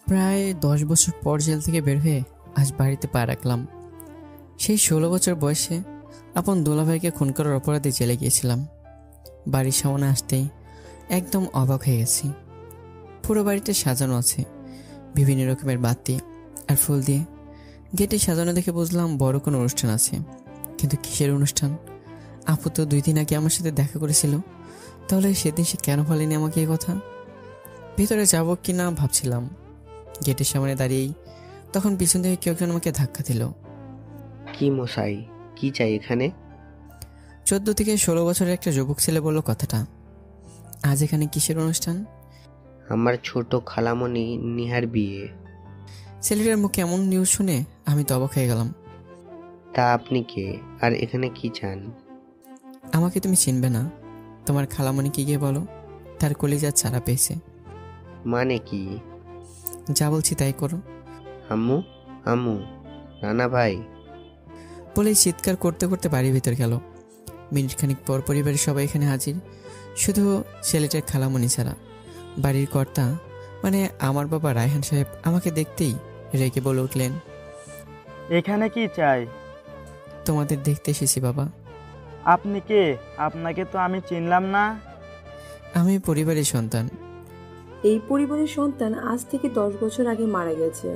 প্রায় 10 বছর পর জেল থেকে বের হয়ে আজ বাড়িতে পা রাখলাম। সেই 16 বছর বয়সে আপন দুলাভাইকে খুন করার অপরাধে জেলে গিয়েছিলাম। বাড়ির সামনে আসতেই একদম অবাক হয়ে গেছি। পুরো বাড়িতে সাজানো আছে বিভিন্ন রকমের বাতি আর ফুল দিয়ে। গেটে সাজানো দেখে বুঝলাম বড় কোনো অনুষ্ঠান আছে, কিন্তু কিসের অনুষ্ঠান? আপু তো 2 দিন আগে আমার সাথে দেখা করেছিল, তাহলে সেদিন সে কেন বলেনি আমাকে এই কথা? ভেতরে যাবো কি না ভাবছিলাম, গেটের সামনে দাঁড়িয়েই তখন পিছন থেকে কেউ একজন আমাকে ধাক্কা দিল। কি মশাই, কি চাই এখানে? 14 থেকে 16 বছরের একটা যুবক ছেলে বলল কথাটা। আজ এখানে কিসের অনুষ্ঠান? আমার ছোট খালামণি নিহার বিয়ে। ছেলেটার মুখে এমন নিউজ শুনে আমি তো অবাক হয়ে গেলাম। তা আপনি কে, আর এখানে কি চান? আমাকে তুমি চিনবে না। তোমার খালামণিকে গিয়ে বলো তার কলিজার চারা পেয়েছে। মানে কি? যা বলছি তাই করো। আম্মু, আম্মু, রানা ভাই। বলেই চিৎকার করতে করতে বাড়ির ভিতর গেল। মিনিট খানিক পর পরিবারের সবাই এখানে হাজির, শুধু ছেলেটার খালামণি ছাড়া। বাড়ির কর্তা মানে আমার বাবা রায়হান সাহেব আমাকে দেখতেই রেগে বলে উঠলেন, এখানে কি চাই? তোমাদের দেখতে এসেছি বাবা। আপনি কে? আপনাকে তো আমি চিনলাম না। আমি পরিবারের সন্তান। এই পরিবারের সন্তান আজ থেকে 10 বছর আগে মারা গেছে।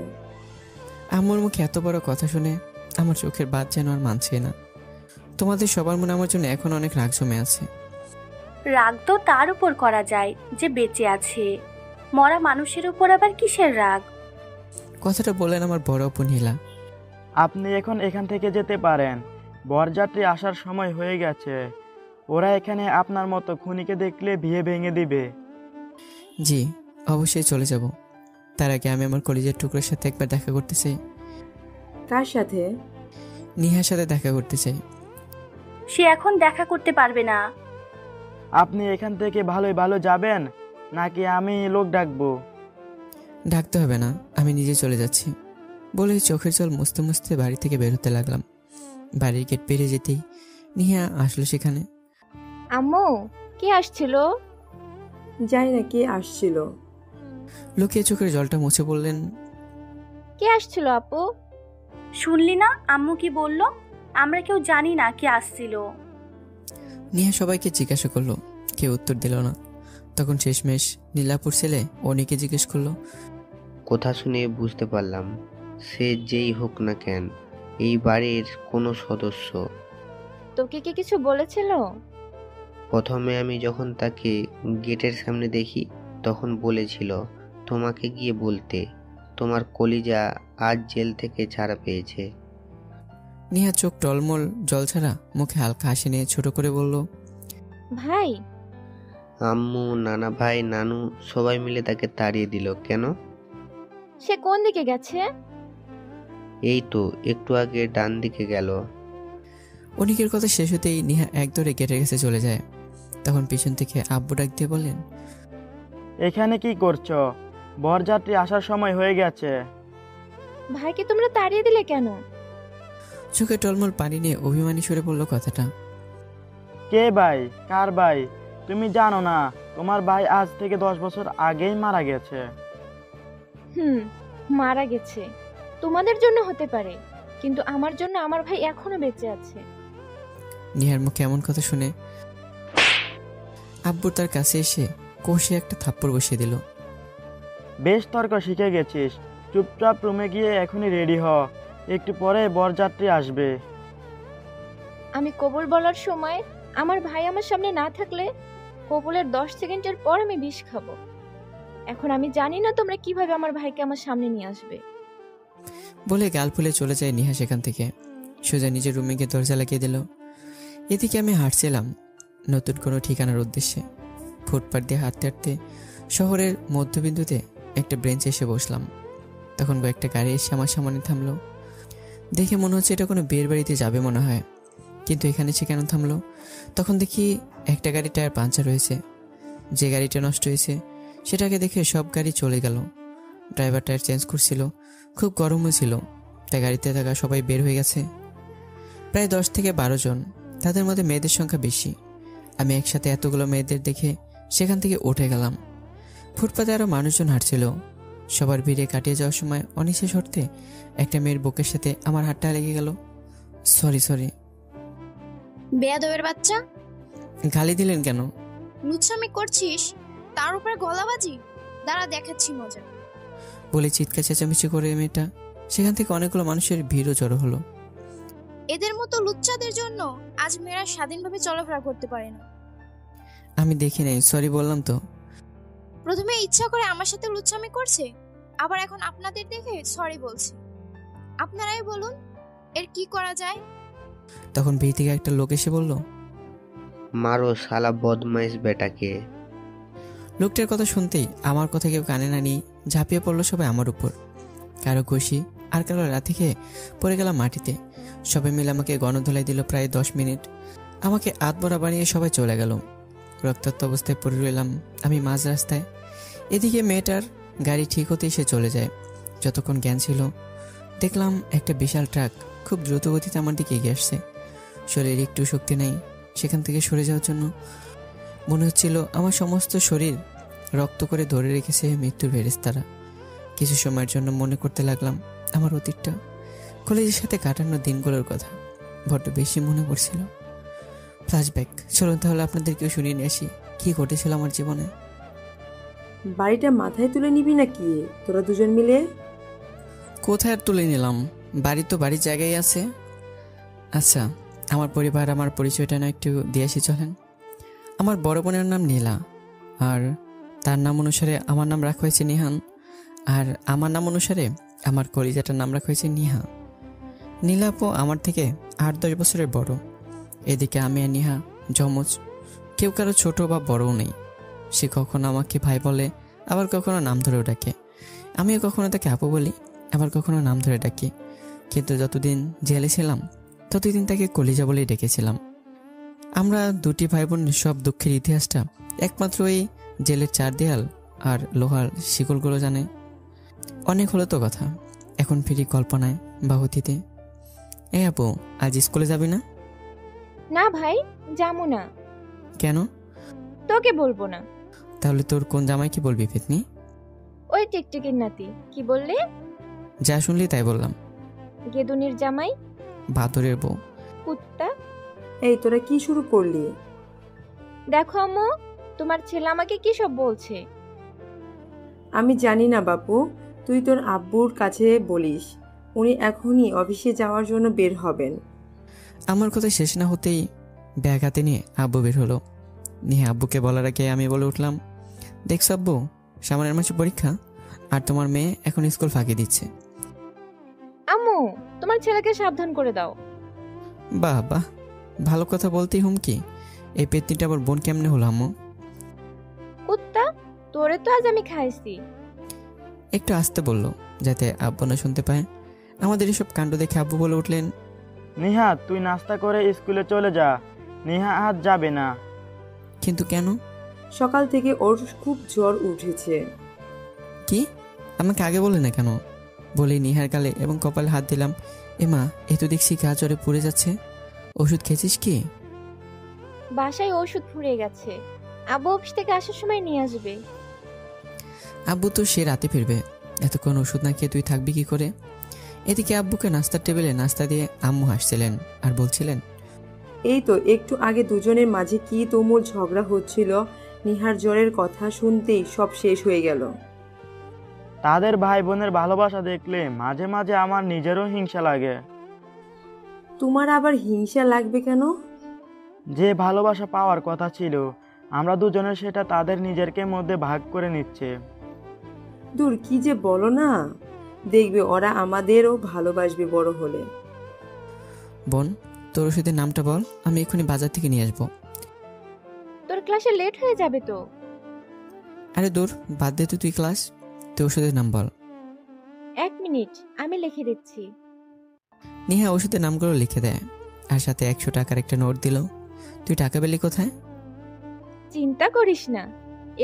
আম্মুর মুখে এত বড় কথা শুনে আমার চোখের বাদ যেন আর মানছে না। তোমাদের সবার মনে আমার জন্য এখন অনেক রাগ জমে আছে। রাগ তো তার উপর করা যায় যে বেঁচে আছে, মরা মানুষের উপর আবার কিসের রাগ? কথাটা বললেন আমার বড় আপু নীলা। আপনি এখন এখান থেকে যেতে পারেন, বরযাত্রী আসার সময় হয়ে গেছে। ওরা এখানে আপনার মতো খুনিকে দেখলে বিয়ে ভেঙে দিবে। জি অবশ্যই চলে যাব। তার আগে আমি আমার কলেজের টুকরোর সাথে একবার দেখা করতে চাই। কার সাথে? নিহার সাথে দেখা করতে চাই। সে এখন দেখা করতে পারবে না। আপনি এখান থেকে ভালোই ভালো যাবেন, নাকি আমি লোক ডাকবো? ডাকতে হবে না, আমি নিজে চলে যাচ্ছি। বলে চোখের জল মুছতে মুছতে বাড়ি থেকে বের হতে লাগলাম। বাড়ির গেট পেরিয়ে যেতেই নিহা আসলো সেখানে। আম্মু, কে আসছিল? জানি না কে আসছিল। লুকিয়ে চোখের জলটা মুছে বললেন, কে আসছিল আপু? শুনলি না আম্মু কি বলল? আমরা কেউ জানি না কে আসছিল। নিহা সবাইকে জিজ্ঞাসা করলো, কেউ উত্তর দিল না। তখন শেষমেশ নীলাপুর ছেলে অনিকে জিজ্ঞেস করলো, কথা শুনে বুঝতে পারলাম সে যেই হোক না কেন এই বাড়ির কোনো সদস্য। তোকে কি কিছু বলেছিল? প্রথমে আমি যখন তাকে গেটের সামনে দেখি তখন বলেছিল তোমাকে গিয়ে বলতে তোমার কলিজা আজ জেল থেকে ছাড়া পেয়েছে। নিহা চোখ টলমল জল ছাড়া মুখে হালকা হাসি নিয়ে ছোট করে বলল, ভাই? আম্মু, নানা ভাই, নানু সবাই মিলে তাকে তাড়িয়ে দিল। কেন? সে কোন দিকে গেছে? এই তো একটু আগে ডান দিকে গেল। অনিকের কথা শেষ হতেই নিহা এক দৌড়ে গেটের কাছে চলে যায়। তখন পিছন থেকে আব্বু ডাক দিয়ে বললেন, এখানে কি করছো? বরযাত্রী আসার সময় হয়ে গেছে। ভাইকে তোমরা তাড়িয়ে দিলে কেন? চোখে টলমল পানি নিয়ে অভিমানী সুরে বলল কথাটা। কে ভাই? কার ভাই? তুমি জানো না তোমার ভাই আজ থেকে 10 বছর আগেই মারা গেছে। মারা গেছে। তোমাদের জন্য হতে পারে, কিন্তু আমার জন্য আমার ভাই এখনো বেঁচে আছে। নিহার মুখে এমন কথা শুনে আব্বু তার কাছে এসে কষে একটা থাপ্পড় বসিয়ে দিল। বেশ তর্ক শিখে গেছিস, চুপচাপ রুমে গিয়ে এখনই রেডি হ, একটু পরে বরযাত্রী আসবে। আমি কবুল বলার সময় আমার ভাই আমার সামনে না থাকলে কবুলের 10 সেকেন্ডের পর আমি বিষ খাবো। এখন আমি জানি না তোমরা কিভাবে আমার ভাইকে আমার সামনে নিয়ে আসবে। বলে গাল ফুলে চলে যায় নিহা সেখান থেকে। সোজা নিজের রুমে গিয়ে দরজা লাগিয়ে দিল। এদিকে আমি হাঁটছিলাম নতুন কোনো ঠিকানার উদ্দেশ্যে। ফুটপাথ দিয়ে হাঁটতে হাঁটতে শহরের মধ্যবিন্দুতে একটা বেঞ্চে এসে বসলাম। তখন কয়েকটা গাড়ি এসে আমার সামনে থামলো। দেখে মনে হচ্ছে এটা কোনো বিয়ের বাড়িতে যাবে মনে হয়, কিন্তু এখানে সে কেন থামলো? তখন দেখি একটা গাড়ি টায়ার পাঞ্চার হয়েছে। যে গাড়িটা নষ্ট হয়েছে সেটাকে দেখে সব গাড়ি চলে গেল। ড্রাইভার টায়ার চেঞ্জ করছিল। খুব গরম হয়েছিল, তাই গাড়িতে থাকা সবাই বের হয়ে গেছে। প্রায় 10 থেকে 12 জন, তাদের মধ্যে মেয়েদের সংখ্যা বেশি। আমি একসাথে এতগুলো মেয়েদের দেখে সেখান থেকে উঠে গেলাম। ফুটপাতে আরও মানুষজন হাঁটছিল, সবার ভিড়ে কাটিয়ে যাওয়ার সময় অনিশে শর্তে একটা মেয়ের বুকের সাথে আমার হাতটা লেগে গেল। সরি। বেয়াদবের বাচ্চা, গালি দিলেন কেন? লুচ্ছামি করছিস, তার উপরে গলাবাজি। দাঁড়া, দেখাচ্ছি মজা। বলে চিৎকার চেঁচামেচি করে মেয়েটা সেখান থেকে অনেকগুলো মানুষের ভিড়ও জড়ো হলো। এদের মতো লুচ্চাদের জন্য আজ মেয়েরা স্বাধীনভাবে চলাফেরা করতে পারে না। আমি দেখি নাই, সরি বললাম তো। প্রথমে ইচ্ছা করে আমার সাথে লুচ্ছামি করছে, আবার এখন আপনাদের দেখে সরি বলছে। আপনারাই বলুন, এর কি করা যায়? তখন ভিড় থেকে একটা লোক এসে বলল, মারো শালা বদমাইশ বেটাকে। লোকটার কথা শুনতেই আমার কথা কেউ কানে না নিয়ে ঝাঁপিয়ে পড়লো সবাই আমার উপর। কারো ঘষি আর কারো লাথি খেয়ে পড়ে গেলাম মাটিতে। সবাই মিলে আমাকে গণধোলাই দিল প্রায় 10 মিনিট। আমাকে আধবড়া বানিয়ে সবাই চলে গেল। রক্তাক্ত অবস্থায় পড়ে রইলাম আমি মাঝ রাস্তায়। এদিকে মেয়েটার গাড়ি ঠিক হতে এসে চলে যায়। যতক্ষণ জ্ঞান ছিল দেখলাম একটা বিশাল ট্রাক খুব দ্রুত গতিতে আমার দিকে এগিয়ে আসছে। শরীরে একটু শক্তি নেই সেখান থেকে সরে যাওয়ার জন্য। মনে হচ্ছিল আমার সমস্ত শরীর রক্ত করে ধরে রেখেছে মৃত্যুর ফেরেশতারা। কিছু সময়ের জন্য মনে করতে লাগলাম আমার অতীতটা, কলেজের সাথে কাটানো দিনগুলোর কথা বড্ড বেশি মনে পড়ছিল। ফ্ল্যাশব্যাক। চলুন তাহলে আপনাদেরকেও শুনিয়ে নিয়ে আসি কি ঘটেছিল আমার জীবনে। বাড়িটা মাথায় তুলে নিবি নাকি তোরা দুজন মিলে? কোথায় আর তুলে নিলাম, বাড়ি তো বাড়ির জায়গায় আছে। আচ্ছা, আমার পরিবার আমার পরিচয়টা না একটু দিয়ে আসি চলেন। আমার বড় বোনের নাম নীলা, আর তার নাম অনুসারে আমার নাম রাখা হয়েছে নিহান, আর আমার নাম অনুসারে আমার কলিজাটার নাম রাখা হয়েছে নিহা। নীলা আপু আমার থেকে 8-10 বছরের বড়। এদিকে আমি আর নিহা যমজ, কেউ কারো ছোট বা বড়ও নেই। সে কখনো আমাকে ভাই বলে, আবার কখনো নাম ধরেও ডাকে। আমিও কখনো তাকে আপু বলি, আবার কখনো নাম ধরে ডাকি। কিন্তু যতদিন জেলে ছিলাম ততদিন তাকে কলিজা বলেই ডেকেছিলাম। আমরা দুটি ভাই বোন সব দুঃখের ইতিহাসটা একমাত্র এই জেলের 4 দেয়াল আর লোহার শিকলগুলো জানে। অনেক হলো তো কথা, এখন ফিরি কল্পনায় বা অতীতে। আপু, আজ স্কুলে যাবি না? না ভাই, যাবো না। কেন? তোকে বলবো না। তাহলে তোর কোন জামাইকে বলবি পেতনি? ওই টিকটিকির নাতি। কি বললি? যা শুনলি তাই বললাম। গেদুনির জামাই। বাদরের বউ। কুত্তা। এই তোরা কি শুরু করলি? দেখো আম্মু, তোমার ছেলে আমাকে কি সব বলছে। আমি জানি না বাপু, তুই তোর আব্বুর কাছে বলিস। উনি এখনই অফিসে যাওয়ার জন্য বের হবেন। আমার কথা শেষ না হতেই ব্যাগ হাতে নিয়ে আব্বু বের হলো। নিয়ে আব্বুকে বলার আগে আমি বলে উঠলাম, দেখছো আব্বু, সামনের মাসে পরীক্ষা আর তোমার মেয়ে এখন স্কুল ফাঁকি দিচ্ছে। আম্মু, তোমার ছেলেকে সাবধান করে দাও। বাহ বাহ, ভালো কথা বলতেই হুমকি। এই পেতনিটা আবার বোন কেমনে হলো আম্মু? কুত্তা, তোরে তো আজ আমি খাইছি। একটু আসতে বললো যাতে আব্বু না শুনতে পায়। আমাদের এসব কাণ্ড দেখে আব্বু বলে উঠলেন, নিহা, তুই নাস্তা করে স্কুলে চলে যা। নিহা আজ যাবে না। কিন্তু কেন? সকাল থেকে ওর খুব জ্বর উঠেছে। কি? আমাকে আগে বলে না কেন? বলেই নিহার গালে এবং কপালে হাত দিলাম। মা, এ তো দেখছি গা জ্বরে পুড়ে যাচ্ছে। ওষুধ খেয়েছিস কি? বাসায় ওষুধ ফুরিয়ে গেছে, আব্বু অফিস থেকে আসার সময় নিয়ে আসবে। আব্বু তো সে রাতে ফিরবে, এতক্ষণ ওষুধ না খেয়ে তুই থাকবি কি করে? এদিকে আব্বুকে নাস্তার টেবিলে নাস্তা দিয়ে আম্মু হাসছিলেন আর বলছিলেন, এই তো একটু আগে দুজনের মাঝে কি তুমুল ঝগড়া হচ্ছিল, নিহার জ্বরের কথা শুনতেই সব শেষ হয়ে গেল। তাদের ভাই বোনের ভালোবাসা দেখলে মাঝে মাঝে আমার নিজেরও হিংসা লাগে। তোমার আবার হিংসা লাগবে কেন? যে ভালোবাসা পাওয়ার কথা ছিল আমরা দুজনের, সেটা তাদের নিজেরকে মধ্যে ভাগ করে নিচ্ছে। দূর, কি যে বলো না। দেখবে ওরা আমাদেরও ভালোবাসবে বড় হলে। বোন, তোর ওষুধের নামটা বল, আমি এক্ষুনি বাজার থেকে নিয়ে আসবো। তোর ক্লাসে লেট হয়ে যাবে তো। আরে দূর, বাদ দে তো তুই ক্লাস, তুই ওষুধের নাম বল। 1 মিনিট, আমি লিখে দিচ্ছি। নিহা ওষুধের নামগুলো লিখে দেয় আর সাথে 100 টাকার একটা নোট দিল। তুই টাকা পেলি কোথায়? চিন্তা করিস না,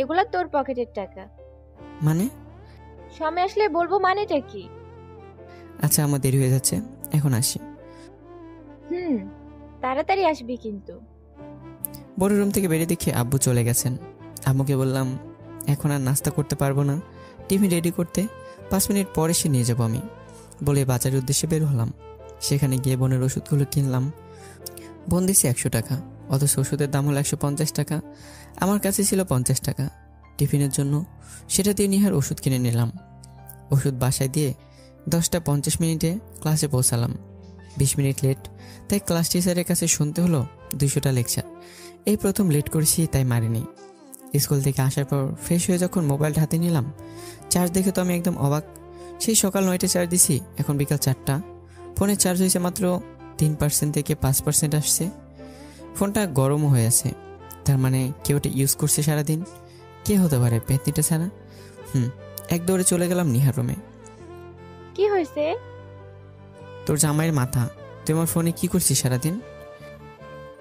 এগুলা তোর পকেটের টাকা। মানে? সময় আসলে বলবো মানেটা কি। আচ্ছা, আমার দেরি হয়ে যাচ্ছে, এখন আসি। তাড়াতাড়ি আসবি কিন্তু। বড় রুম থেকে বেরিয়ে দেখে আব্বু চলে গেছেন। আম্মুকে বললাম, এখন আর নাস্তা করতে পারবো না, টিফিন রেডি করতে 5 মিনিট পরে সে নিয়ে যাবো আমি বলে বাজারের উদ্দেশ্যে বের হলাম। সেখানে গিয়ে বোনের ওষুধগুলো কিনলাম। বোন দিছে 100 টাকা, অথচ ওষুধের দাম হলো 150 টাকা। আমার কাছে ছিল 50 টাকা টিফিনের জন্য, সেটা দিয়ে নিহার ওষুধ কিনে নিলাম। ওষুধ বাসায় দিয়ে 10টা 50 মিনিটে ক্লাসে পৌঁছালাম। 20 মিনিট লেট, তাই ক্লাস টিচারের কাছে শুনতে হলো 200টা লেকচার। এই প্রথম লেট করেছি, তাই মারিনি। স্কুল থেকে আসার পর ফ্রেশ হয়ে যখন মোবাইলটা হাতে নিলাম, চার্জ দেখে তো আমি একদম অবাক। সেই সকাল 9টায় চার্জ দিছি, এখন বিকাল 4টা। ফোনের চার্জ হয়েছে মাত্র 3% থেকে 5% আসছে। ফোনটা গরমও হয়ে আছে, তার মানে কেউ এটা ইউজ করছে সারাদিন। কে হতে পারে পেতনিটা ছাড়া? এক দৌড়ে চলে গেলাম নিহার রুমে। কি হয়েছে? তোর জামাইয়ের মাথা, তুই আমার ফোনে কি করছিস সারাদিন?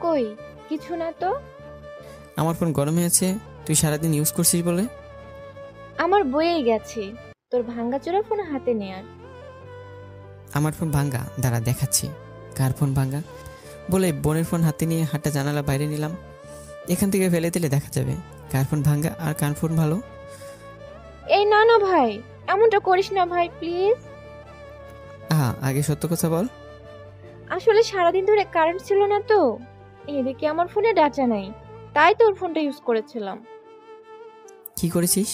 কই কিছু না তো। আমার ফোন গরম হয়েছে, তুই সারাদিন ইউজ করছিস বলে। আমার বইয়ে গেছে, তোর ভাঙ্গাচোরা ফোন হাতে নেয়ার। আমার ফোন ভাঙ্গা, দাঁড়া দেখাচ্ছি কার ফোন ভাঙ্গা। বলে বোনের ফোন হাতে নিয়ে হাঁটা জানালা বাইরে নিলাম। এখান থেকে ফেলে দিলে দেখা যাবে কার ফোন ভাঙ্গা আর কার ফোন ভালো। এই না না ভাই, এমনটা করিস না ভাই প্লিজ। আগে সত্য কথা বল। আসলে সারাদিন ধরে কারেন্ট ছিল না তো, এদিকে আমার ফোনে ডাটা নাই, তাই তোর ফোনটা ইউজ করেছিলাম। কি করেছিস?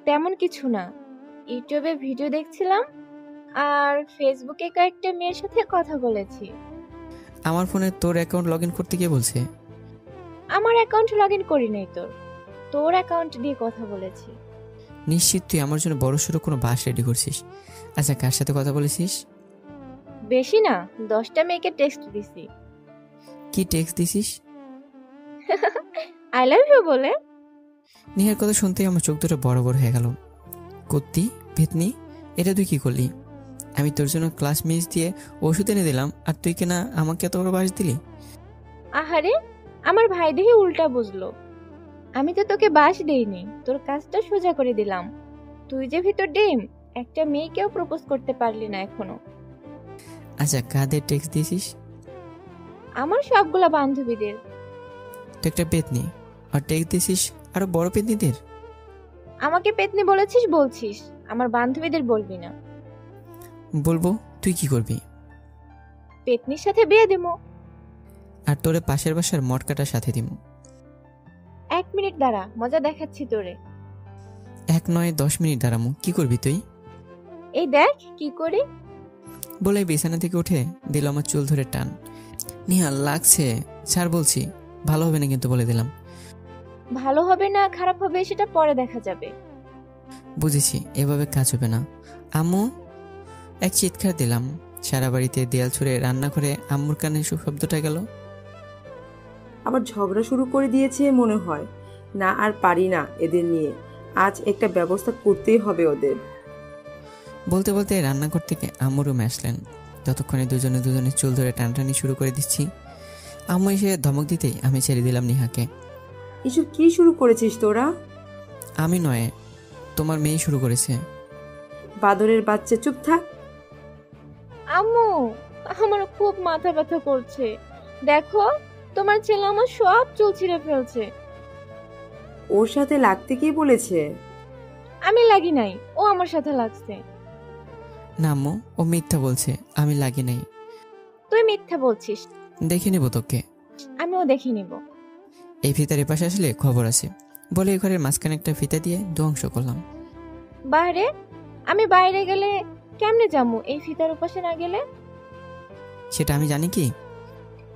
তেমন কিছু না, ইউটিউবে ভিডিও দেখছিলাম আর ফেসবুকে কয়েকটা মেয়ের সাথে কথা বলেছি। আমার ফোনে তোর অ্যাকাউন্ট লগ ইন করতে গিয়ে বলছে। আমার অ্যাকাউন্ট লগ ইন করি নাই, তোর অ্যাকাউন্ট দিয়ে কথা বলেছি। নিশ্চিত তুই আমার জন্য বড়সড় কোনো বাস রেডি করছিস? আচ্ছা, কার সাথে কথা বলেছিস? বেশি না, 10টা মেয়েকে টেক্সট দিছি। কি টেক্সট দিছিস? আই লাভ ইউ বলে। নিহার কথা শুনতেই আমার চোখ দুটো বড় বড় হয়ে গেল। কত্তি ভেতনি, এটা তুই কি করলি? আমি তোর জন্য ক্লাস মিস দিয়ে ওষুধ এনে দিলাম, আর তুই কিনা আমাকে এত বড় বাস দিলি? আহারে, আমার ভাই দেখে উল্টা বুঝলো। আমি তো তোকে বাস দেইনি, তোর কাজটা সোজা করে দিলাম। তুই যে ভিতর ডিম, একটা মেয়েকেও প্রপোজ করতে পারলি না এখনো। আচ্ছা, কাদের টেক্সট দিয়েছিস? আমার সবগুলা বান্ধবীদের। তুই একটা পেতনি, আর টেক্সট দিয়েছিস আরো বড় পেতনিদের। আমাকে পেতনি বলছিস, আমার বান্ধবীদের বলবি না। বলবো। তুই কি করবি? পেতনির সাথে বিয়ে দেবো। আর তোরে পাশের বাসার মটকাটার সাথে দিব। 1 মিনিট দাঁড়া, মজা দেখাচ্ছি তোরে। 1 নয় 10 মিনিট দাঁড়ামু। কি করবি তুই? এই দেখ কি করি। বলে বিছানা থেকে উঠে দিল আমার চুল ধরে টান। নিহাল লাগছে, ছাড় বলছি। ভালো হবে না কিন্তু, বলে দিলাম। ভালো হবে না খারাপ হবে সেটা পরে দেখা যাবে। বুঝেছি, এভাবে কাজ হবে না। আম্মু, এক চিৎকার দিলাম। সারা বাড়িতে দেয়াল ছুঁড়ে রান্না করে আম্মুর কানে শব্দটা গেল। আবার ঝগড়া শুরু করে দিয়েছে মনে হয়। না আর পারি না এদের নিয়ে, আজ একটা ব্যবস্থা করতেই হবে ওদের। বলতে বলতে রান্নাঘর থেকে আম্মু রুমে আসলেন। ততক্ষণে দুজনে চুল ধরে টানটানি শুরু করে দিচ্ছি। আম্মু এসে ধমক দিতেই আমি ছেড়ে দিলাম নিহাকে। এসব কি শুরু করেছিস তোরা? আমি নয়, তোমার মেয়ে শুরু করেছে। বাদরের বাচ্চা, চুপ থাক। আম্মু, আমার খুব মাথা ব্যথা করছে। দেখো, তোমার ছেলে আমার সব চুল ছিঁড়ে ফেলছে। ওর সাথে লাগতে কি বলেছে? আমি লাগি নাই, ও আমার সাথে লাগছে। না আম্মু, ও মিথ্যা বলছে, আমি লাগি নাই। তুই মিথ্যা বলছিস। দেখে নেব তোকে। আমিও দেখে নিব। এই ফিতার এপাশে আসলে খবর আছে বলে এই ঘরের মাঝখানে একটা ফিতা দিয়ে 2 অংশ করলাম। বাইরে? আমি বাইরে গেলে কেমনে যাবো এই ফিতার উপাসে না গেলে? সেটা আমি জানি কি।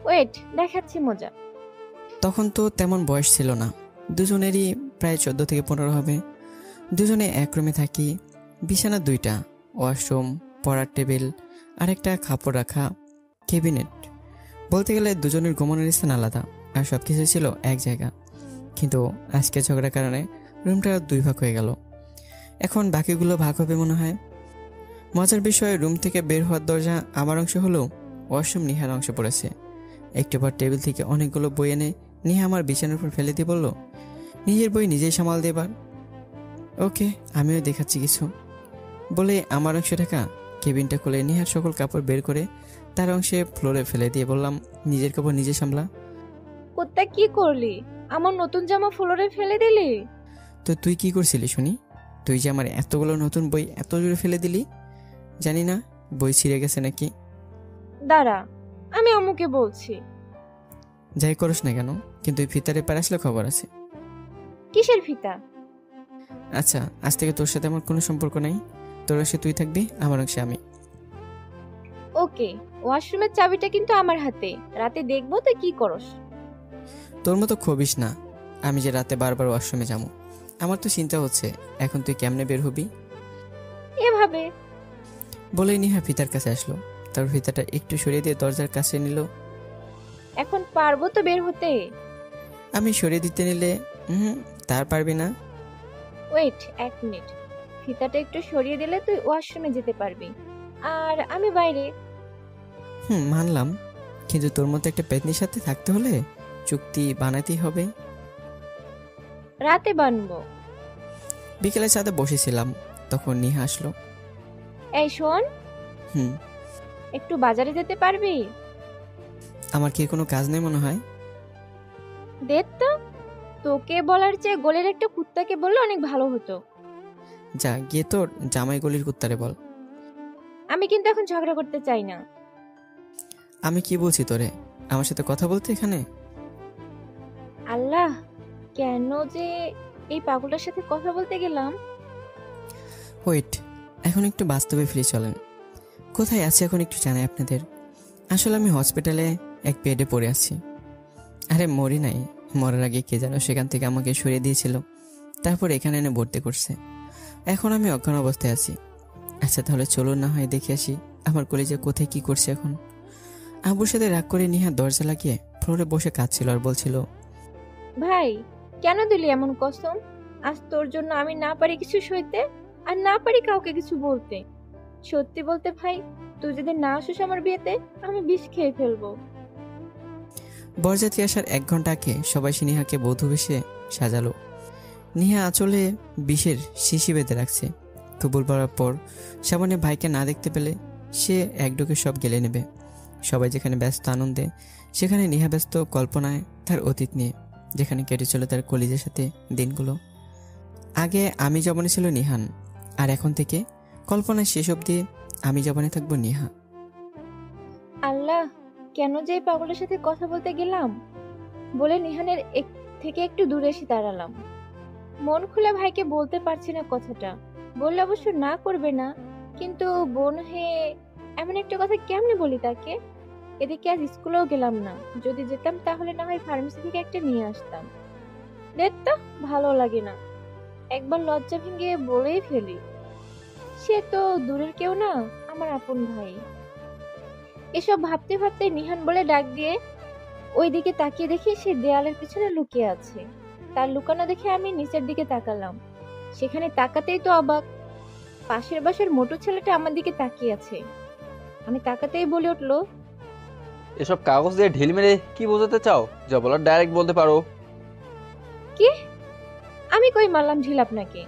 ওয়েট, দেখাচ্ছি মজা। তখন তো তেমন বয়স ছিল না, দুজনেরই প্রায় 14 থেকে 15 হবে। দুজনে এক রুমে থাকি। বিছানা 2টা, ওয়াশরুম, পড়ার টেবিল আর একটা কাপড় রাখা ক্যাবিনেট। বলতে গেলে দুজনের ঘুমানোর স্থান আলাদা, আর সবকিছু ছিল এক জায়গা। কিন্তু আজকে ঝগড়ার কারণে রুমটা 2 ভাগ হয়ে গেল। এখন বাকিগুলো ভাগ হবে মনে হয়। মজার বিষয়, রুম থেকে বের হওয়ার দরজা আমার অংশ হলেও ওয়াশরুম নিহার অংশ পড়েছে। একটু পর টেবিল থেকে অনেকগুলো বই এনে নিহা আমার বিছানার উপর ফেলে দিয়ে বলল, নিজের বই নিজেই সামাল দিয়ে এবার। ওকে, আমিও দেখাচ্ছি কিছু বলে আমার অংশে ঢাকা কেবিনটা খুলে নিহার সকল কাপড় বের করে তার অংশে ফ্লোরে ফেলে দিয়ে বললাম, নিজের কাপড় নিজে সামলা। কুত্তা কি করলি? আমার নতুন জামা ফ্লোরে ফেলে দিলি? তো তুই কি করছিলি শুনি? তুই যে আমার এতগুলো নতুন বই এত জোরে ফেলে দিলি, জানি না বই ছিঁড়ে গেছে নাকি। দাঁড়া, আমি আম্মুকে বলছি। যাই করস না কেন, কিন্তু ওই ফিতারে পার আসলে খবর আছে। কিসের ফিতা? আচ্ছা, আজ থেকে তোর সাথে আমার কোনো সম্পর্ক নাই। তোর অংশে তুই থাকবি, আমার অংশে আমি। ওকে, ওয়াশরুমের চাবিটা কিন্তু আমার হাতে। রাতে দেখবো তুই কি করস। তোর মতো খবিস না। আমি যে রাতে বারবার ওয়াশরুমে যাবো, আমার তো চিন্তা হচ্ছে এখন তুই কেমনে বের হবি। এভাবে বলেই নিহা ফিতার কাছে আসলো। তার ফিতাটা একটু সরিয়ে দিয়ে দরজার কাছে নিল। এখন পারবো তো বের হতে? আমি সরিয়ে দিতে নিলে তার পারবি না। Wait 1 minute. ফিতাটা একটু সরিয়ে দিলে তুই ওয়াশরুমে যেতে পারবি, আর আমি বাইরে। মানলাম, কিন্তু তোর মতো একটা পেতনির সাথে থাকতে হলে চুক্তি বানাতেই হবে। রাতে বানবো। বিকেলে ছাদে বসেছিলাম, তখন নিহা আসলো। এই শোন, হুম একটু বাজারে যেতে পারবি? আমার কি কোনো কাজ নেই মনে হয়? দেখ তো, তোকে বলার চেয়ে গোলের একটা কুত্তাকে বললে অনেক ভালো হতো। যা গিয়ে তোর জামাই গলির কুত্তারে বল। আমি কিন্তু এখন ঝগড়া করতে চাই না। আমি কি বলছি তোরে, আমার সাথে কথা বলতে এখানে? আল্লাহ, কেন যে এই পাগলটার সাথে কথা বলতে গেলাম। ওয়েট, এখন একটু বাস্তবে ফিরে চলেন। কোথায় আছি এখন একটু জানাই আপনাদের। আসলে আমি হসপিটালে এক বেডে পড়ে আছি। আরে মরি নাই, মরার আগে কে যেন সেখান থেকে আমাকে সরিয়ে দিয়েছিল, তারপর এখানে এনে ভর্তি করছে। এখন আমি অজ্ঞান অবস্থায় আছি। আচ্ছা তাহলে চলুন না হয় দেখে আসি আমার কলেজে কোথায় কি করছে এখন। আব্বুর সাথে রাগ করে নিহা দরজা লাগিয়ে ফ্লোরে বসে কাঁদছিল আর বলছিল, ভাই, কেন দিলি এমন কসম? আজ তোর জন্য আমি না পারি কিছু সইতে, আর না পারি কাউকে কিছু বলতে। সত্যি বলতে ভাই, তুই যদি না আসিস আমার বিয়েতে, আমি বিষ খেয়ে ফেলবো। বরযাত্রী আসার 1 ঘন্টা আগে সবাই সে নিহাকে বধূ বেশে সাজালো। নিহা আঁচলে বিষের শিশি বেঁধে রাখছে। কবুল পড়ার পর সামনে ভাইকে না দেখতে পেলে সে একডোকে সব গেলে নেবে। সবাই যেখানে ব্যস্ত আনন্দে, সেখানে নিহা ব্যস্ত কল্পনায় তার অতীত নিয়ে, যেখানে কেটেছিল তার কলিজের সাথে দিনগুলো। আগে আমি জবনে ছিল নিহান, আর এখন থেকে কল্পনায় শেষ অবধি আমি জবনে থাকবো নিহা। আল্লাহ, কেন যে এই পাগলের সাথে কথা বলতে গেলাম বলে নিহানের থেকে একটু দূরে এসে দাঁড়ালাম। মন খুলে ভাইকে বলতে পারছি না কথাটা। বললে অবশ্য না করবে না, কিন্তু বোন হয়ে এমন একটা কথা কেমনে বলি তাকে? এদিকে আজ স্কুলেও গেলাম না। যদি যেতাম তাহলে না হয় ফার্মেসি থেকে একটা নিয়ে আসতাম। দেখ তো, ভালো লাগে না, একবার লজ্জা ভেঙে বলেই ফেলি। সে তো দূরের কেউ না, আমার আপন ভাই। এসব ভাবতে ভাবতে নিহান বলে ডাক দিয়ে ওইদিকে তাকিয়ে দেখি সে দেয়ালের পিছনে লুকিয়ে আছে। তার লুকানো দেখে আমি নিচের দিকে তাকালাম। সেখানে তাকাতেই তো অবাক, পাশের বাসার মোটু ছেলেটা আমার দিকে তাকিয়ে আছে। আমি তাকাতেই বলে উঠলো, এসব কাগজ দিয়ে ঢিল মেরে কি বোঝাতে চাও? যা বলার ডাইরেক্ট বলতে পারো। কি? আমি কই মারলাম ঢিল আপনাকে?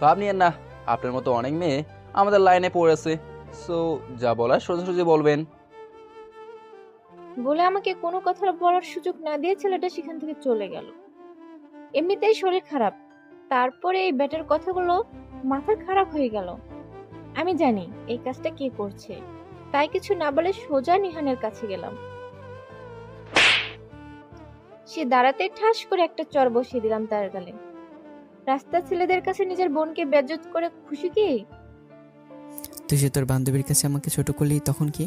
ভাব নিয়েন না, আপনার মতো অনেক মেয়ে আমাদের লাইনে পড়েছে, সো যা বলার সোজাসুজি বলবেন। বলে আমাকে কোনো কথা বলার সুযোগ না দিয়ে ছেলেটা সেখান থেকে চলে গেল। এমনিতেই শরীর খারাপ, তারপরে এই ব্যাটার কথাগুলো মাথা খারাপ হয়ে গেল। আমি জানি এই কাজটা কে করছে, তাই কিছু না বলে সোজা নিহানের কাছে গেলাম। সে দাঁড়াতে ঠাস করে একটা চর বসিয়ে দিলাম তার গালে। রাস্তার ছেলেদের কাছে নিজের বোনকে বেজ্জত করে খুশি কি? তুই যে তোর বান্ধবীর কাছে আমাকে ছোট করলি তখন কি?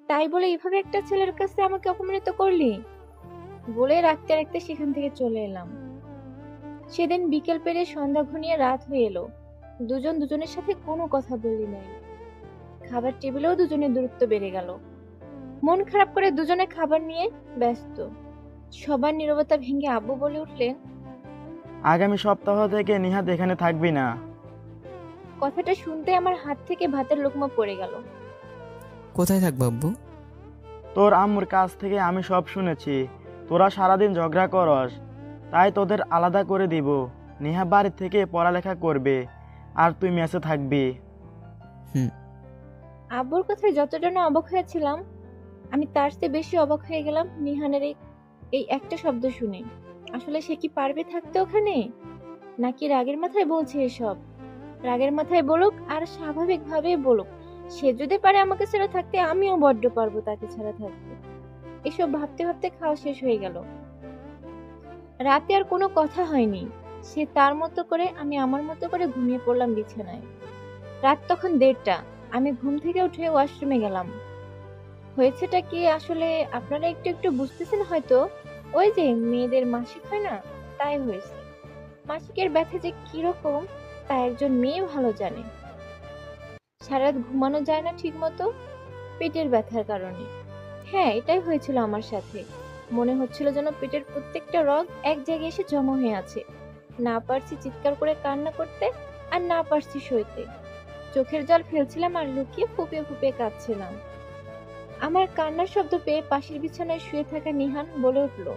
তাই বলে এইভাবে একটা ছেলের কাছে আমাকে অপমানিত করলি? বলে রাখতে রাখতে সেখান থেকে চলে এলাম। সেদিন বিকেল পেরিয়ে সন্ধ্যা ঘনিয়ে রাত হয়ে এলো। দুজন দুজনের সাথে কোনো কথা বললি নাই। খাবার টেবিলেও দুজনের দূরত্ব বেড়ে গেল। মন খারাপ করে দুজনে খাবার নিয়ে ব্যস্ত। সবার নীরবতা ভেঙে আব্বু বলে উঠলেন, আগামী সপ্তাহ থেকে নিহাত এখানে থাকবি না। কথাটা শুনতে আমার হাত থেকে ভাতের লোকমা পড়ে গেল। কোথায় থাকবো আব্বু? তোর আম্মুর কাছ থেকে আমি সব শুনেছি। তোরা সারাদিন ঝগড়া করস, তাই তোদের আলাদা করে দিব। নিহা বাড়ি থেকে পড়ালেখা করবে, আর তুই মেসে থাকবি। আব্বুর কথায় যতটা না অবাক হয়েছিলাম, আমি তার চেয়ে বেশি অবাক হয়ে গেলাম নিহানের এই একটা শব্দ শুনে। আসলে সে কি পারবে থাকতে ওখানে, নাকি রাগের মাথায় বলছে এসব? রাগের মাথায় বলুক আর স্বাভাবিকভাবেই বলুক, সে যদি পারে আমাকে ছাড়া থাকতে, আমিও বড্ড পারবো তাকে ছাড়া থাকতে। এসব ভাবতে ভাবতে খাওয়া শেষ হয়ে গেল। রাতে আর কোনো কথা হয়নি। সে তার মতো করে, আমি আমার মতো করে ঘুমিয়ে পড়লাম বিছানায়। রাত তখন 1:30। আমি ঘুম থেকে উঠে ওয়াশরুমে গেলাম। হয়েছেটা কি আসলে আপনারা একটু একটু বুঝতেছেন হয়তো। ওই যে মেয়েদের মাসিক হয় না, তাই হয়েছে। মাসিকের ব্যথা যে কিরকম তা একজন মেয়ে ভালো জানে। সারা রাত ঘুমানো যায় না ঠিক মতো, পেটের ব্যথার কারণে। হ্যাঁ, এটাই হয়েছিল আমার সাথে। মনে হচ্ছিল যেন পেটের প্রত্যেকটা রগ এক জায়গায় এসে জমা হয়ে আছে। না পারছি চিৎকার করে কান্না করতে, আর না পারছি সইতে। চোখের জল ফেলছিলাম আর লুকিয়ে ফুপিয়ে ফুপিয়ে কাঁদছিলাম। আমার কান্নার শব্দ পেয়ে পাশের বিছানায় শুয়ে থাকা নিহান বলে উঠল,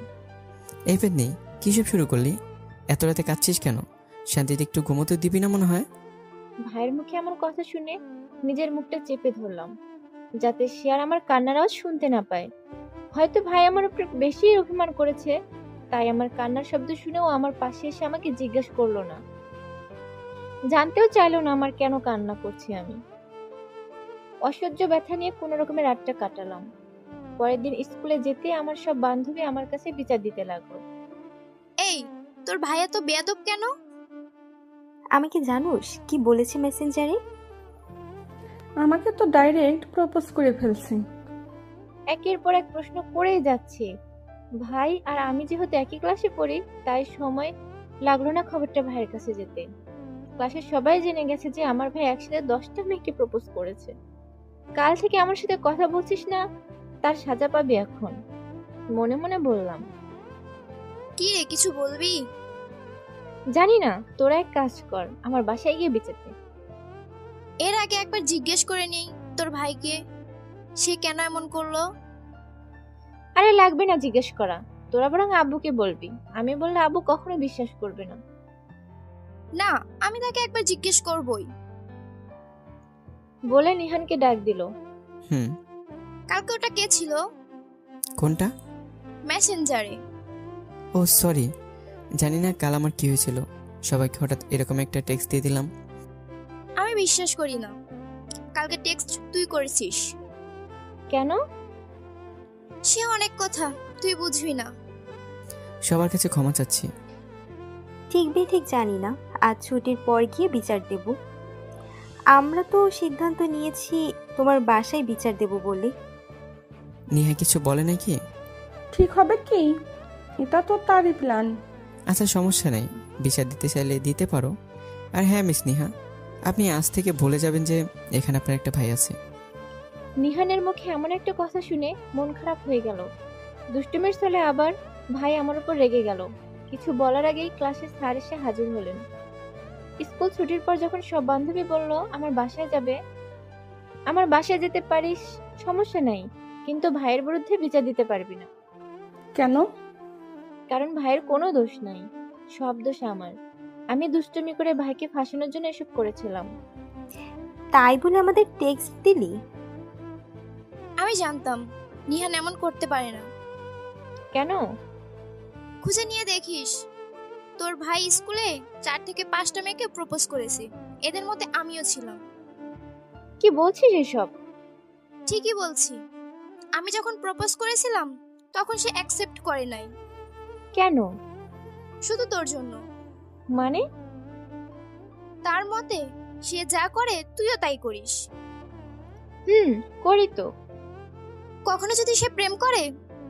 এই পেতনি, কি সব শুরু করলি? এত রাতে কাঁদছিস কেন? শান্তিতে একটু ঘুমোতে দিবি না মনে হয়? ভাইয়ের মুখে এমন কথা শুনে নিজের মুখটা চেপে ধরলাম, যাতে সে আর আমার কান্নার আওয়াজ শুনতে না পায়। হয়তো ভাই আমার উপর বেশি অভিমান করেছে, তাই আমার কান্নার শব্দ শুনেও আমার পাশে এসে আমাকে জিজ্ঞেস করলো না, জানতেও চাইলো না আমার কেন কান্না করছি আমি। অসহ্য ব্যথা নিয়ে কোনো রকমে রাতটা কাটালাম। পরের দিন স্কুলে যেতে আমার সব বান্ধবী আমার কাছে বিচার দিতে লাগলো। এই, তোর ভাইয়া তো বেয়াদব কেন? আমি কি জানোস কি বলেছে মেসেঞ্জারে? আমাকে তো ডাইরেক্ট প্রপোজ করে ফেলছে। একের পর এক প্রশ্ন করেই যাচ্ছে। ভাই আর আমি যেহেতু একই ক্লাসে পড়ি, তাই সময় লাগলো না খবরটা ভাইয়ের কাছে যেতে। ক্লাসের সবাই জেনে গেছে যে আমার ভাই একসাথে 10টা মেয়েকে প্রপোজ করেছে। কাল থেকে আমার সাথে কথা বলছিস না, তার সাজা পাবি এখন। মনে মনে বললাম, কি রে, কিছু বলবি? জানি না, তোরা এক কাজ কর, আমার বাসায় গিয়ে বিচার দে। এর আগে একবার জিজ্ঞেস করে নেই তোর ভাইকে সে কেন এমন করলো। আরে লাগবে না জিজ্ঞেস করা, তোরা বরং আব্বুকে বলবি। আমি বললে আব্বু কখনো বিশ্বাস করবে না। না, আমি তাকে একবার জিজ্ঞেস করবই। বলে নিহানকে ডাক দিল। কালকে ওটা কে ছিল? কোনটা? মেসেঞ্জারে। ও সরি, জানি না কাল আমার কি হয়েছিল, সবাইকে হঠাৎ এরকম একটা টেক্সট দিয়ে দিলাম। আমি বিশ্বাস করি না কালকে টেক্সট তুই করেছিস। কেন? সে অনেক কথা তুই বুঝবি না। সবার কাছে ক্ষমা চাচ্ছি। ঠিক ঠিক জানি না, আজ ছুটির পর গিয়ে বিচার দেব। আমরা তো সিদ্ধান্ত নিয়েছি তোমার বাসায় বিচার দেব বলে। নিহা কিছু বলে নাকি? ঠিক হবে কি? এটা তো তারই প্ল্যান। আচ্ছা সমস্যা নেই, বিচার দিতে চাইলে দিতে পারো। আর হ্যাঁ মিস নিহা, আপনি আজ থেকে ভুলে যাবেন যে এখানে আপনার একটা ভাই আছে। নিহানের মুখে এমন একটা কথা শুনে মন খারাপ হয়ে গেল। দুষ্টুমির ছলে আবার ভাই আমার উপর রেগে গেল। কিছু বলার আগেই ক্লাসে স্যার এসে হাজির হলেন। স্কুল ছুটির পর যখন সব বান্ধবী বলল আমার বাসায় যাবে, আমার বাসায় যেতে পারিস, সমস্যা নাই, কিন্তু ভাইয়ের বিরুদ্ধে বিচার দিতে পারবি না। কেন? কারণ ভাইয়ের কোনো দোষ নাই, সব দোষ আমার। আমি দুষ্টুমি করে ভাইকে ফাঁসানোর জন্য এসব করেছিলাম। তাই বলে আমাদের টেক্সট দিলি? আমি জানতাম নিহান এমন করতে পারে না। কেন? খুঁজে নিয়ে দেখিস, তোর ভাই স্কুলে 4 থেকে 5টা মেয়েকে প্রপোজ করেছে, এদের মধ্যে আমিও ছিলাম। কি বলছিস এসব? ঠিকই বলছি। আমি যখন প্রপোজ করেছিলাম তখন সে অ্যাকসেপ্ট করে নাই। কেন? শুধু তোর জন্য। মানে? তার মতে সে যা করে তুইও তাই করিস। করি তো। কখনো যদি সে প্রেম করে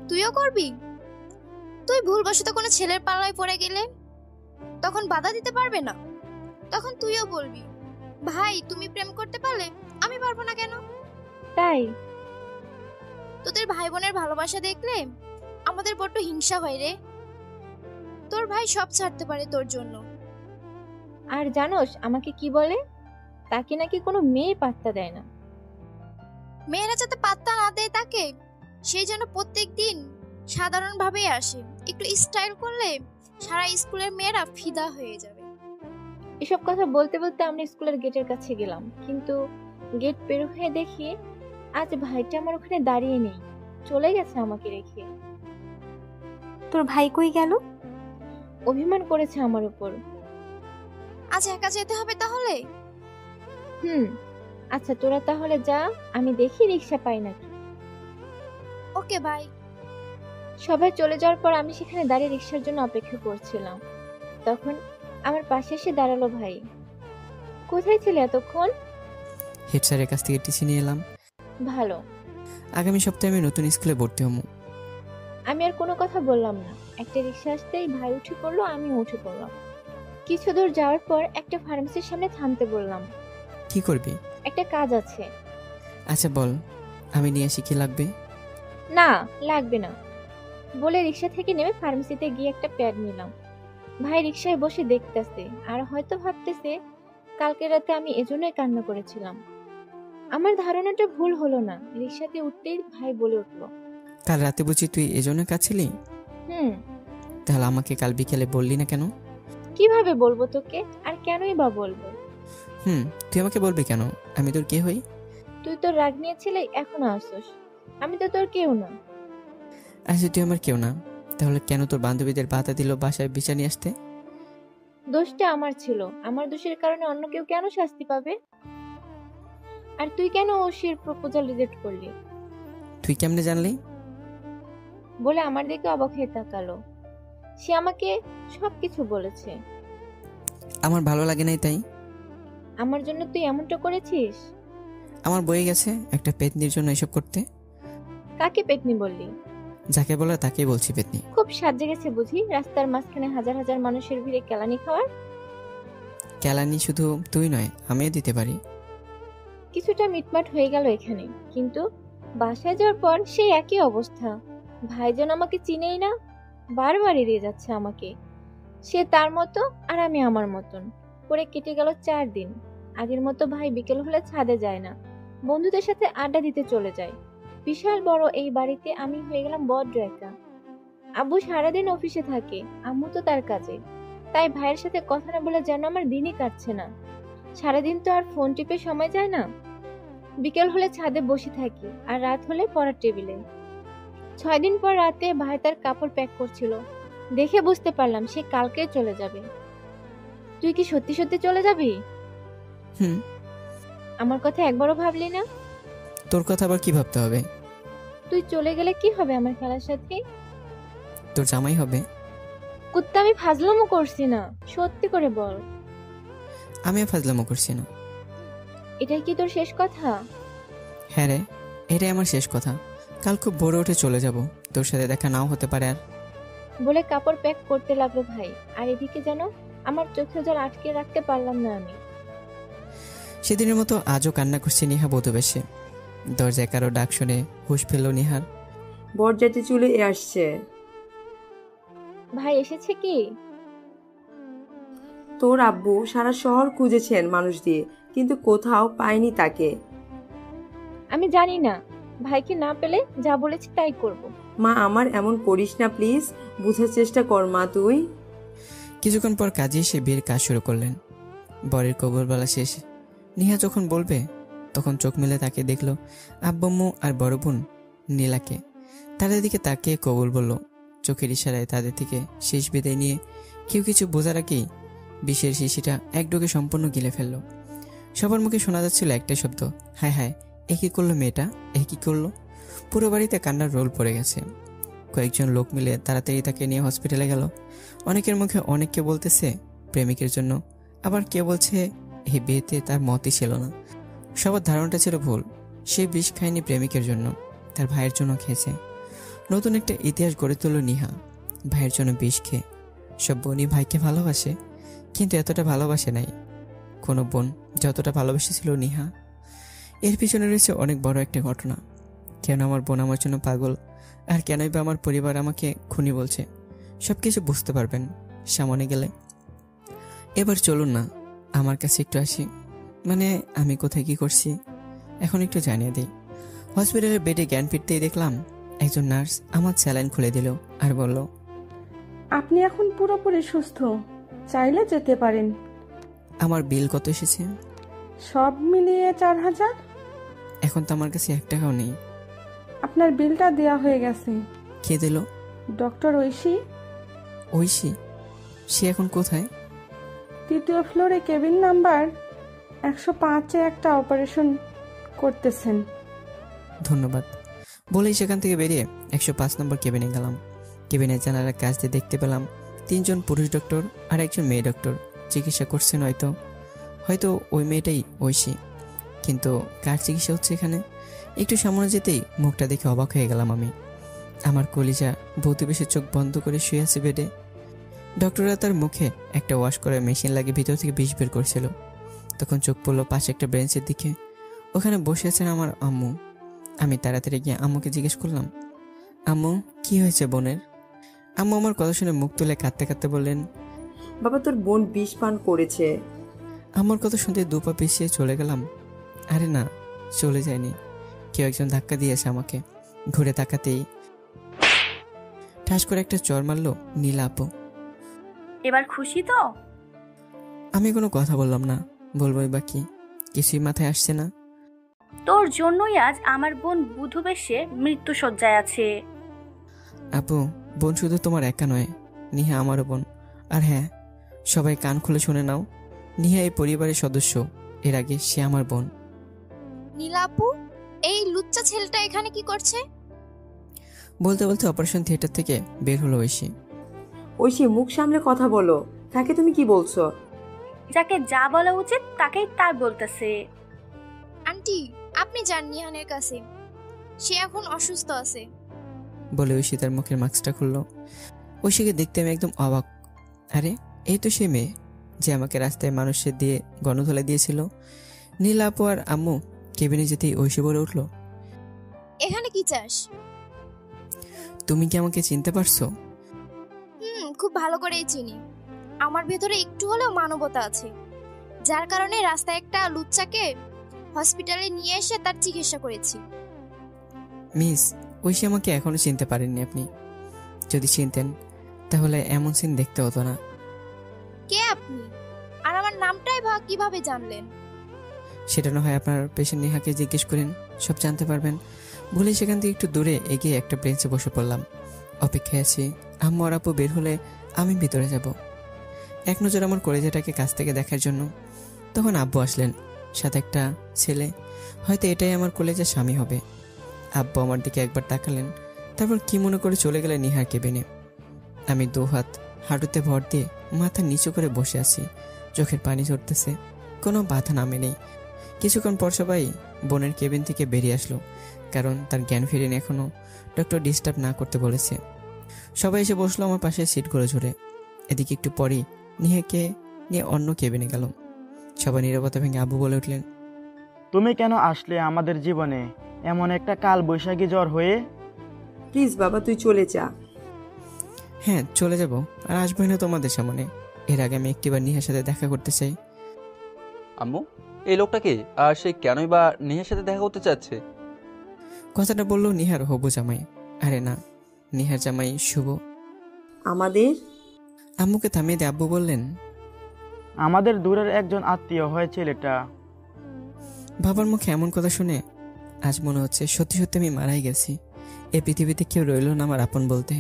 তুইও করবি? তুই ভুলবশত কোনো ছেলের পাল্লায় পড়ে গেলে তখন বাধা দিতে পারবে না, তখন তুইও বলবি ভাই তুমি প্রেম করতে পারলে আমি পারবো না কেন? তাই? তোদের ভাই বোনের ভালোবাসা দেখলে আমাদের বড্ড হিংসা হয় রে। তোর ভাই সব ছাড়তে পারে তোর জন্য। আর জানোস আমাকে কি বলে? তাকে নাকি কোনো মেয়ে পাত্তা দেয় না। মেয়েরা যাতে পাত্তা না দেয় তাকে, সেই জন্য প্রত্যেকদিন সাধারণভাবেই আসে, একটু স্টাইল করলে সারা স্কুলের মেয়েরা ফিদা হয়ে যাবে। এসব কথা বলতে বলতে আমরা স্কুলের গেটের কাছে গেলাম, কিন্তু গেট পের হয়ে দেখি আজ ভাইটা আমার ওখানে দাঁড়িয়ে নেই, চলে গেছে আমাকে রেখে। তোর ভাই কই গেল? অভিমান করেছে আমার উপর। আজ একা যেতে হবে তাহলে? আচ্ছা তোরা তাহলে যা, আমি দেখি রিক্সা পাই নাকি। Okay bye. সবাই চলে যাওয়ার পর আমি সেখানে দাঁড়িয়ে রিক্সার জন্য অপেক্ষা করছিলাম। তখন আমার পাশে এসে দাঁড়ালো ভাই। কোথায় ছিলে এতক্ষণ? হেড স্যারের কাছ থেকে টিসি নিয়ে এলাম। ভালো। আগামী সপ্তাহে আমি নতুন স্কুলে ভর্তি হবো। আমি আর কোনো কথা বললাম না। একটা রিক্সা আসতেই ভাই উঠে পড়লো, আমিও উঠে পড়লাম। কিছু দূর যাওয়ার পর একটা ফার্মেসির সামনে থামতে বললাম। কি করবি? একটা কাজ আছে। আচ্ছা বল, আমি নিয়ে আসি। কি লাগবে? না লাগবে না বলে রিক্সা থেকে নেমে ফার্মেসিতে গিয়ে একটা প্যাড নিলাম। ভাই রিক্সায় বসে দেখতেছে আর হয়তো ভাবতেছে কালকে রাতে আমি এজন্যই কান্না করেছিলাম। আমার ধারণাটা ভুল হলো না। রিক্সাতে উঠতেই ভাই বলে উঠলো, কাল রাতে বুঝি তুই এজন্য কাঁদছিলি? তাহলে আমাকে কাল বিকেলে বললি না কেন? কিভাবে বলবো তোকে, আর কেনই বা বলবো? তুই আমাকে বলবি কেন? আমি তোর কে হই? তুই তোর রাগ নিয়েছিলে, এখনো আসছিস। আমি তো তোর কেউ না। আচ্ছা তুই আমার কেউ না, তাহলে কেন তোর বান্ধবীদের বাধা দিল বাসায় বিচার নিয়ে আসতে? দোষটা আমার ছিল। আমার দোষের কারণে অন্য কেউ কেন শাস্তি পাবে? আর তুই কেন ওশির প্রপোজাল রিজেক্ট করলি? তুই কেমনে জানলি? বলে আমার দিকে অবাক হয়ে তাকালো। সে আমাকে সবকিছু বলেছে। আমার ভালো লাগে নাই তাই? আমার জন্য তুই এমনটা করেছিস? আমার বয়ে গেছে একটা পেতনির জন্য এসব করতে। কাকে পেতনি বললি? যাকে বলে তাকেই বলছি পেতনি। খুব সাজে গেছে বুঝি রাস্তার মাঝখানে হাজার হাজার মানুষের ভিড়ে কেলানি খাওয়ার। কেলানি শুধু তুই নয়, আমিও দিতে পারি। কিছুটা মিটমাট হয়ে গেল এখানে, কিন্তু বাসায় যাওয়ার পর সেই একই অবস্থা। ভাইজান আমাকে চিনেই না, বারবার এড়িয়ে যাচ্ছে আমাকে। সে তার মতো আর আমি আমার মতন করে কেটে গেল 4 দিন। আগের মতো ভাই বিকেল হলে ছাদে যায় না, বন্ধুদের সাথে আড্ডা দিতে চলে যায়। বিশাল বড় এই বাড়িতে আমি হয়ে গেলাম বড্ড একা। আব্বু সারাদিন অফিসে থাকে, আম্মু তো তার কাজে। তাই ভাইয়ের সাথে কথা না বলে যেন আমার দিনই কাটছে না। সারাদিন তো আর ফোন টিপে সময় যায় না। বিকেল হলে ছাদে বসে থাকি, আর রাত হলে পড়ার টেবিলে। 6 দিন পর রাতে ভাই তার কাপড় প্যাক করছিল, দেখে বুঝতে পারলাম সে কালকে চলে যাবে। তুই কি সত্যি সত্যি চলে যাবি? আমার কথা একবারও ভাবলি না? তোর কথা আবার কি ভাবতে হবে? তুই চলে গেলে কি হবে আমার খেলার সাথে? তোর জামাই হবে। কুত্তা, আমি ফাজলামো করছি না, সত্যি করে বল। আমিও ফাজলামো করছি না। এটাই কি তোর শেষ কথা? হ্যাঁ রে, এটাই আমার শেষ কথা। কাল খুব ভোরে উঠে চলে যাব, তোর সাথে দেখা নাও হতে পারে। আর বলে কাপড় প্যাক করতে লাগলো ভাই। আর এদিকে যেন আমার চোখে জল আটকে রাখতে পারলাম না আমি। সেদিনের মতো আজও কান্না করছে নিহা বধূবেশে। দরজায় কারো ডাক শুনে হুঁশ ফেলল নিহার। বরযাত্রী চলে আসছে। ভাই এসেছে কি? তোর আব্বু সারা শহর খুঁজেছেন মানুষ দিয়ে, কিন্তু কোথাও পায়নি তাকে। আমি জানি না, ভাইকে না পেলে যা বলেছি তাই করব। মা আমার এমন করিস না প্লিজ, বুঝার চেষ্টা কর মা তুই। কিছুক্ষণ পর কাজে এসে বিয়ের কাজ শুরু করলেন। বরের কবর বলা শেষ। নিহা যখন বলবে তখন চোখ মেলে তাকে দেখলো আব্বম্মু আর বড় বোন নীলাকে। তাদের দিকে তাকিয়ে কবুল বলল। চোখের ইশারায় তাদের থেকে শেষ বিদায় নিয়ে কেউ কিছু বোঝার আগেই বিষের শিশিটা এক ডোকে সম্পূর্ণ গিলে ফেললো। সবার মুখে শোনা যাচ্ছিল একটাই শব্দ, হায় হায়, এ কি করলো মেয়েটা, এ কি করলো। পুরো বাড়িতে কান্নার রোল পড়ে গেছে। কয়েকজন লোক মিলে তাড়াতাড়ি তাকে নিয়ে হসপিটালে গেল। অনেকের মুখে অনেককে বলতেছে প্রেমিকের জন্য, আবার কেউ বলছে এই বিয়েতে তার মতই ছিল না। সবার ধারণাটা ছিল ভুল। সে বিষ খায়নি প্রেমিকের জন্য, তার ভাইয়ের জন্য খেয়েছে। নতুন একটা ইতিহাস গড়ে তুলল নিহা ভাইয়ের জন্য বিষ খেয়ে। সব বোনই ভাইকে ভালোবাসে, কিন্তু এতটা ভালোবাসে নাই কোনো বোন যতটা ভালোবেসেছিল নিহা। এর পিছনে রয়েছে অনেক বড় একটা ঘটনা। কেন আমার বোন আমার জন্য পাগল, আর কেনই বা আমার পরিবার আমাকে খুনি বলছে, সবকিছু বুঝতে পারবেন সামনে গেলে। এবার চলুন না আমার কাছে একটু আসি, মানে আমি কোথায় কি করছি এখন একটু জানিয়ে দিই। হসপিটালের বেডে জ্ঞান ফিরতেই দেখলাম একজন নার্স আমার স্যালাইন খুলে দিল আর বলল, আপনি এখন পুরোপুরি সুস্থ, চাইলে যেতে পারেন। আমার বিল কত এসেছে? সব মিলিয়ে 4000। এখন তো আমার কাছে 1 টাকাও নেই। আপনার বিলটা দেয়া হয়ে গেছে। কে দিল? ডক্টর ঐশী। ঐশী? সে এখন কোথায়? 3য় ফ্লোরে কেবিন নাম্বার 105-এ একটা অপারেশন করতেছেন। ধন্যবাদ বলেই সেখান থেকে বেরিয়ে 105 নম্বর কেবিনে গেলাম। কেবিনের জানালার কাছ দিয়ে দেখতে পেলাম 3 জন পুরুষ ডক্টর আর একজন মেয়ে ডক্টর চিকিৎসা করছেন। হয়তো ওই মেয়েটাই ঐশী, কিন্তু কার চিকিৎসা হচ্ছে এখানে? একটু সামনে যেতেই মুখটা দেখে অবাক হয়ে গেলাম আমি। আমার কলিজা ভৌতি বেশি চোখ বন্ধ করে শুয়ে আছে বেডে। ডক্টররা তার মুখে একটা ওয়াশ করার মেশিন লাগিয়ে ভিতর থেকে বিষ বের করছিল। তখন চোখ পড়লো পাশে একটা ব্রেঞ্চের দিকে, ওখানে বসে আছেন আমার আম্মু। আমি তাড়াতাড়ি গিয়ে আম্মুকে জিজ্ঞেস করলাম, আম্মু কি হয়েছে বোনের? আম্মু আমার কথা শুনে মুখ তুলে কাঁদতে কাঁদতে বললেন, বাবা তোর বোন বিষ পান করেছে। আমার কথা শুনতে দুপা পিছিয়ে চলে গেলাম। আরে না, চলে যায়নি, কেউ একজন ধাক্কা দিয়েছে আমাকে। ঘুরে তাকাতেই ঠাস করে একটা চর মারলো নীলা আপু। এবার খুশি তো? আমি কোনো কথা বললাম না, বলবোই বা কি, কিছুই মাথায় আসছে না। তোর জন্যই আজ আমার বোন বুধু বেশে মৃত্যু শয্যায় আছে। আপু, বোন শুধু তোমার একা নয়, নিহা আমারও বোন। আর হ্যাঁ, সবাই কান খুলে শুনে নাও, নিহা এই পরিবারের সদস্য, এর আগে সে আমার বোন। নীলা আপু, এই লুচ্চা ছেলেটা এখানে কি করছে? বলতে বলতে অপারেশন থিয়েটার থেকে বের হলো ঐশী। ঐশী মুখ সামলে কথা বলো, তাকে তুমি কি বলছো? যাকে যা বলা উচিত তাকেই তার বলতেছে। আন্টি, আপনি যান নিহানের কাছে, সে এখন অসুস্থ আছে। বলে ঐশী তার মুখের মাস্কটা খুললো। ঐশীকে দেখতে আমি একদম অবাক। আরে এই তো সে মেয়ে যে আমাকে রাস্তায় মানুষের দিয়ে গণধোলা দিয়েছিল। নীলা আপু আর আম্মু কেবিনে যেতেই ঐশী বলে উঠলো, এখানে কি চাস? তুমি কি আমাকে চিনতে পারছো? খুব ভালো করেই চিনি। আমার ভেতরে একটু হলেও মানবতা আছে, যার কারণে রাস্তায় একটা লুচ্চাকে হসপিটালে নিয়ে এসে তার চিকিৎসা করেছি। মিস, ঐশী আমাকে এখনো চিনতে পারেননি আপনি। যদি চিনতেন তাহলে এমন সিন দেখতে হতো না। কে আপনি? আর আমার নামটাই বা কিভাবে জানলেন? সেটা না হয় আপনার পেশেন্ট নেহাকে জিজ্ঞেস করেন, সব জানতে পারবেন। বলে সেখান থেকে একটু দূরে এগিয়ে একটা বেঞ্চে বসে পড়লাম। অপেক্ষায় আছি আম্মু আর আপু বের হলে আমি ভিতরে যাব, এক নজর আমার কলেজাটাকে কাছ থেকে দেখার জন্য। তখন আব্বু আসলেন, সাথে একটা ছেলে। হয়তো এটাই আমার কলেজের স্বামী হবে। আব্বু আমার দিকে একবার তাকালেন, তারপর কি মনে করে চলে গেলেন নিহার কেবিনে। আমি দু হাত হাঁটুতে ভর দিয়ে মাথা নিচু করে বসে আছি, চোখের পানি ঝরতেছে, কোনো বাধা নামে নেই। কিছুক্ষণ পর সবাই বোনের কেবিন থেকে বেরিয়ে আসলো, কারণ তার জ্ঞান ফিরেনি এখনো। ডক্টর ডিস্টার্ব না করতে বলেছে। সবাই এসে বসলো আমার পাশে সিটগুলো ঝরে। এদিকে একটু পরই নিহাকে নিয়ে অন্য কেবিনে গেল। সবাই নীরবতা ভেঙে আব্বু বলে উঠলেন, তুমি কেন আসলে আমাদের জীবনে এমন একটা কাল বৈশাখী জ্বর হয়ে? প্লিজ বাবা তুই চলে যা। হ্যাঁ চলে যাব, আর আসবোই না তোমাদের সামনে। এর আগে আমি একটিবার নিহার সাথে দেখা করতে চাই। আম্মু, এই লোকটাকে আর সে কেনই বা নেহার সাথে দেখা করতে চাচ্ছে? কথাটা বললো নিহার হবু জামাই। আরে না, নিহার জামাই শুভ। আমাদের আম্মুকে থামিয়ে দিয়ে আব্বু বললেন, আমাদের দূরের একজন আত্মীয় হয় ছেলেটা। বাবার মুখে এমন কথা শুনে আজ মনে হচ্ছে সত্যি সত্যি আমি মারাই গেছি। এই পৃথিবীতে কেউ রইল না আমার আপন বলতে।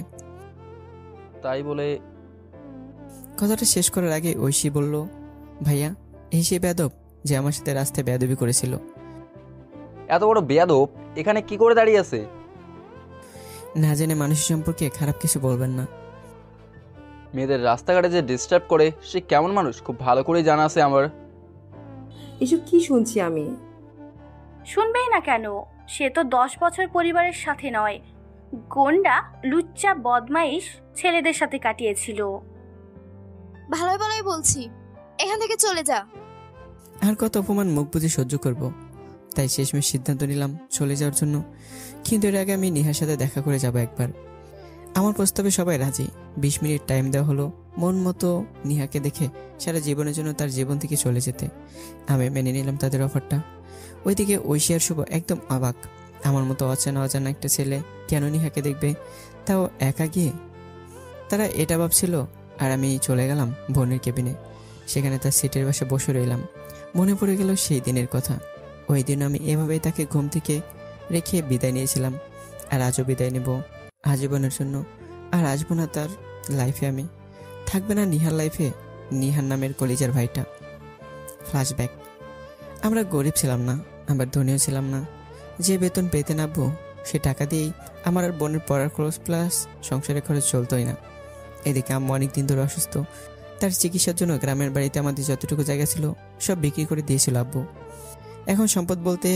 তাই বলে কথাটা শেষ করার আগে ঐশী বলল, ভাইয়া এই সে বেয়াদব যে আমার সাথে রাস্তায় বেয়াদবি করেছিল। এত বড় বেয়াদব এখানে কি করে দাঁড়িয়ে আছে? না জেনে মানুষের সম্পর্কে খারাপ কিছু বলবেন না। মেয়েদের রাস্তাঘাটে যে ডিস্টার্ব করে সে কেমন মানুষ খুব ভালো করে জানা আছে আমার। এসব কি শুনছি আমি? শুনবেই না কেন? সে তো 10 বছর পরিবারের সাথে নয়, গোন্ডা লুচ্চা বদমাইশ ছেলেদের সাথে কাটিয়েছিল। ভালোই ভালোই বলছি, এখান থেকে চলে যা। আর কত অপমান মুখ বুঝে সহ্য করব? তাই শেষমেশ সিদ্ধান্ত নিলাম চলে যাওয়ার জন্য। কিন্তু এর আগে আমি নিহার সাথে দেখা করে যাব একবার। আমার প্রস্তাবে সবাই রাজি। 20 মিনিট টাইম দেওয়া হলো মন মতো নিহাকে দেখে সারা জীবনের জন্য তার জীবন থেকে চলে যেতে। আমি মেনে নিলাম তাদের অফারটা। ওইদিকে ঐশী আর শুভ একদম অবাক। আমার মতো অজানা অজানা একটা ছেলে কেন নিহাকে দেখবে, তাও একা গিয়ে। তারা এটা ভাবছিল, আর আমি চলে গেলাম বোনের কেবিনে। সেখানে তার সিটের পাশে বসে রইলাম। মনে পড়ে গেল সেই দিনের কথা। ওই দিন আমি এভাবেই তাকে ঘুম থেকে রেখে বিদায় নিয়েছিলাম, আর আজও বিদায় নেব আজীবনের জন্য। আর আসবো না তার লাইফে আমি। থাকবে না নিহার লাইফে নিহার নামের কলিজার ভাইটা। ফ্ল্যাশব্যাক। আমরা গরিব ছিলাম না, আবার ধনীও ছিলাম না। যে বেতন পেতেন আব্বু, সে টাকা দিয়েই আমার আর বোনের পড়ার খরচ প্লাস সংসারের খরচ চলতোই না। এদিকে আম্মু অনেক দিন ধরে অসুস্থ। তার চিকিৎসার জন্য গ্রামের বাড়িতে আমাদের যতটুকু জায়গা ছিল সব বিক্রি করে দিয়েছিল আব্বু। এখন সম্পদ বলতে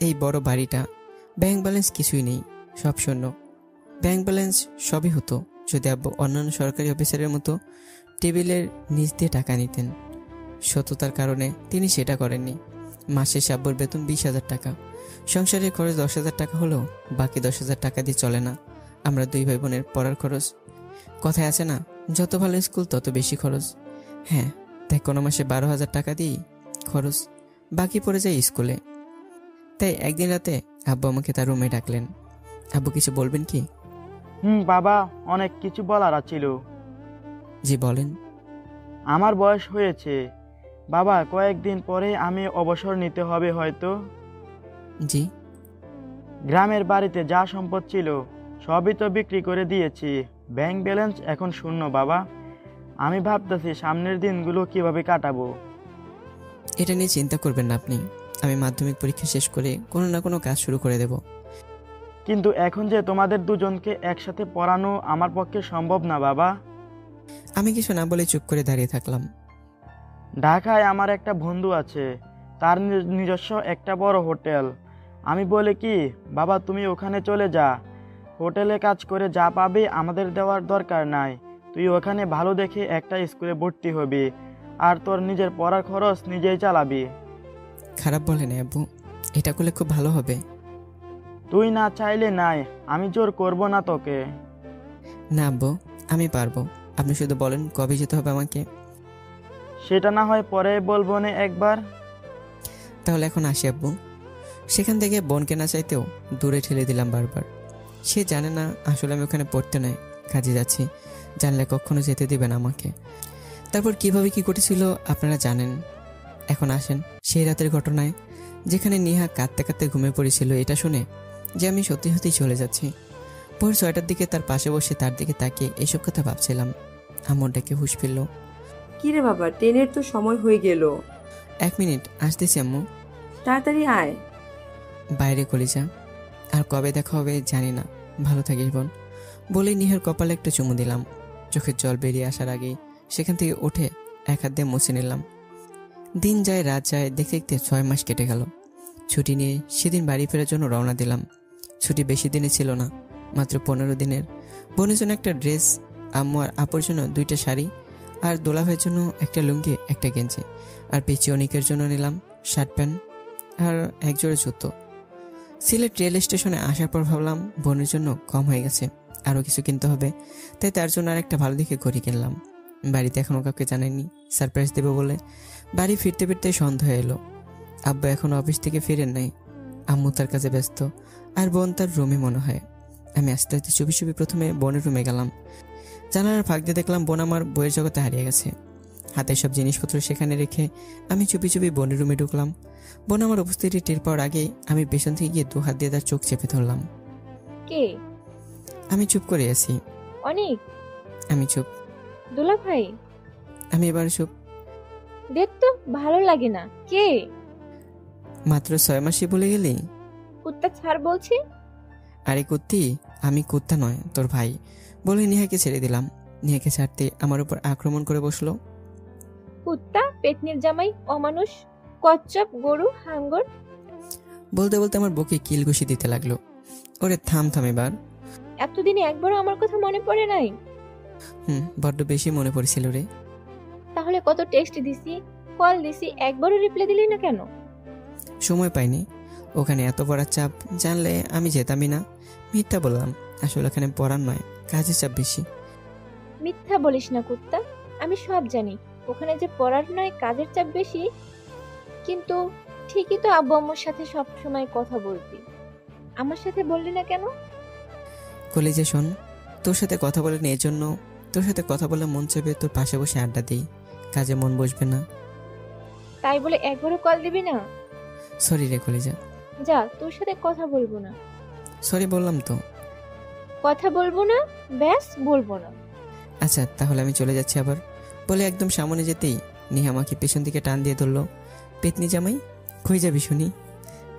এই বড় বাড়িটা, ব্যাংক ব্যালেন্স কিছুই নেই, সব শূন্য। ব্যাংক ব্যালেন্স সবই হতো যদি আব্বু অন্যান্য সরকারি অফিসারের মতো টেবিলের নিচ দিয়ে টাকা নিতেন। সততার কারণে তিনি সেটা করেননি। মাসে আব্বুর বেতন 20,000 টাকা। সংসারের খরচ 10,000 টাকা হলেও বাকি 10,000 টাকা দিয়ে চলে না আমরা দুই ভাই বোনের পড়ার খরচ। কথায় আছে না, যত ভালো স্কুল তত বেশি খরচ। হ্যাঁ, তাই কোনো মাসে 12,000 টাকা দিই খরচ, বাকি পড়ে যায় স্কুলে। তাই একদিন রাতে আব্বু আমাকে তার রুমে ডাকলেন। আব্বু কিছু বলবেন কি? বাবা, অনেক কিছু বলার ছিল। জি বলেন। আমার বয়স হয়েছে বাবা, কয়েকদিন পরে আমি অবসর নিতে হবে হয়তো। জি। গ্রামের বাড়িতে যা সম্পদ ছিল সবই তো বিক্রি করে দিয়েছি। ব্যাংক ব্যালেন্স এখন শূন্য বাবা। আমি ভাবতেছি সামনের দিনগুলো কিভাবে কাটাবো। এটা নিয়ে চিন্তা করবেন না আপনি। আমি মাধ্যমিক পরীক্ষা শেষ করে কোনো না কোনো কাজ শুরু করে দেব। কিন্তু এখন যে তোমাদের দুজনকে একসাথে পড়ানো আমার পক্ষে সম্ভব না বাবা। আমি কিছু না বলে চুপ করে দাঁড়িয়ে থাকলাম। ঢাকায় আমার একটা বন্ধু আছে, তার নিজস্ব একটা বড় হোটেল। আমি বলি কি, বাবা তুমি ওখানে চলে যা, হোটেলে কাজ করে যা পাবি আমাদের দেওয়ার দরকার নাই। তুই ওখানে ভালো দেখে একটা স্কুলে ভর্তি হবি, আর তোর নিজের পড়ার খরচ নিজেই চালাবি। খারাপ বলেন আব্বু, এটা করলে খুব ভালো হবে। তুই না চাইলে নাই, আমি জোর করব না তোকে। না আব্বু, আমি পারবো। আপনি শুধু বলেন কবে যেতে হবে আমাকে। সেটা না হয় পরে বলবো না একবার। তাহলে এখন আসি আব্বু। সেখান থেকে বোনকে না চাইতেও দূরে ঠেলে দিলাম বারবার। সে জানে না আসলে আমি ওখানে পড়তে নয়, কাজে যাচ্ছি। জানলে কখনো যেতে দিবে না আমাকে। তারপর কিভাবে কি ঘটেছিল আপনারা জানেন। এখন আসেন সেই রাতের ঘটনায়, যেখানে নিহা কাঁদতে কাঁদতে ঘুমিয়ে পড়েছিল এটা শুনে যে আমি সত্যি সত্যি চলে যাচ্ছি। ভোর 6টার দিকে তার পাশে বসে তার দিকে তাকিয়ে এসব কথা ভাবছিলাম। আম্মুর ডেকে হুঁশ ফিরল। কিরে বাবা, ট্রেনের তো সময় হয়ে গেল। 1 মিনিট, আসতেছি আম্মু। তাড়াতাড়ি আয়। বাইরে কলিজা, আর কবে দেখা হবে জানি না। ভালো থাকিস বোন বলেই নিহার কপালে একটা চুমু দিলাম। চোখের জল বেরিয়ে আসার আগেই সেখান থেকে উঠে এক হাত দিয়ে মুছে নিলাম। দিন যায় রাত যায়, দেখতে দেখতে 6 মাস কেটে গেল। ছুটি নিয়ে সেদিন বাড়ি ফেরার জন্য রওনা দিলাম। ছুটি বেশি দিনে ছিল না, মাত্র 15 দিনের। বোনের জন্য একটা ড্রেস, আম্মু আর আপুর জন্য 2টা শাড়ি, আর দোলাভাইয়ের জন্য একটা লুঙ্গি একটা গেঞ্জি, আর পিচি অনিকের জন্য নিলাম শার্ট প্যান্ট আর এক জোড়া জুতো। সিলেট রেল স্টেশনে আসার পর ভাবলাম বোনের জন্য কম হয়ে গেছে, আরও কিছু কিনতে হবে। তাই তার জন্য আর একটা ভালো দেখে ঘড়ি কিনলাম। বাড়িতে এখনও কাউকে জানাইনি, সারপ্রাইজ দেবো বলে। বাড়ি ফিরতে ফিরতে সন্ধ্যা এলো। আব্বা এখনও অফিস থেকে ফিরেন নাই। আম্মু তার কাছে ব্যস্ত, আর বোন তার রুমে মনে হয়। আমি আস্তে আস্তে চুপি চুপি প্রথমে বোনের রুমে গেলাম। জানালার ফাঁক দিয়ে দেখলাম বোন আমার বইয়ের জগতে হারিয়ে গেছে। হাতে সব জিনিসপত্র সেখানে রেখে আমি চুপি চুপি বোনের রুমে ঢুকলাম। বোন আমার উপস্থিতি টের পাওয়ার আগেই আমি পেছন থেকে গিয়ে 2 হাত দিয়ে তার চোখ চেপে ধরলাম। কে? আমি চুপ করে আছি। অনেক। আমি চুপ। দুলা ভাই? আমি এবার চুপ। দেখ তো, ভালো লাগে না। কে? মাত্র 6 মাসই বলে গেলি? কুত্তা ছাড় বলছি। আরে কুত্তি, আমি কুত্তা নয়, তোর ভাই বলে নিহাকে ছেড়ে দিলাম। নিহাকে ছাড়তে আমার উপর আক্রমণ করে বসলো। কুত্তা, পেটনির জামাই, অমানুষ, কচ্ছপ, গরু, হাঙ্গর। বলতে বলতে আমার বুকে কিল ঘুষি দিতে লাগলো। ওরে থাম থাম এবার। এতদিনে একবারও আমার কথা মনে পড়ে নাই? বড্ড বেশি মনে পড়ছিল রে। তাহলে কত টেক্সট দিছি, কল দিছি, একবারও রিপ্লাই দিলি না কেন? সময় পাইনি। ওখানে এত পড়ার চাপ, জানলে আমি যেতামই না। মিথ্যা বললাম, আসলে ওখানে পড়ার নয়, কাজের চাপ বেশি। মিথ্যা বলিস না কুত্তা, আমি সব জানি। ওখানে যে পড়ার নয় কাজের চাপ বেশি, কিন্তু ঠিকই তো আব্বু আম্মুর সাথে সব সময় কথা বলতি, আমার সাথে বললি না কেন? কলেজে শোন, তোর সাথে কথা বলেনি এজন্য, তোর সাথে কথা বলে মন চাইবে তোর পাশে বসে আড্ডা দিই, কাজে মন বসবে না। তাই বলে একবারও কল দিবি না? সরি রে কলেজা। যা, তোর সাথে কথা বলবো না। সরি বললাম তো। কথা বলবো না, ব্যাস বলবো না। আচ্ছা তাহলে আমি চলে যাচ্ছি আবার, বলে একদম সামনে যেতেই নিহা আমাকে পেছন দিকে টান দিয়ে ধরলো। পেতনি জামাই, কই যাবি শুনি?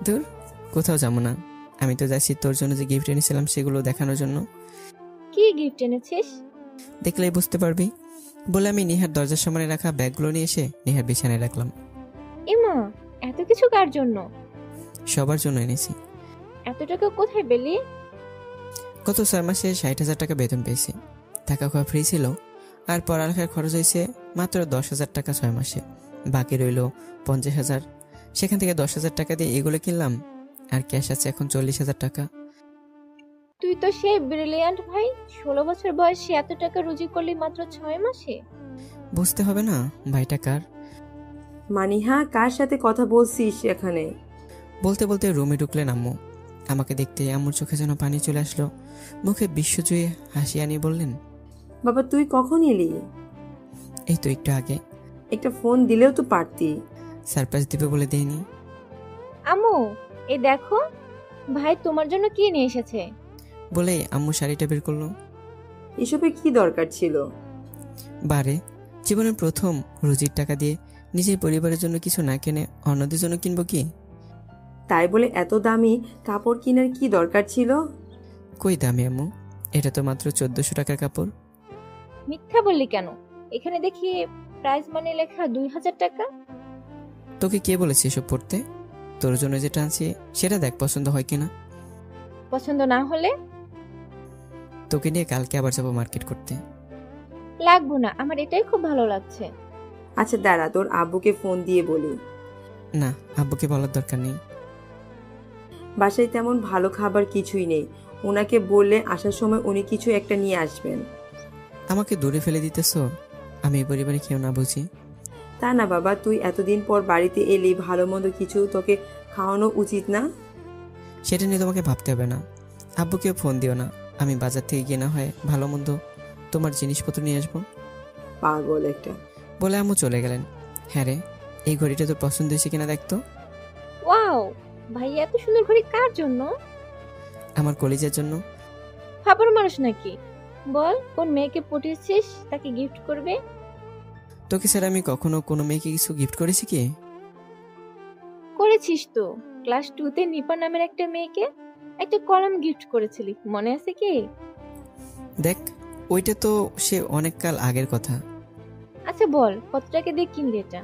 দূর, কোথাও যাবো না। আমি তো যাচ্ছি তোর জন্য যে গিফট এনেছিলাম সেগুলো দেখানোর জন্য। কি গিফট এনেছিস? দেখলেই বুঝতে পারবি, বলে আমি নিহার দরজার সামনে রাখা ব্যাগগুলো নিয়ে এসে নিহার বিছানায় রাখলাম। এমা, এত কিছু কার জন্য? সবার জন্য এনেছি। এত টাকা কোথায় পেলি? গত 6 মাসে 60,000 টাকা বেতন পেয়েছি। থাকা খাওয়া ফ্রি ছিল, আর পড়ালেখার খরচ হয়েছে মাত্র 10,000 টাকা 6 মাসে। বাকি রইল 50,000। সেখান থেকে 10,000 টাকা দিয়ে এগুলো কিনলাম, আর ক্যাশ আছে এখন 40,000 টাকা। তুই তো সেই ব্রিলিয়ান্ট ভাই, 16 বছর বয়সে এত টাকা রুজি করলি মাত্র 6 মাসে। বুঝতে হবে না ভাইটা কার। মানিহা, কার সাথে কথা বলছিস এখানে? বলতে বলতে রুমে ঢুকলেন আম্মু। আমাকে দেখতে আম্মুর চোখে যেন পানি চলে আসলো, মুখে বিশ্বজুড়ে হাসি আনিয়ে বললেন, বাবা তুই কখন এলি? এই তো একটু আগে। একটা ফোন দিলেও তো পারতি। সারপ্রাইজ দিবে বলে দেয়নি। আম্মু, এই দেখো ভাই তোমার জন্য কি নিয়ে এসেছে। বলে আম্মু শাড়িটা বের করলো। এসবের কি দরকার ছিল? বারে, জীবনের প্রথম রুজির টাকা দিয়ে নিজের পরিবারের জন্য কিছু না কিনে অন্যদের জন্য কিনবো কি? তাই বলে এত দামি কাপড় কেনার কি দরকার ছিল? কই দামি আম্মু, এটা তো মাত্র 1400 টাকার কাপড়। মিথ্যা বললি কেন? এখানে দেখি প্রাইস মানে লেখা 2000 টাকা। তোকে কে বলেছে এসব পড়তে? তোর জন্য যেটা আনছি সেটা দেখ পছন্দ হয় কিনা। পছন্দ না হলে? তোকে নিয়ে কালকে আবার যাবো মার্কেট করতে। লাগবো না, আমার এটাই খুব ভালো লাগছে। আচ্ছা দাঁড়া, তোর আব্বুকে ফোন দিয়ে বলি। না, আব্বুকে বলার দরকার নেই। বাসায় তেমন ভালো খাবার কিছুই নেই, ওনাকে বললে আসার সময় উনি কিছু একটা নিয়ে আসবেন। আমাকে দূরে ফেলে দিতেছো? আমি এই পরিবারে কেউ না বুঝি? তা না বাবা, তুই এতদিন পর বাড়িতে এলি, ভালো মন্দ কিছু তোকে খাওয়ানো উচিত না? সেটা নিয়ে তোমাকে ভাবতে হবে না। আব্বুকেও ফোন দিও না, আমি বাজার থেকে গিয়ে না হয় ভালো মন্দ তোমার জিনিসপত্র নিয়ে আসবো। পাগল একটা। বলে আম্মু চলে গেলেন। হ্যাঁ রে, এই ঘড়িটা তোর পছন্দ হয়েছে কিনা দেখতো। ওয়াও, ভাই এত সুন্দর ঘড়ি কার জন্য? আমার কলিজার জন্য। খাবার মানুষ নাকি? বল, কোন মেয়েকে পটিয়েছিস তাকে গিফট করবে? তোকে স্যার আমি কখনো কোনো মেয়েকে কিছু গিফট করেছি কি? করেছিস তো, ক্লাস 2 তে নিপা নামের একটা মেয়েকে একটা কলম গিফট করেছিলি, মনে আছে কি? দেখ, ওইটা তো সে অনেক কাল আগের কথা। আচ্ছা বল, কত টাকা দিয়ে কিনলি এটা?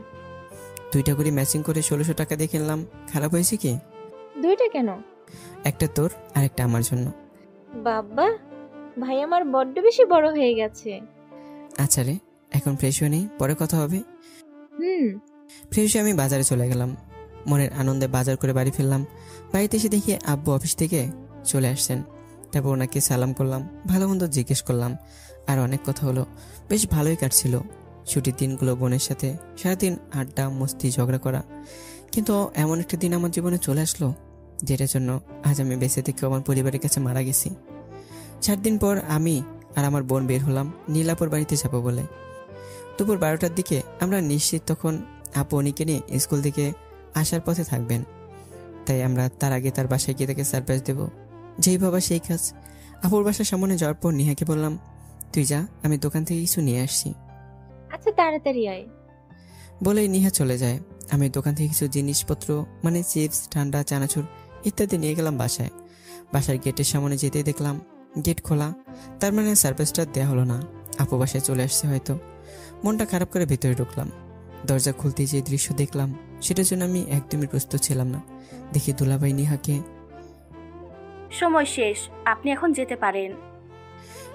2টা করে ম্যাচিং করে 1600 টাকা দিয়ে কিনলাম। খারাপ হয়েছে কি? 2টা কেন? একটা তোর আর একটা আমার জন্য। বাবা, ভাই আমার বড্ড বেশি বড় হয়ে গেছে। আচ্ছা রে, এখন ফ্রেশ হয়ে নেই, পরে কথা হবে। ফ্রেশ হয়ে আমি বাজারে চলে গেলাম। মনের আনন্দে বাজার করে বাড়ি ফিরলাম। বাড়িতে এসে দেখি আব্বু অফিস থেকে চলে আসছেন। তারপর ওনাকে সালাম করলাম, ভালো মন্দ জিজ্ঞেস করলাম, আর অনেক কথা হলো। বেশ ভালোই কাটছিল ছুটির দিনগুলো বোনের সাথে। সারাদিন আড্ডা, মস্তি, ঝগড়া করা। কিন্তু এমন একটা দিন আমার জীবনে চলে আসলো যেটার জন্য আজ আমি বেঁচে থেকে আমার পরিবারের কাছে মারা গেছি। 4 দিন পর আমি আর আমার বোন বের হলাম নীলাপুর বাড়িতে যাবো বলে। দুপুর 12টার দিকে আমরা নিশ্চিত তখন আপু অনিকে নিয়ে স্কুল থেকে আসার পথে থাকবেন। তাই আমরা তার আগে তার বাসায় গিয়ে তাকে সারপ্রাইজ দেবো। যেই বাবা সেই কাজ। আপুর বাসার সামনে যাওয়ার পর নিহাকে বললাম, তুই যা, আমি দোকান থেকে কিছু নিয়ে আসছি। আচ্ছা তাড়াতাড়ি আয়। বলেই নিহা চলে যায়। আমি দোকান থেকে কিছু জিনিসপত্র মানে চিপস, ঠান্ডা, চানাচুর ইত্যাদি নিয়ে গেলাম বাসায়। বাসার গেটের সামনে যেতেই দেখলাম গেট খোলা। তার মানে সারপ্রাইজটা দেওয়া হলো না, আপু বাসায় চলে আসছে হয়তো। মনটা খারাপ করে ভিতরে ঢুকলাম। দরজা খুলতে যে দৃশ্য দেখলাম সেটার জন্য আমি একদমই প্রস্তুত ছিলাম না। দেখি দুলাভাই নিহাকে। সময় শেষ, আপনি এখন যেতে পারেন।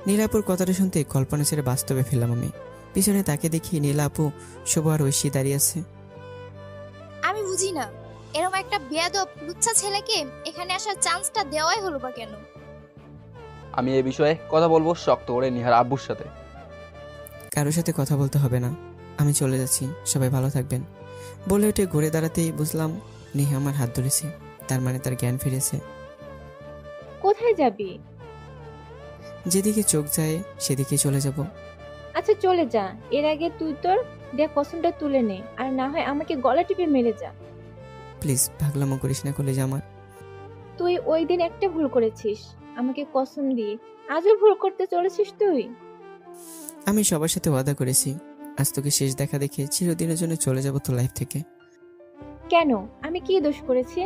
নীলাপুর কথাটা শুনতে কল্পনা ছেড়ে বাস্তবে ফেললাম আমি। পিছনে তাকে দেখি নীলা আপু, শুভ আর ঐশী দাঁড়িয়ে আছে। আমি বুঝি না, এরকম একটা বেয়াদব লুচ্ছা ছেলেকে এখানে আসার চান্সটা দেওয়াই হলো বা কেন? আমি এই বিষয়ে কথা বলবো শক্ত করে নিহার আব্বুর সাথে। কারোর সাথে কথা বলতে হবে না, আমি চলে যাচ্ছি, সবাই ভালো থাকবেন। বলে উঠে ঘুরে দাঁড়াতেই বুঝলাম নিহা আমার হাত ধরেছে। তার মানে তার জ্ঞান ফিরেছে। কোথায় যাবি? যেদিকে চোখ যায় সেদিকে চলে যাব। আচ্ছা চলে যা, এর আগে তুই তোর দেয়া কসমটা তুলে নে, আর না হয় আমাকে গলা টিপে মেরে যা। প্লিজ পাগলামো করিস না কলেজে আমার। তুই ওই দিন একটা ভুল করেছিস আমাকে কসম দিয়ে, আজও ভুল করতে চলেছিস তুই। আমি সবার সাথে ওয়াদা করেছি, আজ তোকে শেষ দেখা দেখে চিরদিনের জন্য চলে যাব তোর লাইফ থেকে। কেন? আমি কি দোষ করেছি?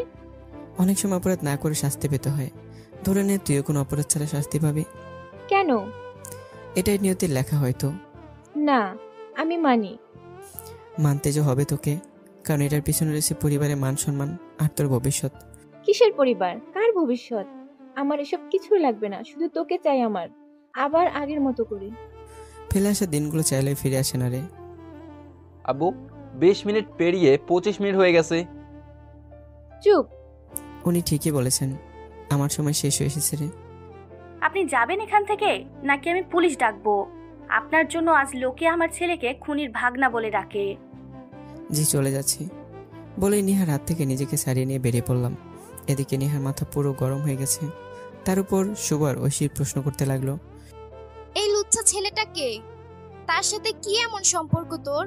অনেক সময় অপরাধ না করে শাস্তি পেতে হয়, ধরে নে তুইও কোনো অপরাধ ছাড়া শাস্তি পাবি। কেন? এটাই নিয়তির লেখা হয়তো। না, আমি মানি। মানতে যে হবে তোকে, কারণ এটার পিছনে রয়েছে পরিবারের মান সম্মান আর তোর ভবিষ্যৎ। কিসের পরিবার? কার ভবিষ্যৎ? আমার এসব কিছুই লাগবে না, শুধু তোকে চাই আমার, আবার আগের মতো করে। ফেলে আসা দিনগুলো চাইলে ফিরে আসে না রে। আব্বু 20 মিনিট পেরিয়ে 25 মিনিট হয়ে গেছে। চুপ। উনি ঠিকই বলেছেন, আমার সময় শেষ হয়ে এসেছে রে। আপনি যাবেন এখান থেকে নাকি আমি পুলিশ ডাকবো? আপনার জন্য আজ লোকে আমার ছেলেকে খুনির ভাগনা বলে ডাকে। জি চলে যাচ্ছি বলেই নিহার হাত থেকে নিজেকে ছাড়িয়ে নিয়ে বেরিয়ে পড়লাম। এদিকে নিহার মাথা পুরো গরম হয়ে গেছে, তার উপর শুভ আর ঐশীর প্রশ্ন করতে লাগলো, এই লুচ্চা ছেলেটা কে? তার সাথে কি এমন সম্পর্ক তোর?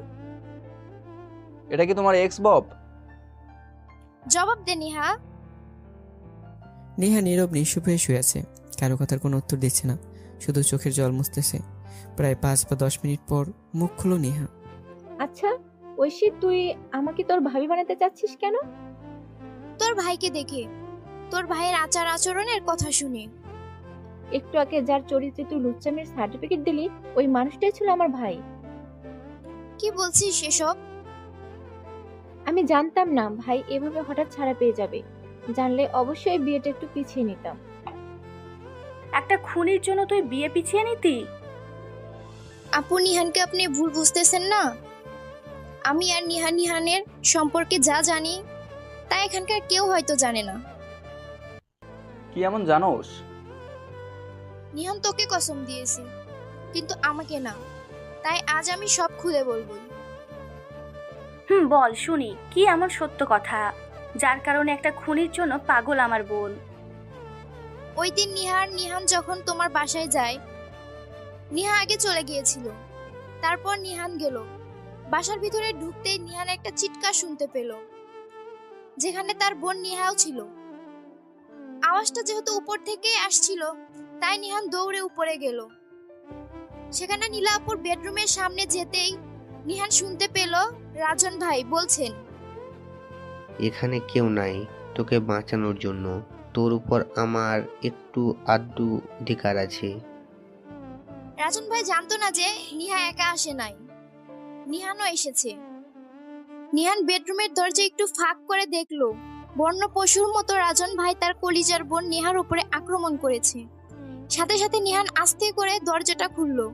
এটা কি তোমার এক্স বব? জবাব দে নিহা। নিহা নীরব নিঃসুপ হয়ে শুয়ে আছে, কারো কথার কোনো উত্তর দিচ্ছে না, শুধু চোখের জল মুছতেছে। প্রায় 5 বা 10 মিনিট পর মুখ খুলো নিহা। আচ্ছা ঐশী, তুই আমাকে তোর ভাবি বানাতে চাচ্ছিস কেন? তোর ভাইকে দেখে, তোর ভাইয়ের আচার আচরণের কথা শুনে। একটু আগে যার চরিত্রে তুই লুচ্চামির সার্টিফিকেট দিলি, ওই মানুষটাই ছিল আমার ভাই। কি বলছিস এসব? আমি জানতাম না ভাই এভাবে হঠাৎ ছাড়া পেয়ে যাবে, জানলে অবশ্যই বিয়েটা একটু পিছিয়ে নিতাম। একটা খুনির জন্য তুই বিয়ে পিছিয়ে নিতি? আপু, নিহানকে আপনি ভুল বুঝতেছেন না। আমি আর নিহানের সম্পর্কে যা জানি তা এখানকার কেউ হয়তো জানে না। কি এমন জানোস? নিহান তোকে কসম দিয়েছে, কিন্তু আমাকে না, তাই আজ আমি সব খুলে বলবো। বল শুনি, কি এমন সত্য কথা যার কারণে একটা খুনির জন্য পাগল আমার বোন? ওই দিন নিহান যখন তোমার বাসায় যায়, নিহা আগে চলে গিয়েছিল, তারপর নিহান গেল। বাসার ভিতরে ঢুকতেই নিহান একটা চিৎকার শুনতে পেল, যেখানে তার বোন নিহাও ছিল। আওয়াজটা যেহেতু উপর থেকে আসছিল, তাই নিহান দৌড়ে উপরে গেল। সেখানে নীলা আপুর বেডরুমের সামনে যেতেই নিহান শুনতে পেল রাজন ভাই বলছেন, এখানে কেউ নাই তোকে বাঁচানোর জন্য, তোর উপর আমার একটু আধটু অধিকার আছে। রাজন ভাই জানতো না যে নিহা একা আসে নাই, নিহানও এসেছে। নিহান বেডরুমের দরজা একটু ফাঁক করে দেখলো বন্য পশুর মতো রাজন ভাই তার কলিজার বোন নিহার উপরে আক্রমণ করেছে। সাথে সাথে নিহান আস্তে করে দরজাটা খুললো।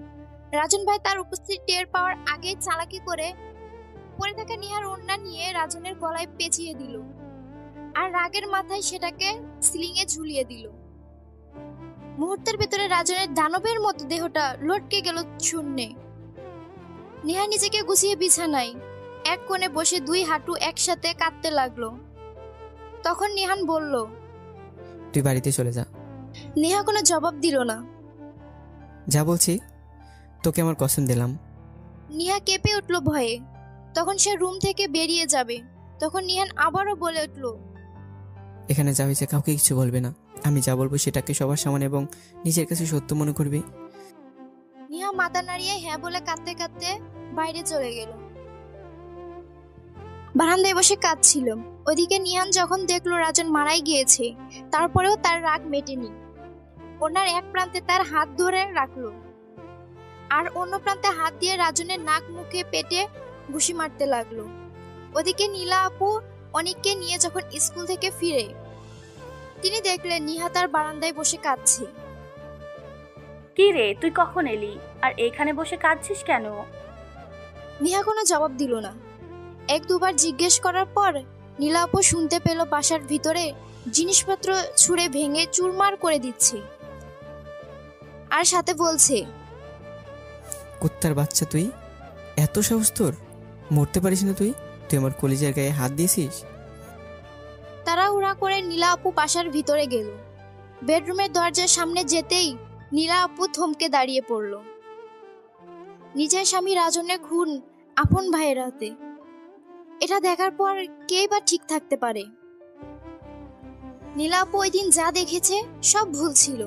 রাজন ভাই তার উপস্থিতি টের পাওয়ার আগে চালাকি করে পরে থাকা নিহার ওড়না নিয়ে রাজনের গলায় পেঁচিয়ে দিল, আর রাগের মাথায় সেটাকে সিলিং এ ঝুলিয়ে দিল। মুহূর্তের ভেতরে রাজনের দানবের মতো দেহটা লটকে গেল শূন্যে। নিহা নিজেকে গুছিয়ে বিছানায় এক কোণে বসে 2 হাঁটু একসাথে কাঁদতে লাগলো। তখন নিহান বলল, তুই বাড়িতে চলে যা। নিহা কোনো জবাব দিল না। যা বলছি, তোকে আমার কসম দিলাম। নিহা কেঁপে উঠল ভয়ে। তখন সে রুম থেকে বেরিয়ে যাবে, তখন নিহান আবারও বলে উঠল, এখানে যা হয়েছে কাউকে কিছু বলবে না, আমি যা বলবো সেটাকে সবার সামনে এবং নিজের কাছে সত্য মনে করবি। নিহা মাথা নাড়িয়ে হ্যাঁ বলে কাঁদতে কাঁদতে বাইরে চলে গেল। বারান্দায় বসে কাঁদছিল। ওদিকে নিহান যখন দেখলো রাজন মারাই গিয়েছে, তারপরেও তার রাগ মেটেনি। ওনার এক প্রান্তে তার হাত ধরে রাখলো, আর অন্য প্রান্তে হাত দিয়ে রাজনের নাক মুখে পেটে ঘুষি মারতে লাগলো। ওদিকে নীলা আপু অনিককে নিয়ে যখন স্কুল থেকে ফিরে, তিনি দেখলেন নিহা তার বারান্দায় বসে কাঁদছে। কি রে, তুই কখন এলি আর এখানে বসে কাঁদছিস কেন? নিহা কোনো জবাব দিল না। 1-2 বার জিজ্ঞেস করার পর নীলা আপু শুনতে পেল বাসার ভিতরে জিনিসপত্র ছুঁড়ে ভেঙে চুরমার করে দিচ্ছে, আর সাথে বলছে, কুত্তার বাচ্চা তুই, এত সাহস তোর? মরতে পারিস না তুই? তুই আমার কলিজার গায়ে হাত দিয়েছিস। তাড়াহুড়া করে নীলা আপু বাসার ভিতরে গেল। বেডরুমের দরজার সামনে যেতেই নীলা আপু থমকে দাঁড়িয়ে পড়ল। নিজের স্বামী রাজনের খুন আপন ভাইয়ের হাতে, এটা দেখার পর কে বা ঠিক থাকতে পারে? নীলা আপু ওই দিন যা দেখেছে সব ভুল ছিল।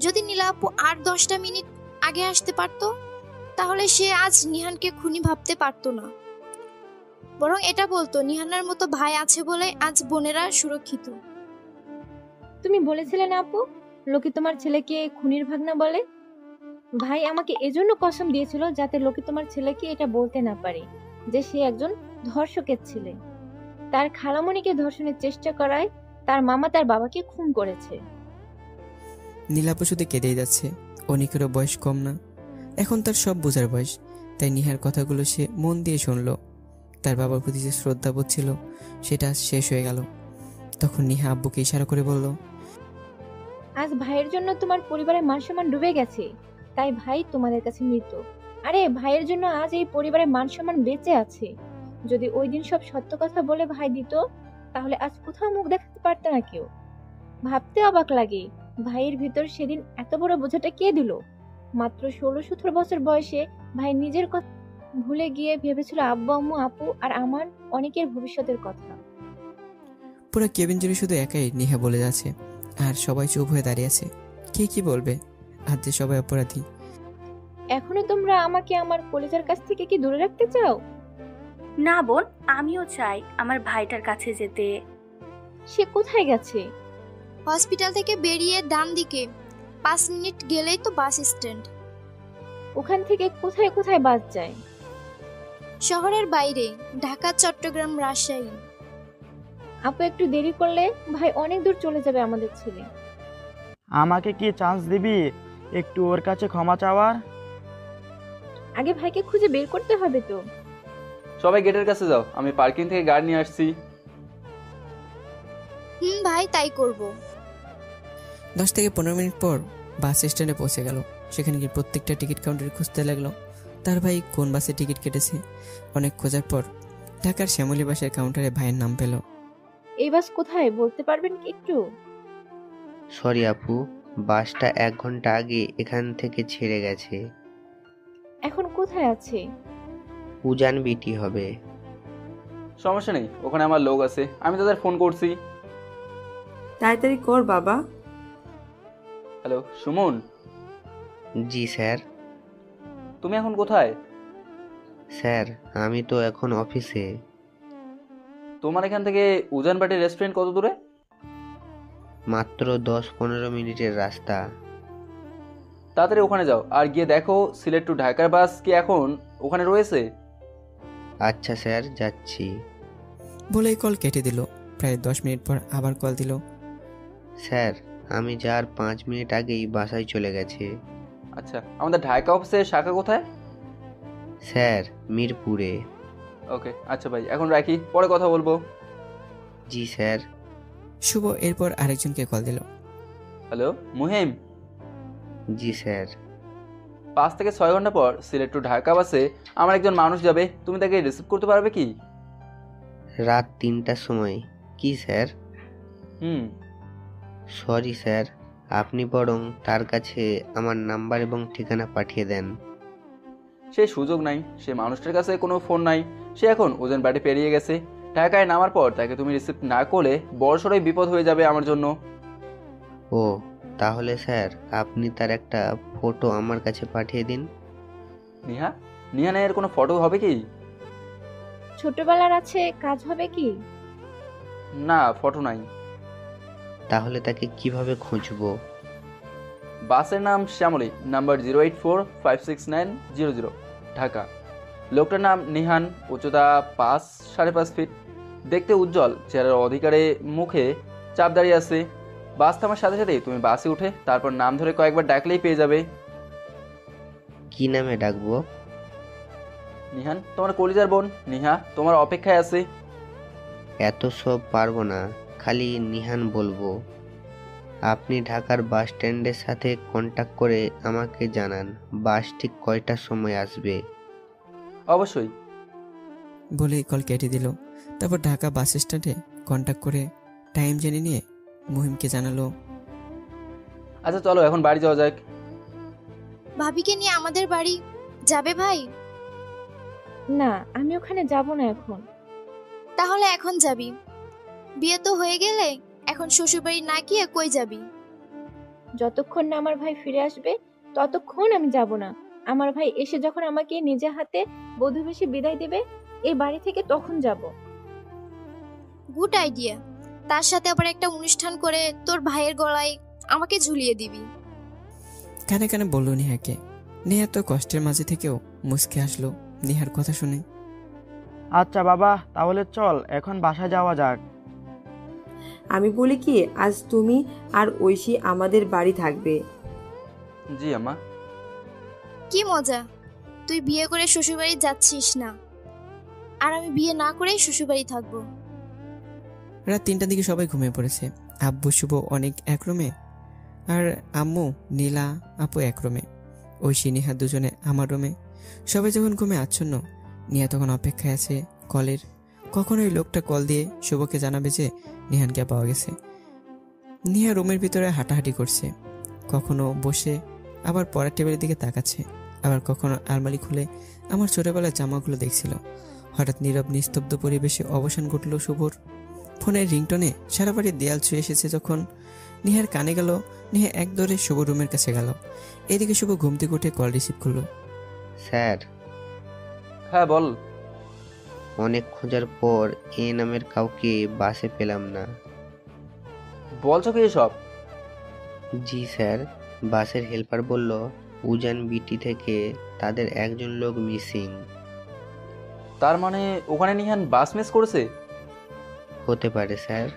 যদি নীলা আপু আর 10টা মিনিট আগে আসতে পারত, তাহলে সে আজ নিহানকে খুনি ভাবতে পারতো না, বরং এটা বলতো নিহানের মতো ভাই আছে বলে আজ বোনেরা সুরক্ষিত। তুমি বলেছিলে না আপু, লোকে তোমার ছেলেকে খুনির ভাগনা বলে? ভাই আমাকে এজন্য কসম দিয়েছিল যাতে লোকে তোমার ছেলেকে এটা বলতে না পারে যে সে একজন ধর্ষকের ছেলে। তার খালামণিকে ধর্ষণের চেষ্টা করায় তার মামা তার বাবাকে খুন করেছে। নীলাপু শুধু কেঁদেই যাচ্ছে। অনিকেরও বয়স কম না, এখন তার সব বোঝার বয়স। তাই নিহার কথাগুলো সে মন দিয়ে শুনল। তার বাবার প্রতি যে শ্রদ্ধাবোধ ছিল সেটা শেষ হয়ে গেল। তখন নিহা আব্বুকে ইশারা করে বলল, আজ ভাইয়ের জন্য তোমার পরিবারের মান সম্মান ডুবে গেছে, তাই ভাই তোমাদের কাছে মৃত। আরে ভাইয়ের জন্য আজ এই পরিবারের মান সম্মান বেঁচে আছে। যদি ওই দিন সব সত্য কথা বলে ভাই দিত, তাহলে আজ কোথাও মুখ দেখাতে পারত না কেউ। ভাবতে অবাক লাগে, ভাইয়ের ভিতর সেদিন এত বড় বোঝাটা কে দিল? মাত্র 16-17 বছর বয়সে ভাই নিজের কথা ভুলে গিয়ে ভেবেছিল আব্বু আম্মু আপু আর আমার অনেকের ভবিষ্যতের কথা। পুরো কেবিন জুড়ে শুধু একাই নিহা বলে যাচ্ছে, আর সবাই চুপ হয়ে দাঁড়িয়ে আছে। কে কি বলবে? আর যে সবাই অপরাধী। এখনো তোমরা আমাকে আমার কলেজের কাছ থেকে কি দূরে রাখতে চাও? না বোন, আমিও চাই আমার ভাইটার কাছে যেতে। সে কোথায় গেছে? হসপিটাল থেকে বেরিয়ে ডান দিকে 5 মিনিট গেলেই তো বাস স্ট্যান্ড। ওখান থেকে কোথায় কোথায় বাস যায়? শহরের বাইরে, ঢাকা, চট্টগ্রাম, রাজশাহী। আপু একটু দেরি করলে ভাই অনেক দূর চলে যাবে আমাদের ছেলে। আমাকে কি চান্স দিবি একটু ওর কাছে ক্ষমা চাওয়ার? আগে ভাইকে খুঁজে বের করতে হবে তো। সবাই গেটের কাছে যাও, আমি পার্কিং থেকে গাড়ি নিয়ে আসছি। ভাই তাই করব। 10 থেকে 15 মিনিট পর বাস স্ট্যান্ডে পৌঁছে গেল। সেখানে গিয়ে প্রত্যেকটা টিকিট কাউন্টারে খুঁজতে লাগলো তার ভাই কোন বাসে টিকিট কেটেছে। অনেক খোঁজার পর ঢাকার শ্যামলী বাসের কাউন্টারে ভাইয়ের নাম পেল। এই বাস কোথায় বলতে পারবেন কি একটু? সরি আপু, বাসটা 1 ঘন্টা আগে এখান থেকে ছেড়ে গেছে। এখন কোথায় আছে? উজান বিটি হবে। সমস্যা নেই, ওখানে আমার লোক আছে, আমি তাদের ফোন করছি। তাড়াতাড়ি কর বাবা। হ্যালো সুমন। জি স্যার। তুমি এখন কোথায়? স্যার আমি তো এখন অফিসে। তোমার এখান থেকে উজানবাটি রেস্টুরেন্ট কত দূরে? মাত্র 10-15 মিনিটের রাস্তা। তাড়াতাড়ি ওখানে যাও আর গিয়ে দেখো সিলেট টু ঢাকার বাস কি এখন ওখানে রয়েছে। আচ্ছা স্যার, যাচ্ছি। বলেই কল কেটে দিল। প্রায় 10 মিনিট পর আবার কল দিল। স্যার আমি যার 5 মিনিট আগেই বাসায় চলে গেছে। আচ্ছা, আমাদের ঢাকা অফিসের শাখা কোথায়? স্যার মিরপুরে। ওকে আচ্ছা ভাই, এখন রাখি, পরে কথা বলবো। জি স্যার। শুভ এরপর আরেকজনকে কল দিল। হ্যালো মুহিম। জি স্যার। 5 থেকে 6 ঘন্টা পর সিলেট টু ঢাকা বাসে আমার একজন মানুষ যাবে, তুমি তাকে রিসিভ করতে পারবে কি? রাত 3টার সময়? কি স্যার? সরি স্যার, আপনি বরং তার কাছে আমার নাম্বার এবং ঠিকানা পাঠিয়ে দেন। সে সুযোগ নাই, সে মানুষটার কাছে কোনো ফোন নাই, সে এখন উজানবাটি পেরিয়ে গেছে। ঢাকায় নামার পর তাকে তুমি রিসিভ না করলে বড়সড়ই বিপদ হয়ে যাবে আমার জন্য। ও তাহলে স্যার আপনি তার একটা ফটো আমার কাছে পাঠিয়ে দিন। নিহা নিহানের কোনো ফটো হবে কি? ছোটবেলার আছে, কাজ হবে কি? না, ফটো নাই। তাহলে তাকে কিভাবে খুঁজবো? বাসের নাম শ্যামলী, নাম্বার 084569000, ঢাকা। লোকটার নাম নিহান, উচ্চতা 5-5.5 ফিট, দেখতে উজ্জ্বল, চেহারার অধিকারে মুখে চাপ দাঁড়িয়ে আছে। বাস থামার সাথে সাথেই তুমি বাসে উঠে তারপর নাম ধরে কয়েকবার ডাকলেই পেয়ে যাবে। কি নামে ডাকবো? নিহান, তোমার কলিজার বোন নিহা তোমার অপেক্ষায় আছে। এত সব পারবো না, খালি নিহান বলবো। আপনি ঢাকার বাস স্ট্যান্ডের সাথে কন্ট্যাক্ট করে আমাকে জানান বাস ঠিক কয়টার সময় আসবে। অবশ্যই। বলেই কল কেটে দিল। তারপর ঢাকা বাস স্ট্যান্ডে কন্ট্যাক্ট করে টাইম জেনে নিয়ে মুহিমকে জানালো। আচ্ছা চলো এখন বাড়ি যাওয়া যাক। ভাবিকে নিয়ে আমাদের বাড়ি যাবে ভাই? না, আমি ওখানে যাব না এখন। তাহলে এখন যাবি? বিয়ে তো হয়ে গেলে এখন শ্বশুরবাড়ি না গিয়ে কই যাবি? যতক্ষণ না আমার ভাই ফিরে আসবে ততক্ষণ আমি যাব না। আমার ভাই এসে যখন আমাকে নিজে হাতে বধূ বেশে বিদায় দেবে এই বাড়ি থেকে, তখন যাব। Good idea. তার সাথে আবার একটা অনুষ্ঠান করে তোর ভাইয়ের গলায় আমাকে ঝুলিয়ে দিবি। কানে কানে বলল নেহাকে। নেহা তো কষ্টের মাঝে থেকেও মুচকে আসলো নেহার কথা শুনে। আচ্ছা বাবা, তাহলে চল এখন বাসায় যাওয়া যাক। আমি বলি কি, আজ তুমি আর ঐশী আমাদের বাড়ি থাকবে। জি আম্মা। কি মজা, তুই বিয়ে করে শ্বশুরবাড়ি যাচ্ছিস না, আর আমি বিয়ে না করেই শ্বশুরবাড়ি থাকবো। রাত 3টার দিকে সবাই ঘুমিয়ে পড়েছে। আব্বু শুভ অনেক এক রুমে, আর আম্মু নীলা আপু এক রুমে, ঐশী নেহা দুজনে আমার রুমে। সবাই যখন ঘুমে আচ্ছন্ন, নেহা তখন অপেক্ষায় আছে কলের। কখন ওই লোকটা কল দিয়ে শুভকে জানাবে যে নেহানকে পাওয়া গেছে। নেহা রুমের ভিতরে হাঁটাহাঁটি করছে, কখনো বসে আবার পরের টেবিলের দিকে তাকাচ্ছে, আবার কখনো আলমারি খুলে আমার ছোটবেলার জামাগুলো দেখছিল। হঠাৎ নীরব নিস্তব্ধ পরিবেশে অবসান ঘটল শুভর। ফোনের রিংটনে সারা বাড়ির দেয়াল ছুঁয়ে এসেছে যখন নেহার কানে গেল। নেহা এক দৌড়ে শুভ রুমের কাছে গেল। এদিকে শুভ ঘুম থেকে উঠে কল রিসিভ করলো। স্যার। হ্যাঁ বল। অনেক খোঁজার পর এ নামের কাউকে বাসে পেলাম না। বলছো কি এসব? জি স্যার, বাসের হেল্পার বলল উজান বিটি থেকে তাদের একজন লোক মিসিং। তার মানে ওখানে নিহান বাস মিস করেছে? হতে পারে স্যার।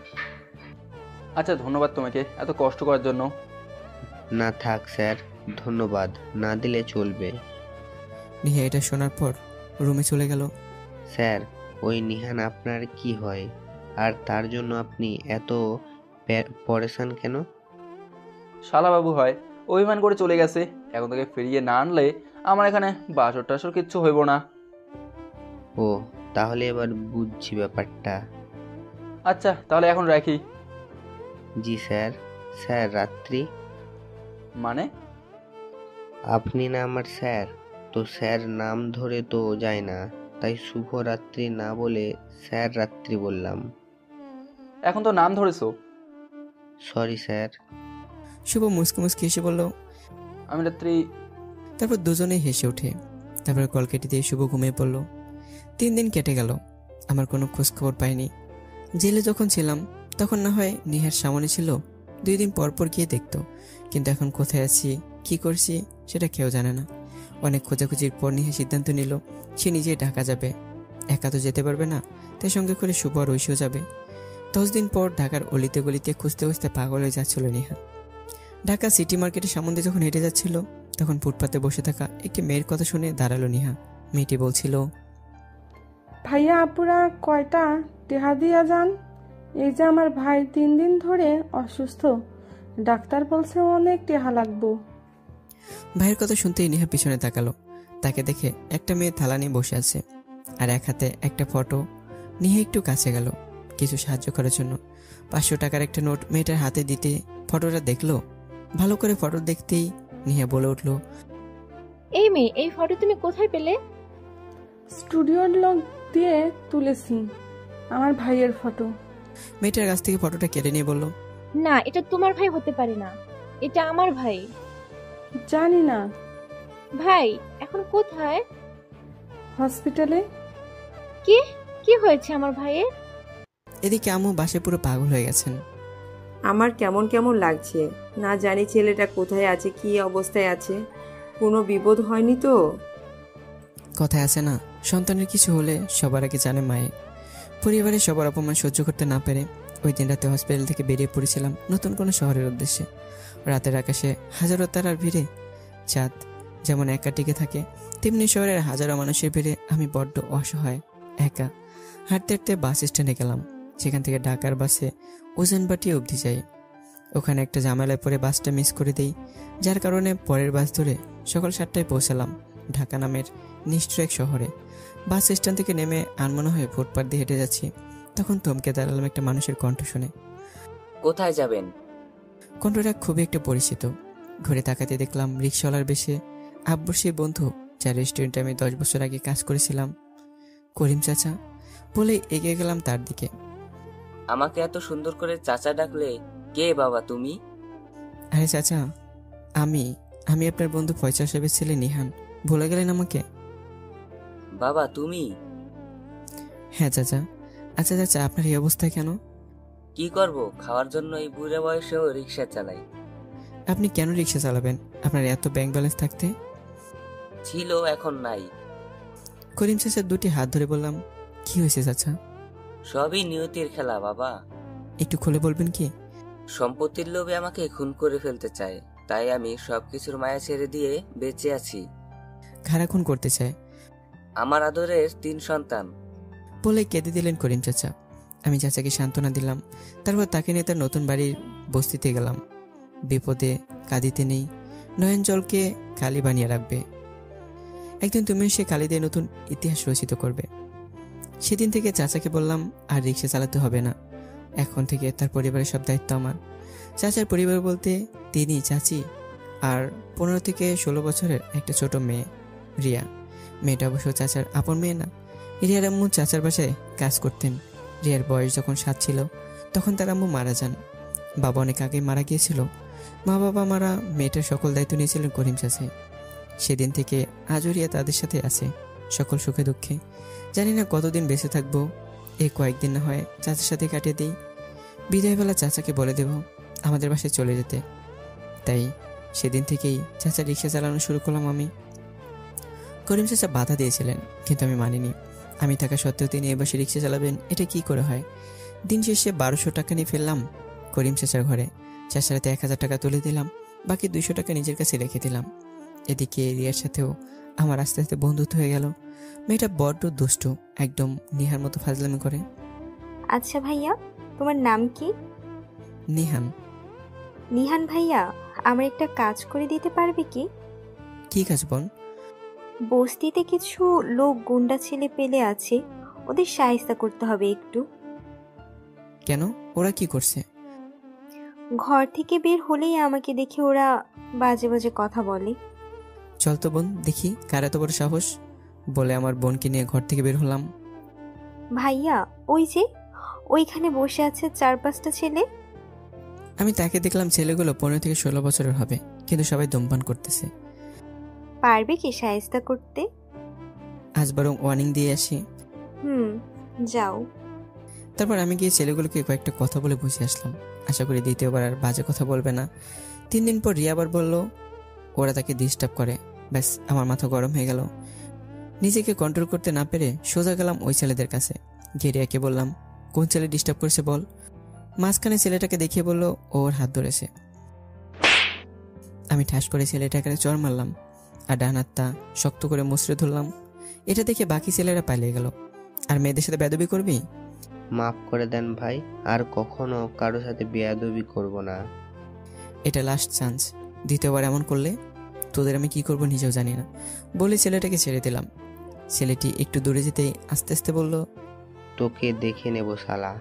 আচ্ছা ধন্যবাদ তোমাকে এত কষ্ট করার জন্য। না থাক স্যার, ধন্যবাদ না দিলে চলবে। নেহা এটা শোনার পর রুমে চলে গেল। স্যার, ওই নিহান আপনার কি হয়, আর তার জন্য আপনি এত পরেশান কেন? শালাবাবু হয়, অভিমান করে চলে গেছে। এখন থেকে ফিরিয়ে না আনলে আমার এখানে বাসর টাসর কিচ্ছু হইব না। ও, তাহলে এবার বুঝছি ব্যাপারটা। আচ্ছা তাহলে এখন রাখি। জি স্যার। স্যার, রাত্রি মানে? আপনি না আমার স্যার, তো স্যার নাম ধরে তো যায় না, তাই শুভ রাত্রি না বলে স্যার রাত্রি বললাম। এখন তো নাম ধরেছো। Sorry sir. শুভ মুসকে মুসকে হেসে বলল, আমি রাত্রি। তারপর দুজনেই হেসে ওঠে। তারপর কল কেটে দিয়ে শুভ ঘুমিয়ে পড়ল। 3 দিন কেটে গেল, আমার কোনো খোঁজ খবর পাইনি। জেলে যখন ছিলাম তখন না হয় নেহার সামনে ছিল, 2 দিন পর পর গিয়ে দেখতো, কিন্তু এখন কোথায় আছি কি করছি সেটা কেউ জানে না। অনেক খোঁজাখুঁজির পর নেহা সিদ্ধান্ত নিল সে নিজেই ঢাকা যাবে। একা তো যেতে পারবে না, তাই সঙ্গে করে শুভ আর ঐশীও যাবে। 10 দিন পর ঢাকার অলিতে গলিতে খুঁজতে খুঁজতে পাগল হয়ে যাচ্ছিল নেহা। ঢাকা সিটি মার্কেটের সামনে দিয়ে যখন হেঁটে যাচ্ছিল তখন ফুটপাতে বসে থাকা একটি মেয়ের কথা শুনে দাঁড়ালো নেহা। মেয়েটি বলছিল, ভাইয়া আপুরা কয়টা টেহা দিয়া যান? এই যে আমার ভাই 3 দিন ধরে অসুস্থ, ডাক্তার বলছে অনেক টেহা লাগবো। ভাইয়ের কথা শুনতেই নেহা পিছনে তাকালো। তাকে দেখে একটা মেয়ে থালা নিয়ে বসে আছে, আর এক হাতে একটা ফটো। নেহা একটু কাছে গেল কিছু সাহায্য করার জন্য। 500 টাকার একটা নোট মেয়েটার হাতে দিতে ফটোটা দেখলো। ভালো করে ফটো দেখতেই নেহা বলে উঠলো, এই মেয়ে, এই ফটো তুমি কোথায় পেলে? স্টুডিওর লোক দিয়ে তুলেছি, আমার ভাইয়ের ফটো। মেয়েটার কাছ থেকে ফটোটা কেড়ে নিয়ে বলল, না, এটা তোমার ভাই হতে পারে না, এটা আমার ভাই। জানি না। ভাই এখন কোথায়? হসপিটালে। কি কি হয়েছে আমার ভাইয়ের? এদিকে আম্মু বাসে পুরো পাগল হয়ে গেছেন। আমার কেমন কেমন লাগছে, না জানি ছেলেটা কোথায় আছে, কি অবস্থায় আছে, কোনো বিপদ হয়নি তো? কথায় আছে না, সন্তানের কিছু হলে সবার আগে জানে মায়ে। পরিবারের সবার অপমান সহ্য করতে না পেরে ওই দিন রাতে হসপিটাল থেকে বেরিয়ে পড়েছিলাম নতুন কোনো শহরের উদ্দেশ্যে। রাতের আকাশে হাজারো তারার ভিড়ে চাঁদ যেমন একা টিকে থাকে, তেমনি শহরের হাজারো মানুষের ভিড়ে আমি বড্ড অসহায়, একা। হাঁটতে হাঁটতে বাস স্ট্যান্ডে গেলাম। সেখান থেকে ঢাকার বাসে উজানবাটি অবধি যাই। ওখানে একটা ঝামেলায় পরে বাসটা মিস করে দিই, যার কারণে পরের বাস ধরে সকাল 7টায় পৌঁছালাম ঢাকা নামের নিষ্ঠুর এক শহরে। বাস স্ট্যান্ড থেকে নেমে আনমনা হয়ে ফুটপাথ দিয়ে হেঁটে যাচ্ছি, তখন থমকে দাঁড়ালাম একটা মানুষের কণ্ঠ শুনে। কোথায় যাবেন? কণ্ঠটা খুবই একটা পরিচিত। ঘুরে তাকাতে দেখলাম রিক্সাওয়ালার বেশে আব্বুর সেই বন্ধু, যার রেস্টুরেন্টে আমি 10 বছর আগে কাজ করেছিলাম। করিম চাচা বলে এগিয়ে গেলাম তার দিকে। আমাকে এত সুন্দর করে চাচা ডাকলে, কে বাবা তুমি? আরে চাচা, আমি আপনার বন্ধু ফয়সাল সাহেবের ছেলে নিহান। ভুলে গেলেন আমাকে? বাবা তুমি? হ্যাঁ চাচা। আচ্ছা চাচা, আপনার এই অবস্থায় কেন? কি করব, খাওয়ার জন্য এই বুড়া বয়সেও রিক্সা চালাই। আপনি কেন রিক্সা চালাবেন আপনার এত ব্যাংক ব্যালেন্স থাকতে? ছিল, এখন নাই। করিম চাচার দুটি হাত ধরে বললাম, কি হয়েছে চাচা? সবই নিয়তির খেলা বাবা। একটু খুলে বলবেন কি? সম্পত্তির লোভে আমাকে খুন করে ফেলতে চায়, তাই আমি সবকিছুর মায়া ছেড়ে দিয়ে বেঁচে আছি। খারা খুন করতে চায়? আমার আদরের 3 সন্তান। বলে কেঁদে দিলেন করিম চাচা। আমি চাচাকে সান্ত্বনা দিলাম। তারপর তাকে নিয়ে তার নতুন বাড়ির বস্তিতে গেলাম। বিপদে কাঁদিতে নেই, নয়ন জলকে কালি বানিয়ে রাখবে। একদিন তুমি সে কালি দিয়ে নতুন ইতিহাস রচিত করবে। সেদিন থেকে চাচাকে বললাম, আর রিক্সা চালাতে হবে না, এখন থেকে তার পরিবারের সব দায়িত্ব আমার। চাচার পরিবার বলতে তিনি, চাচি আর 15 থেকে 16 বছরের একটা ছোট মেয়ে রিয়া। মেয়েটা অবশ্য চাচার আপন মেয়ে না। রিয়ার আম্মু চাচার বাসায় কাজ করতেন। রিয়ার বয়স যখন 7 ছিল তখন তার আম্মু মারা যান। বাবা অনেক আগে মারা গিয়েছিল। মা বাবা মারা মেয়েটার সকল দায়িত্ব নিয়েছিলেন করিম চাচা। সেদিন থেকে আজও রিয়া তাদের সাথে আছে, সকল সুখে দুঃখে। জানি না কতদিন বেঁচে থাকবো, এই কয়েকদিন না হয় চাচার সাথে কাটিয়ে দিই। বিদায়বেলা চাচাকে বলে দেব আমাদের বাসায় চলে যেতে। তাই সেদিন থেকেই চাচা রিক্সা চালানো শুরু করলাম আমি। করিম চাচা বাধা দিয়েছিলেন, কিন্তু আমি মানিনি। আমি থাকা সত্ত্বেও তিনি এ বসে রিক্সা চালাবেন, এটা কি করে হয়? দিন শেষে 1200 টাকা নিয়ে ফেললাম করিম চাচার ঘরে। চাচার হাতে 1000 টাকা তুলে দিলাম, বাকি 200 টাকা নিজের কাছে রেখে দিলাম। এদিকে রিয়ার সাথেও আমার আস্তে আস্তে বন্ধুত্ব হয়ে গেল। মেয়েটা বড্ড দুষ্টু, একদম নিহার মতো ফাজলামি করে। আচ্ছা ভাইয়া, তোমার নাম কি? নিহান। নিহান ভাইয়া, আমার একটা কাজ করে দিতে পারবে কি? কি কাজ বোন? বস্তিতে কিছু লোক গুন্ডা ছেলে পেলে আছে, ওদের সাহায্য করতে হবে একটু। কেন, ওরা কি করছে? ঘর থেকে বের হলেই আমাকে দেখে ওরা বাজে বাজে কথা বলে। চল তো বোন, দেখি কার এত বড় সাহস। বলে আমার বোনকে নিয়ে ঘর থেকে বের হলাম। ভাইয়া, ওই যে ওইখানে বসে আছে 4-5টা ছেলে। আমি তাকে দেখলাম, ছেলেগুলো 15 থেকে 16 বছরের হবে, কিন্তু সবাই ধূমপান করতেছে। পারবে কি সাহায্য করতে? আজ বরং ওয়ার্নিং দিয়ে আসি। যাও। তারপর আমি গিয়ে ছেলেগুলোকে কয়েকটা কথা বলে বুঝে আসলাম। আশা করি দ্বিতীয়বার আর বাজে কথা বলবে না। 3 দিন পর রিয়া আবার বলল ওরা তাকে ডিস্টার্ব করে। ব্যাস, আমার মাথা গরম হয়ে গেল। নিজেকে কন্ট্রোল করতে না পেরে সোজা গেলাম ওই ছেলেদের কাছে। গিয়ে রিয়াকে বললাম, কোন ছেলে ডিস্টার্ব করেছে বল। মাঝখানে ছেলেটাকে দেখিয়ে বলল ওর হাত ধরেছে। আমি ঠাস করে ছেলেটাকে চড় মারলাম আর ডান হাতটা শক্ত করে মুচড়ে ধরলাম। এটা দেখে বাকি ছেলেরা পালিয়ে গেল। আর মেয়েদের সাথে বেয়াদবি করবি? মাফ করে দেন ভাই, আর কখনো কারো সাথে বেয়াদবি করব না। এটা লাস্ট চান্স, দ্বিতীয়বার এমন করলে তোদের আমি কি করব নিজেও জানি না। বলে ছেলেটাকে ছেড়ে দিলাম। ছেলেটি একটু দূরে যেতেই আস্তে আস্তে বলল, তোকে দেখে নেব শালা।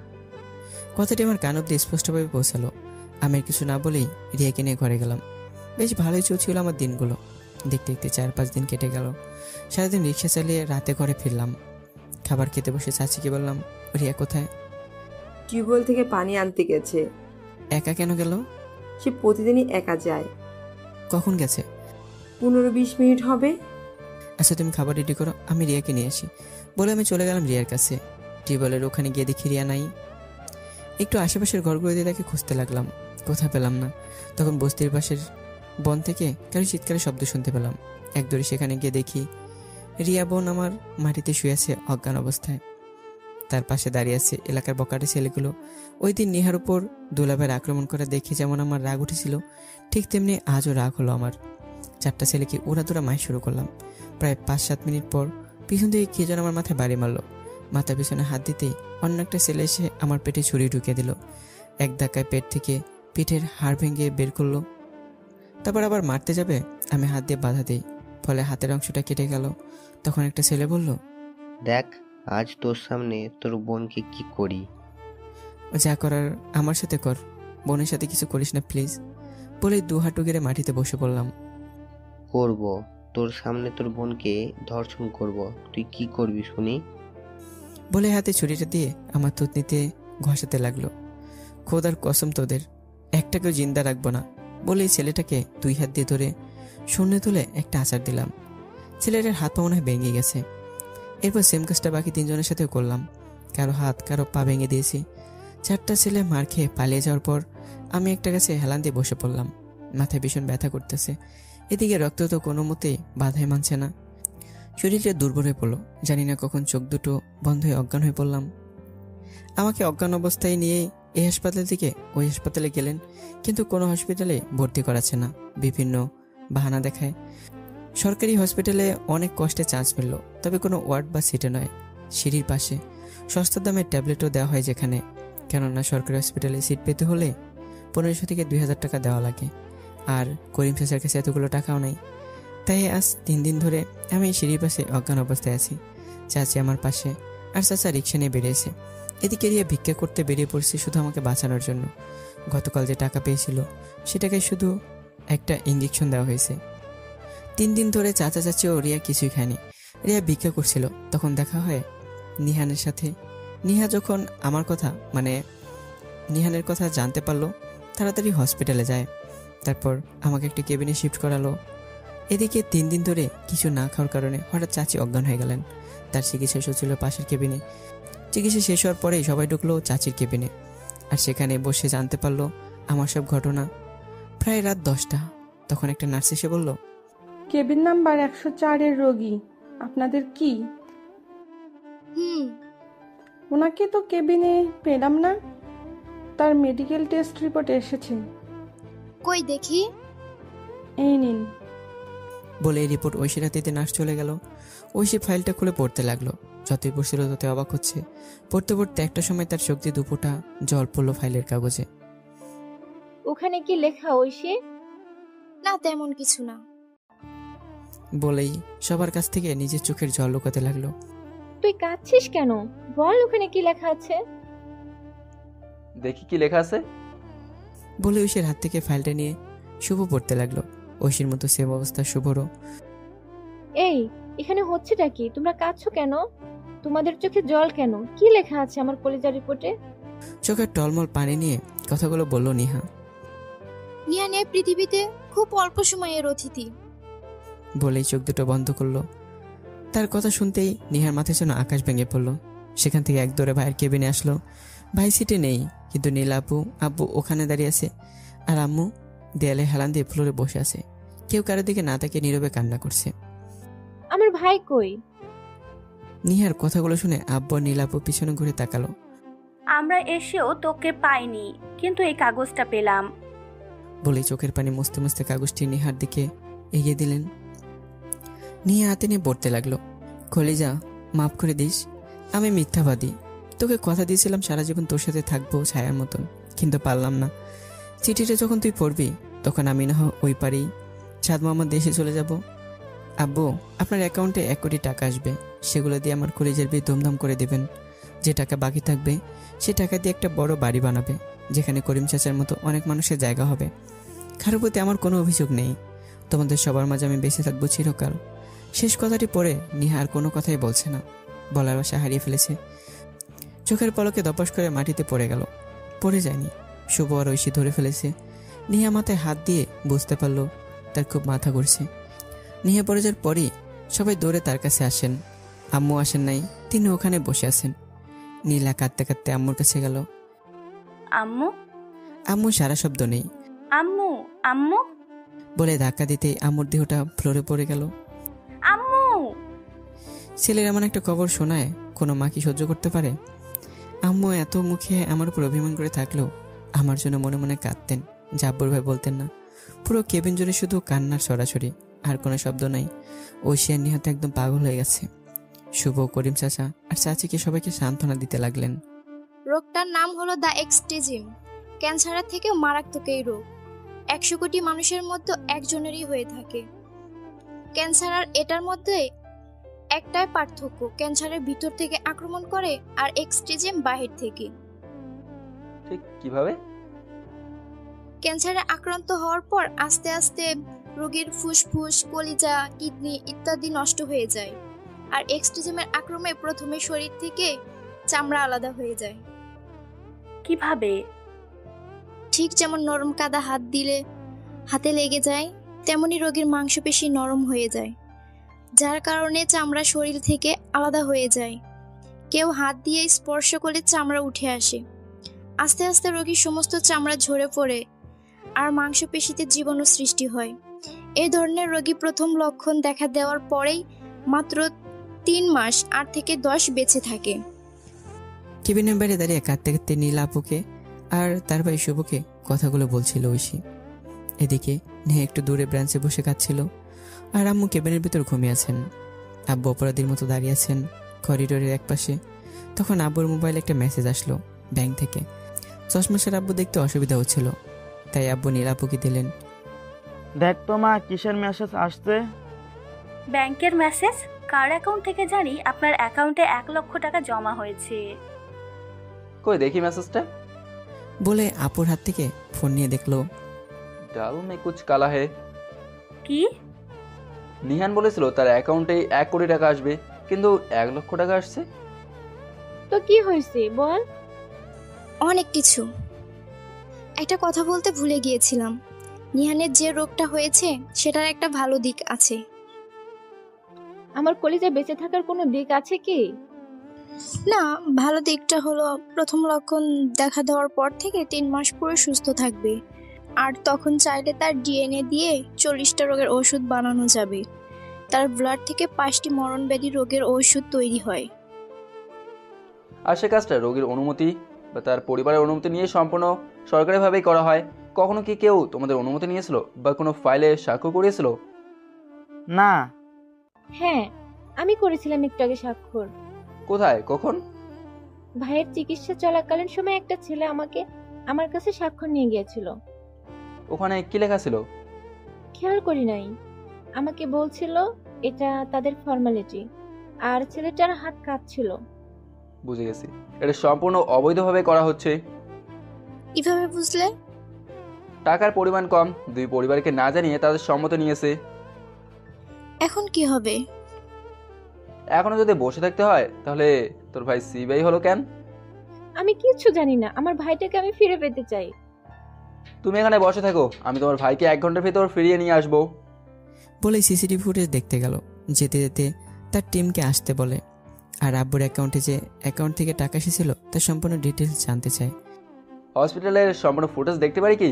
কথাটি আমার কান অব্দি স্পষ্টভাবে পৌঁছালো। আমি কিছু না বলেই রিয়াকে নিয়ে ঘরে গেলাম। বেশ ভালোই চলছিল আমার দিনগুলো। দেখতে দেখতে 4-5 দিন কেটে গেল। সারাদিন রিক্সা চালিয়ে রাতে ঘরে ফিরলাম। খাবার খেতে বসে চাচিকে বললাম, রিয়া কোথায়? টিউবওয়েল থেকে পানি আনতে গেছে। একা কেন গেল? সে প্রতিদিনই একা যায়। কখন গেছে? 15-20 মিনিট হবে। আচ্ছা তুমি খাবার রেডি করো, আমি রিয়াকে নিয়ে আসি। বলে আমি চলে গেলাম রিয়ার কাছে। টিউবওয়েলের ওখানে গিয়ে দেখি রিয়া নাই। একটু আশেপাশের ঘরগুলো দিয়ে তাকে খুঁজতে লাগলাম, কোথাও পেলাম না। তখন বস্তির পাশের বন থেকে কারো চিৎকারের শব্দ শুনতে পেলাম। একদরে সেখানে গিয়ে দেখি রিয়া বোন আমার মাটিতে শুয়ে আছে অজ্ঞান অবস্থায়। তার পাশে দাঁড়িয়ে আছে এলাকার বকাটে ছেলেগুলো। ওই দিন নিহার উপর দুলাভাইয়ের আক্রমণ করা দেখে যেমন আমার রাগ উঠেছিল, ঠিক তেমনি আজও রাগ হলো আমার। 4টা ছেলেকে উড়াদুরা মাই শুরু করলাম। প্রায় 5-7 মিনিট পর পিছন থেকে কে যেন আমার মাথায় বাড়ি মারলো। মাথার পিছনে হাত দিতেই অন্য একটা ছেলে এসে আমার পেটে ছুরি ঢুকিয়ে দিল। এক ধাক্কায় পেট থেকে পিঠের হাড় ভেঙে বের করলো। তারপর আবার মারতে যাবে, আমি হাত দিয়ে বাধা দিই, ফলে হাতের অংশটা কেটে গেল। তখন একটা ছেলে বলল, দেখ আজ তোর সামনে তোর বোনকে কি করি। যা করার আমার সাথে কর, বোনের সাথে কিছু করিস না প্লিজ। বলে 2 হাঁটু গেড়ে মাটিতে বসে পড়লাম। করব, তোর সামনে তোর বোনকে ধর্ষণ করব, তুই কি করবি শুনি। বলে হাতে ছুরিটা দিয়ে আমার থুতনিতে ঘষাতে লাগলো। খোদার কসম তোদের একটাকেও জিন্দা রাখবো না। বলে ছেলেটাকে 2 হাত দিয়ে ধরে শূন্য তুলে একটা আছাড় দিলাম। ছেলেটার হাত পা মনে হয় ভেঙে গেছে। এরপর সেম কাজটা বাকি 3 জনের সাথেও করলাম। কারো হাত কারো পা ভেঙে দিয়েছি। 4টা ছেলে মার খেয়ে পালিয়ে যাওয়ার পর আমি একটা গাছে হেলান দিয়ে বসে পড়লাম। মাথায় ভীষণ ব্যথা করতেছে। এদিকে রক্ত তো কোনো মতেই বাধাই মানছে না। শরীরটা দুর্বল হয়ে পড়লো। জানি না কখন চোখ দুটো বন্ধ হয়ে অজ্ঞান হয়ে পড়লাম। আমাকে অজ্ঞান অবস্থায় নিয়ে এই হাসপাতাল থেকে ওই হাসপাতালে গেলেন, কিন্তু কোনো হসপিটালে ভর্তি করাচ্ছে না, বিভিন্ন বাহানা দেখায়। সরকারি হসপিটালে অনেক কষ্টে চান্স মিলল, তবে কোনো ওয়ার্ড বা সিটে নয়, সিঁড়ির পাশে। সস্তার দামের ট্যাবলেটও দেওয়া হয় যেখানে, কেননা সরকারি হসপিটালে সিট পেতে হলে 1500 থেকে 2000 টাকা দেওয়া লাগে, আর করিম চাচার কাছে এতগুলো টাকাও নাই। তাই আজ 3 দিন ধরে আমি সিঁড়ির পাশে অজ্ঞান অবস্থায় আছি। চাচি আমার পাশে, আর চাচা রিক্সা নিয়ে বেরিয়েছে। এদিকে রিয়া ভিক্ষা করতে বেরিয়ে পড়ছে শুধু আমাকে বাঁচানোর জন্য। গতকাল যে টাকা পেয়েছিল সেটাকে শুধু একটা ইঞ্জেকশন দেওয়া হয়েছে। 3 দিন ধরে চাচা চাচি ও রিয়া কিছুই খায়নি। রিয়া ভিক্ষা করছিল, তখন দেখা হয় নিহানের সাথে। নিহা যখন আমার কথা নিহানের কথা জানতে পারলো, তাড়াতাড়ি হসপিটালে যায়। তারপর আমাকে একটা কেবিনে শিফট করালো। এদিকে 3 দিন ধরে কিছু না খাওয়ার কারণে হঠাৎ চাচি অজ্ঞান হয়ে গেলেন। তার চিকিৎসা চলছিল পাশের কেবিনে। চিকিৎসা শেষ হওয়ার পরেই সবাই ঢুকলো চাচির কেবিনে, আর সেখানে বসে জানতে পারলো আমার সব ঘটনা। প্রায় রাত 10টা। তখন একটা নার্স এসে বলল, কেবিন নাম্বার 104-এর রোগী আপনাদের কি? ওনাকে তো কেবিনে পেলাম না। তার মেডিকেল টেস্ট রিপোর্ট এসেছে। কই দেখি। এই নিন। বলে এই রিপোর্ট ঐশীর হাতে দিয়ে নার্স চলে গেল। ঐশী ফাইলটা খুলে পড়তে লাগলো। যতই পড়ছিল ততই অবাক হচ্ছে। পড়তে পড়তে একটা সময় তার চোখ দিয়ে দুপোটা জল পড়লো ফাইলের কাগজে। ওখানে কি লেখা ঐশী? না, তেমন কিছু না। বলেই সবার কাছ থেকে নিজের চোখের জল লুকাতে লাগলো। তুই কাঁদছিস কেন? বল ওখানে কি লেখা আছে। দেখি কি লেখা আছে। বলে ঐশীর হাত থেকে ফাইলটা নিয়ে শুভ পড়তে লাগলো। ঐশীর মতো সেম অবস্থা শুভরও। এই, এখানে হচ্ছেটা কি? তোমরা কাঁদছো কেন? তোমাদের চোখে জল কেন? কি লেখা আছে আমার কলেজার রিপোর্টে? চোখের টলমল পানি নিয়ে কথাগুলো বলল নিহা। নিহান এই পৃথিবীতে খুব অল্প সময়ের অতিথি। বলেই চোখ দুটো বন্ধ করলো। তার কথা শুনতেই নিহার মাথায় যেন আকাশ ভেঙে পড়লো। সেখান থেকে এক দৌড়ে ভাইয়ের কেবিনে আসলো। ভাই সিটে নেই, কিন্তু নীলা আব্বু ওখানে দাঁড়িয়ে আছে, আর আম্মু দেয়ালে হেলান দিয়ে ফ্লোরে বসে আছে। কেউ কারোর দিকে না তাকিয়ে নীরবে কান্না করছে। আমার ভাই কই? নিহার কথাগুলো শুনে আব্বু আর নীলাপু পিছনে ঘুরে তাকালো। আমরা এসেও তোকে পাইনি, কিন্তু এই কাগজটা পেলাম। বলেই চোখের পানি মুছতে মুছতে কাগজটি নিহার দিকে এগিয়ে দিলেন। নিয়ে হাতে নিয়ে পড়তে লাগলো। কলিজা, মাফ করে দিস, আমি মিথ্যাবাদী। তোকে কথা দিয়েছিলাম সারা জীবন তোর সাথে থাকবো ছায়ার মতন, কিন্তু পারলাম না। চিঠিটা যখন তুই পড়বি তখন আমি না হয় ওই পারেই চাঁদ মামার দেশে চলে যাব। আব্বু, আপনার অ্যাকাউন্টে 1 কোটি টাকা আসবে, সেগুলো দিয়ে আমার কলেজের বিয়ে ধুমধাম করে দেবেন। যে টাকা বাকি থাকবে সে টাকা দিয়ে একটা বড় বাড়ি বানাবে, যেখানে করিম চাচার মতো অনেক মানুষের জায়গা হবে। কারোর প্রতি আমার কোনো অভিযোগ নেই। তোমাদের সবার মাঝে আমি বেঁচে থাকবো চিরকাল। শেষ কথাটি পড়ে নিহা আর কোনো কথাই বলছে না, বলার ভাষা হারিয়ে ফেলেছে। চোখের পলকে দপাস করে মাটিতে পড়ে গেল। পড়ে যায়নি, শুভ আর ঐশী ধরে ফেলেছে। নিহা মাথায় হাত দিয়ে বুঝতে পারলো তার খুব মাথা ঘুরছে। নিহা পড়ে যাওয়ার পরই সবাই দৌড়ে তার কাছে আসেন। আম্মু আসেন নাই, তিনি ওখানে বসে আছেন। নীলা কাঁদতে কাঁদতে আম্মুর কাছে গেল। আম্মু? আম্মু সারা শব্দ নেই। আম্মু, আম্মু বলে ধাক্কা দিতেই আম্মুর দেহটা ফ্লোরে পড়ে গেল। আম্মু! ছেলের এমন একটা খবর শোনায় কোনো মা কি সহ্য করতে পারে? আম্মু এত মুখে আমার উপর অভিমান করে থাকলেও আমার জন্য মনে মনে কাঁদতেন, জাব্বর ভাই বলতেন না। পুরো কেবিন জুড়ে শুধু কান্নার ছড়াছড়ি, আর কোনো শব্দ নাই। ঐশী আর নিহত একদম পাগল হয়ে গেছে। শুভ, করিম চাচা আর চাচিকে সবাইকে সান্ত্বনা দিতে লাগলেন। রোগটার নাম হলো দ্য এক্সটেজিম। ক্যান্সারের থেকেও মারাত্মক এই রোগ 100 কোটি মানুষের মধ্যে একজনেরই হয়ে থাকে। ক্যান্সার আর এটার মধ্যে একটাই পার্থক্য, ক্যান্সারের ভিতর থেকে আক্রমণ করে আর এক্সটেজিম বাহির থেকে। ঠিক কিভাবে? ক্যান্সারে আক্রান্ত হওয়ার পর আস্তে আস্তে রোগীর ফুসফুস, কলিজা, কিডনি ইত্যাদি নষ্ট হয়ে যায়। আর এক্সটেজিমের আক্রমণে প্রথমে শরীর থেকে চামড়া আলাদা হয়ে যায়। কিভাবে? ঠিক যেমন নরম কাদা হাত দিলে হাতে লেগে যায়, তেমনি রোগীর মাংসপেশি নরম হয়ে যায়। যার কারণে চামড়া শরীর থেকে আলাদা হয়ে যায়। কেউ হাত দিয়ে স্পর্শ করলে চামড়া উঠে আসে। আস্তে আস্তে রোগীর সমস্ত চামড়া ঝরে পড়ে আর মাংসপেশিতে জীবাণু সৃষ্টি হয়। এই ধরনের রোগী প্রথম লক্ষণ দেখা দেওয়ার পরেই মাত্র 3 মাস 8 থেকে 10 বেঁচে থাকে। কেবিনের বাইরে দাঁড়িয়ে কাঁদতে কাঁদতে নীলা আপুকে আর তার ভাই শুভকে কথাগুলো বলছিল ঐশী। এদিকে নেহা একটু দূরে ব্রাঞ্চে বসে কাঁদছিল, আর আম্মু কেবিনের ভিতর ঘুমিয়ে আছেন। আব্বু অপরাধীর মতো দাঁড়িয়ে আছেন করিডোরের এক পাশে। তখন আব্বুর মোবাইলে একটা মেসেজ আসলো ব্যাংক থেকে। চশমাশের আব্বু দেখতে অসুবিধা হচ্ছিল, তাই আব্বু নীলা আপুকে দিলেন। দেখ তো মা, কিসের মেসেজ আসছে? ব্যাংকের মেসেজ। কার অ্যাকাউন্ট থেকে জানি আপনার অ্যাকাউন্টে 1 লক্ষ টাকা জমা হয়েছে। কই দেখি মেসেজটা। বলে আপুর হাত থেকে ফোন নিয়ে দেখলো। ডাল মে কুছ কালা হে। কি? নিহান বলেছিল তার অ্যাকাউন্টে 1 কোটি টাকা আসবে, কিন্তু 1 লক্ষ টাকা আসছে। তো কি হয়েছে বল। অনেক কিছু। একটা কথা বলতে ভুলে গিয়েছিলাম। নিহানের যে রোগটা হয়েছে সেটার একটা ভালো দিক আছে। আমার কলিজায় বেঁচে থাকার কোনো দিক আছে কি? না, ভালো দিকটা হলো প্রথম লক্ষণ দেখা দেওয়ার পর থেকে 3 মাস পুরো সুস্থ থাকবে। আর তখন চাইলে তার ডিএনএ দিয়ে 40টা রোগের ওষুধ বানানো যাবে। তার ব্লাড থেকে 5টি মরণব্যাধি রোগের ওষুধ তৈরি হয়। আর সে কাজটা রোগীর অনুমতি বা তার পরিবারের অনুমতি নিয়ে সম্পূর্ণ সরকারিভাবেই করা হয়। কখনো কি কেউ তোমাদের অনুমতি নিয়েছিল বা কোনো ফাইলে স্বাক্ষর করিয়েছিল? না। হ্যাঁ, আমি করেছিলাম একটু আগে স্বাক্ষর। কোথায়, কখন? ভাইয়ের চিকিৎসা চলাকালীন সময় একটা ছেলে আমার কাছে স্বাক্ষর নিয়ে গিয়েছিল। ওখানে কি লেখা ছিল? খেয়াল করি নাই। আমাকে বলছিল এটা তাদের ফর্মালিটি, আর ছেলেটার হাত কাঁপছিল। বুঝে গেছি, এটা সম্পূর্ণ অবৈধভাবে করা হচ্ছে। কিভাবে বুঝলে? টাকার পরিমাণ কম, 2 পরিবারকে না জানিয়ে তাদের সম্মতি নিয়েছে। এখন কি হবে? এখনো যদি বসে থাকতে হয় তাহলে তোর ভাই সিবিআই হলো কেন? আমি কিচ্ছু জানি না। আমার ভাইটাকে আমি ফিরে পেতে চাই। তুমি এখানে বসে থাকো, আমি তোমার ভাইকে 1 ঘন্টার ভিতর ফিরিয়ে নিয়ে আসবো। বলে সিসিটিভি ফুটেজ দেখতে গেল। যেতে যেতে তার টিমকে আসতে বলে, আর আব্বুর অ্যাকাউন্টে যে অ্যাকাউন্ট থেকে টাকা এসেছিল তার সম্পূর্ণ ডিটেলস জানতে চায়। হসপিটালের সম্পূর্ণ ফুটেজ দেখতে পারি কি?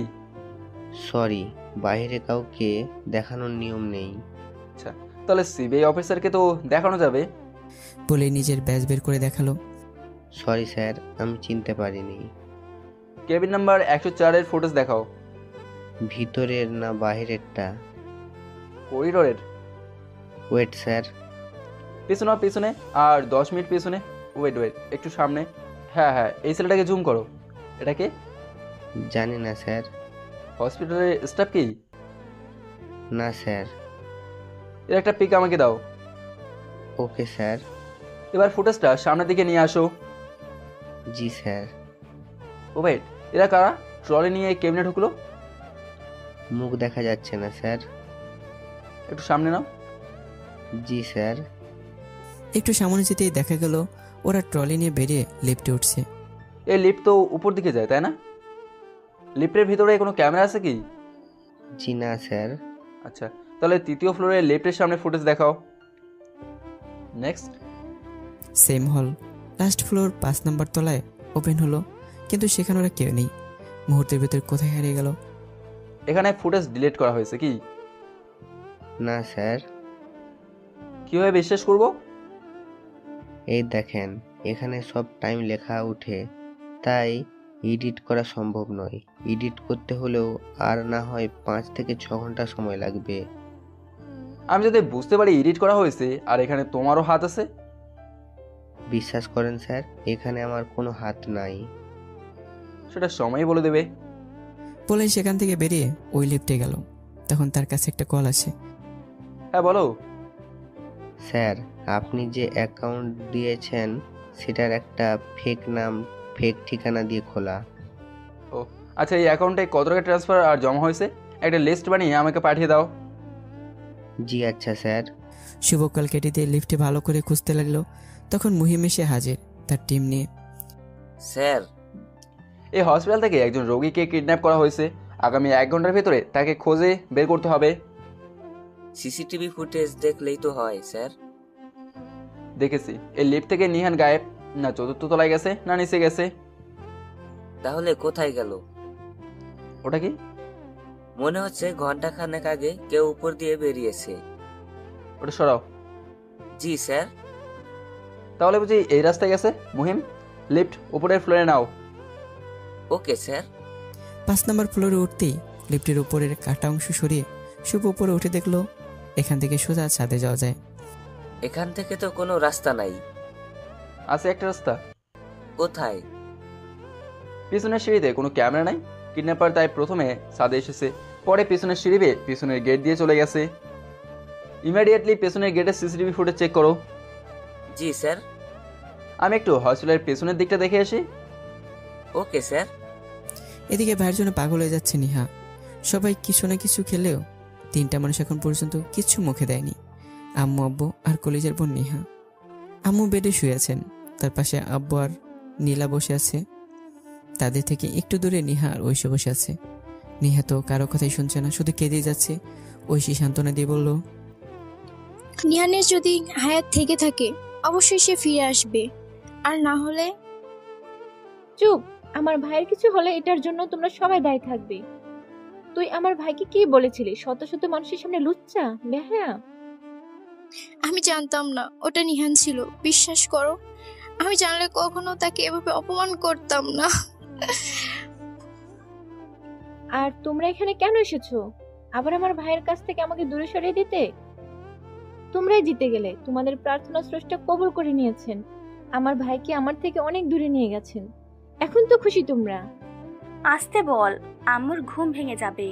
সরি, বাইরে কাউকে দেখানোর নিয়ম নেই। আচ্ছা, তাহলে সিবিআই অফিসারকে তো দেখানো যাবে। বলে নিজের ব্যাজ বের করে দেখালো। সরি স্যার, আমি চিনতে পারিনি। কেবিন নাম্বার 104 এর ফুটেজ দেখাও। ভিতরের না বাহিরেরটা? করিডোরের। Wait sir. পিছনে পিছনে, আর 10 মিনিট পিছনে। ওয়েট একটু সামনে। হ্যাঁ হ্যাঁ, এই ছেলেটাকে জুম করো। এটা কে? জানি না স্যার। হসপিটালের স্টাফ কি? না স্যার। এর একটা পিক আমাকে দাও। Okay sir. এবার ফুটেজটা সামনের দিকে নিয়ে আসো। জি স্যার। ওয়েট, এরা কারা ট্রলি নিয়ে কেবিনে ঢুকলো? মুখ দেখা যাচ্ছে না স্যার। একটু সামনে নাও। জি স্যার। একটু সামনে যেতেই দেখা গেল ওরা ট্রলি নিয়ে বেরিয়ে লিফটে উঠছে। এই লিফট তো উপর দিকে যায়, তাই না? লিফটের ভিতরে কোনো ক্যামেরা আছে কি? জি না স্যার। আচ্ছা, তাহলে 3য় ফ্লোরে লিফটের সামনে ফুটেজ দেখাও। নেক্সট। সেম হল, লাস্ট ফ্লোর 5 নম্বর তলায় ওপেন হলো, কিন্তু সেখানে ওরা কেউ নেই। মুহূর্তের ভিতর কোথায় হারিয়ে গেল। এখানে ফুটেজ ডিলিট করা হয়েছে কি? না স্যার। কিভাবে বিশ্বাস করব? এই দেখেন, এখানে সব টাইম লেখা উঠে, তাই এডিট করা সম্ভব নয়। এডিট করতে হলেও আর না হয় 5 থেকে 6 ঘন্টা সময় লাগবে। আমি যদি বুঝতে পারি এডিট করা হয়েছে আর এখানে তোমারও হাত আছে। বিশ্বাস করেন স্যার, এখানে আমার কোনো হাত নাই। সেটা সময়ই বলে দেবে। বলে সেখান থেকে বেরিয়ে ওই লিফটে গেল। তখন তার কাছে একটা কল আসে। হ্যাঁ বলো। স্যার, আপনি যে অ্যাকাউন্ট দিয়েছেন সেটার একটা ফেক নাম, ফেক ঠিকানা দিয়ে খোলা। ও আচ্ছা, এই অ্যাকাউন্টে কত টাকা ট্রান্সফার আর জমা হয়েছে একটা লিস্ট বানিয়ে আমাকে পাঠিয়ে দাও। জি আচ্ছা স্যার। শুভকাল কেটে দিয়ে লিফটে ভালো করে খুঁজতে লাগলো। তখন মুহিম এসে হাজির তার টিম নিয়ে। স্যার, এই হসপিটাল থেকে একজন রোগীকে কিডন্যাপ করা হয়েছে। আগামী 1 ঘন্টার ভিতরে তাকে খোঁজে বের করতে হবে। সিসিটিভি ফুটেজ দেখলেই তো হয় স্যার। দেখেছি এই লিফট থেকে নিহান গায়েব, না চতুর্থ তলায় গেছে না নিচে গেছে। তাহলে কোথায় গেল? ওটা কি? মনে হচ্ছে ঘন্টা খানেক আগে কেউ উপর দিয়ে বেরিয়েছে। ওটা সরাও। জি স্যার। তাহলে বুঝি এই রাস্তায় গেছে। মুহিম, লিফট উপরের ফ্লোরে নাও। Okay sir. 5 নম্বর ফ্লোরে উঠতেই লিফটের উপরের কাটা অংশ সরিয়ে শুভ উপরে উঠে দেখলো এখান থেকে সোজা ছাদে যাওয়া যায়। এখান থেকে তো কোনো রাস্তা নাই। আছে একটা রাস্তা। কোথায়? পিছনের সিঁড়িতে কোনো ক্যামেরা নাই। কিডন্যাপার তাই প্রথমে ছাদে এসেছে, পরে পিছনের সিঁড়ি বেয়ে পিছনের গেট দিয়ে চলে গেছে। ইমিডিয়েটলি পেছনের গেটের সিসিটিভি ফুটেজ চেক করো। জি স্যার। আমি একটু হসপিটালের পেছনের দিকটা দেখে আসি। Okay sir. এদিকে ভাইয়ের জন্য পাগল হয়ে যাচ্ছে নিহা। সবাই কিছু না কিছু খেলেও 3টা মানুষ এখন পর্যন্ত কিচ্ছু মুখে দেয়নি। আম্মু, আব্বু আর কলেজের বোন নিহা। আম্মু বেডে শুয়ে আছেন, তার পাশে আব্বু আর নীলা বসে আছে। তাদের থেকে একটু দূরে নিহা আর ঐশী বসে আছে। নিহা তো কারো কথাই শুনছে না, শুধু কেঁদেই যাচ্ছে। ঐশী সান্ত্বনা দিয়ে বলল, নিহানের যদি হায়াত থেকে থাকে অবশ্যই সে ফিরে আসবে, আর না হলে? চুপ। আমার ভাইয়ের কিছু হলে এটার জন্য তোমরা সবাই দায়ী থাকবে। তুই আমার ভাইকে কি বলেছিলি? শত শত মানুষের সামনে লুচ্চা, বেহায়া। আমি জানতাম না ওটা নিহান ছিল, বিশ্বাস করো। আমি জানলে কখনো তাকে এভাবে অপমান করতাম না। আর তোমরা এখানে কেন এসেছো? আবার আমার ভাইয়ের কাছ থেকে আমাকে দূরে সরিয়ে দিতে? তোমরাই জিতে গেলে। তোমাদের প্রার্থনা স্রষ্টা কবুল করে নিয়েছেন। আমার ভাইকে আমার থেকে অনেক দূরে নিয়ে গেছেন। এখন তো খুশি তোমরা? আসতে বল, আম্মুর ঘুম ভেঙে যাবে।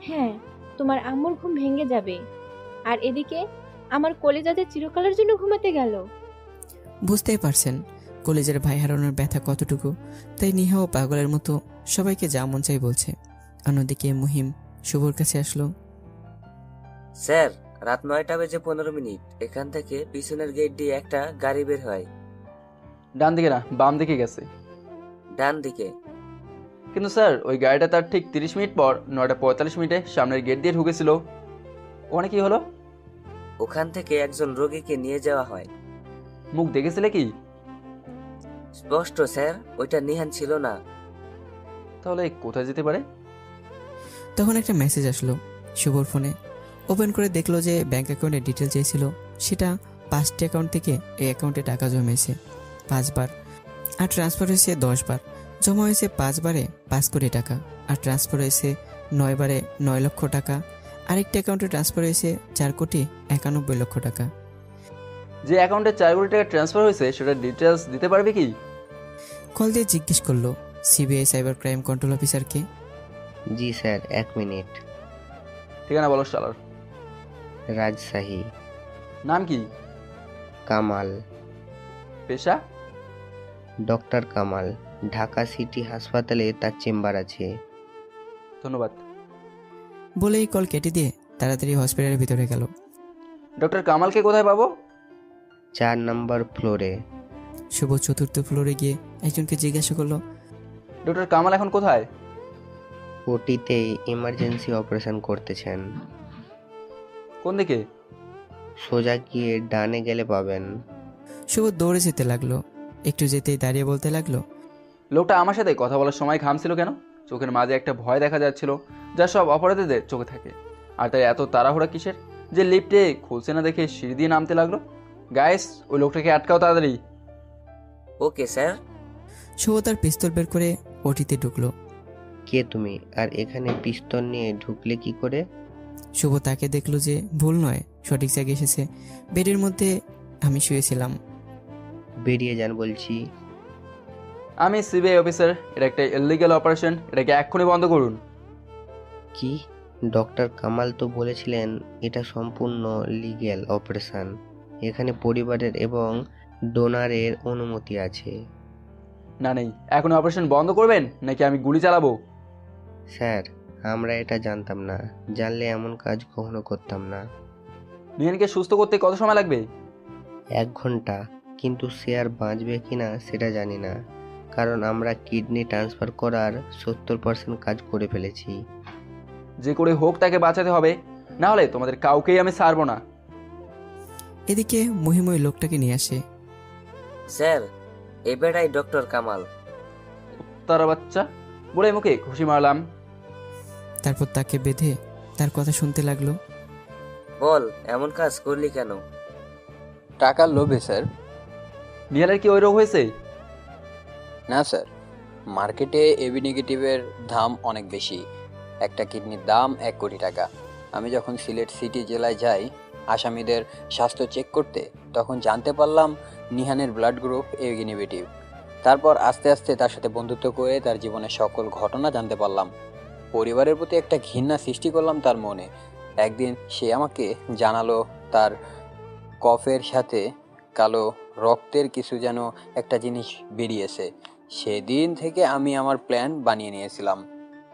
হ্যাঁ, তোমার আম্মুর ঘুম ভেঙে যাবে। আর এদিকে আমার কলেজাতে চিরকালের জন্য ঘুমাতে গেল। বুঝতেই পারছেন কলেজের ভাই হারানোর ব্যথা কতটুকু। তাই নিহাও পাগলের মতো সবাইকে যা মন চাই বলছে। অন্যদিকে মুহিম শুভর কাছে আসলো। স্যার, রাত 9টা বেজে 15 মিনিট এখান থেকে পিছনের গেট দিয়ে একটা গাড়ি বের হয়। ডান দিকে না, বাম দিকে গেছে। ডান দিকে। কিন্তু স্যার ওই গাড়িটা তার ঠিক 30 মিনিট পর 9টা 45 মিনিটে সামনের গেট দিয়ে ঢুকেছিল। ওখানে কি হলো? ওখান থেকে একজন রোগীকে নিয়ে যাওয়া হয়। মুখ দেখেছিলে কি? স্পষ্ট স্যার, ওইটা নিহান ছিল না। তাহলে কোথায় যেতে পারে? তখন একটা মেসেজ আসলো শুভর ফোনে। ওপেন করে দেখলো যে ব্যাংক অ্যাকাউন্টের ডিটেল চেয়েছিল, সেটা 5টি অ্যাকাউন্ট থেকে এই অ্যাকাউন্টে টাকা জমেছে 5 বার, আর ট্রান্সফার হয়েছে 10 বার। জমা হয়েছে 5 বারে 5 কোটি টাকা, আর ট্রান্সফার হয়েছে 9 বারে 9 লক্ষ টাকা। আরেকটি অ্যাকাউন্টে ট্রান্সফার হয়েছে 4,91,00,000 টাকা। যে অ্যাকাউন্টে 4 কোটি টাকা ট্রান্সফার হয়েছে সেটা ডিটেলস দিতে পারবে কি? কল দিয়ে জিজ্ঞেস করলো সিবিআই সাইবার ক্রাইম কন্ট্রোল অফিসারকে। জি স্যার, 1 মিনিট। ঠিকানা বলো শালার। রাজশাহী। নাম কি? কামাল। পেশা? ডক্টর কামাল। ঢাকা সিটি হাসপাতালে তার চেম্বার আছে। ধন্যবাদ। বলেই কল কেটে দিয়ে তাড়াতাড়ি হসপিটালের ভিতরে গেল। ডক্টর কামালকে কোথায় পাবো? 4 নম্বর ফ্লোরে। শুভ 4র্থ ফ্লোরে গিয়ে একজনকে জিজ্ঞাসা করলো, ডক্টর কামাল এখন কোথায়? ওটিতে ইমার্জেন্সি অপারেশন করতেছেন। কোন দিকে? সোজা গিয়ে ডানে গেলে পাবেন। শুভ দৌড়ে যেতে লাগলো। একটু যেতেই দাঁড়িয়ে বলতে লাগলো, লোকটা আমার সাথে কথা বলার সময় ঘামছিল কেন? চোখের মাঝে একটা ভয় দেখা যাচ্ছিল, যা সব অপরাধীদের চোখে থাকে। আর তাই এত তাড়াহুড়া কিসের যে লিফটে খুলছে না দেখে সিঁড়ি দিয়ে নামতে লাগলো? গাইস, ওই লোকটাকে আটকাও তাড়াতাড়ি। Okay sir. শুভ তার পিস্তল বের করে ওটিতে ঢুকলো। কে তুমি? আর এখানে পিস্তল নিয়ে ঢুকলে কি করে? শুভ তাকে দেখলো যে ভুল নয়, সঠিক জায়গায় এসেছে। বেডের মধ্যে আমি শুয়েছিলাম। বেরিয়ে যান বলছি। আমি সিবিআই অফিসার, এটা একটা ইলিগাল অপারেশন, এটাকে এক্ষুনি বন্ধ করুন। কি? ডক্টর কামাল তো বলেছিলেন এটা সম্পূর্ণ লিগ্যাল অপারেশন। এখানে পরিবারের এবং ডোনারের অনুমতি আছে। না নেই। এখন অপারেশন বন্ধ করবেন নাকি আমি গুলি চালাবো? স্যার, আমরা এটা জানতাম না। জানলে এমন কাজ কখনো করতাম না। নিহানকে সুস্থ করতে কত সময় লাগবে? 1 ঘন্টা। কিন্তু সে আর বাঁচবে কিনা সেটা জানি না, কারণ আমরা কিডনি ট্রান্সফার করার 70% কাজ করে ফেলেছি। যে করে হোক তাকে বাঁচাতে হবে। না হলে তোমাদের কাউকেই আমি ছাড়বো না। এদিকে মহিময় লোকটাকে নিয়ে আসে। স্যার, এ বেটাই ডক্টর কামাল। তারা বাচ্চা বলে মুখে খুশি মারলাম। তারপর তাকে বেঁধে তার কথা শুনতে লাগলো। বল, এমন কাজ করলি কেন? টাকার লোভে স্যার। নিহালের কি ওই রোগ হয়েছে? না স্যার, মার্কেটে এবি নেগেটিভের দাম অনেক বেশি। একটা কিডনির দাম 1 কোটি টাকা। আমি যখন সিলেট সিটি জেলায় যাই আসামিদের স্বাস্থ্য চেক করতে, তখন জানতে পারলাম নিহানের ব্লাড গ্রুপ এবি নেগেটিভ। তারপর আস্তে আস্তে তার সাথে বন্ধুত্ব করে তার জীবনের সকল ঘটনা জানতে পারলাম। পরিবারের প্রতি একটা ঘৃণা সৃষ্টি করলাম তার মনে। একদিন সে আমাকে জানালো তার কফের সাথে কালো রক্তের কিছু যেন একটা জিনিস বেরিয়েছে। সেদিন থেকে আমি আমার প্ল্যান বানিয়ে নিয়েছিলাম।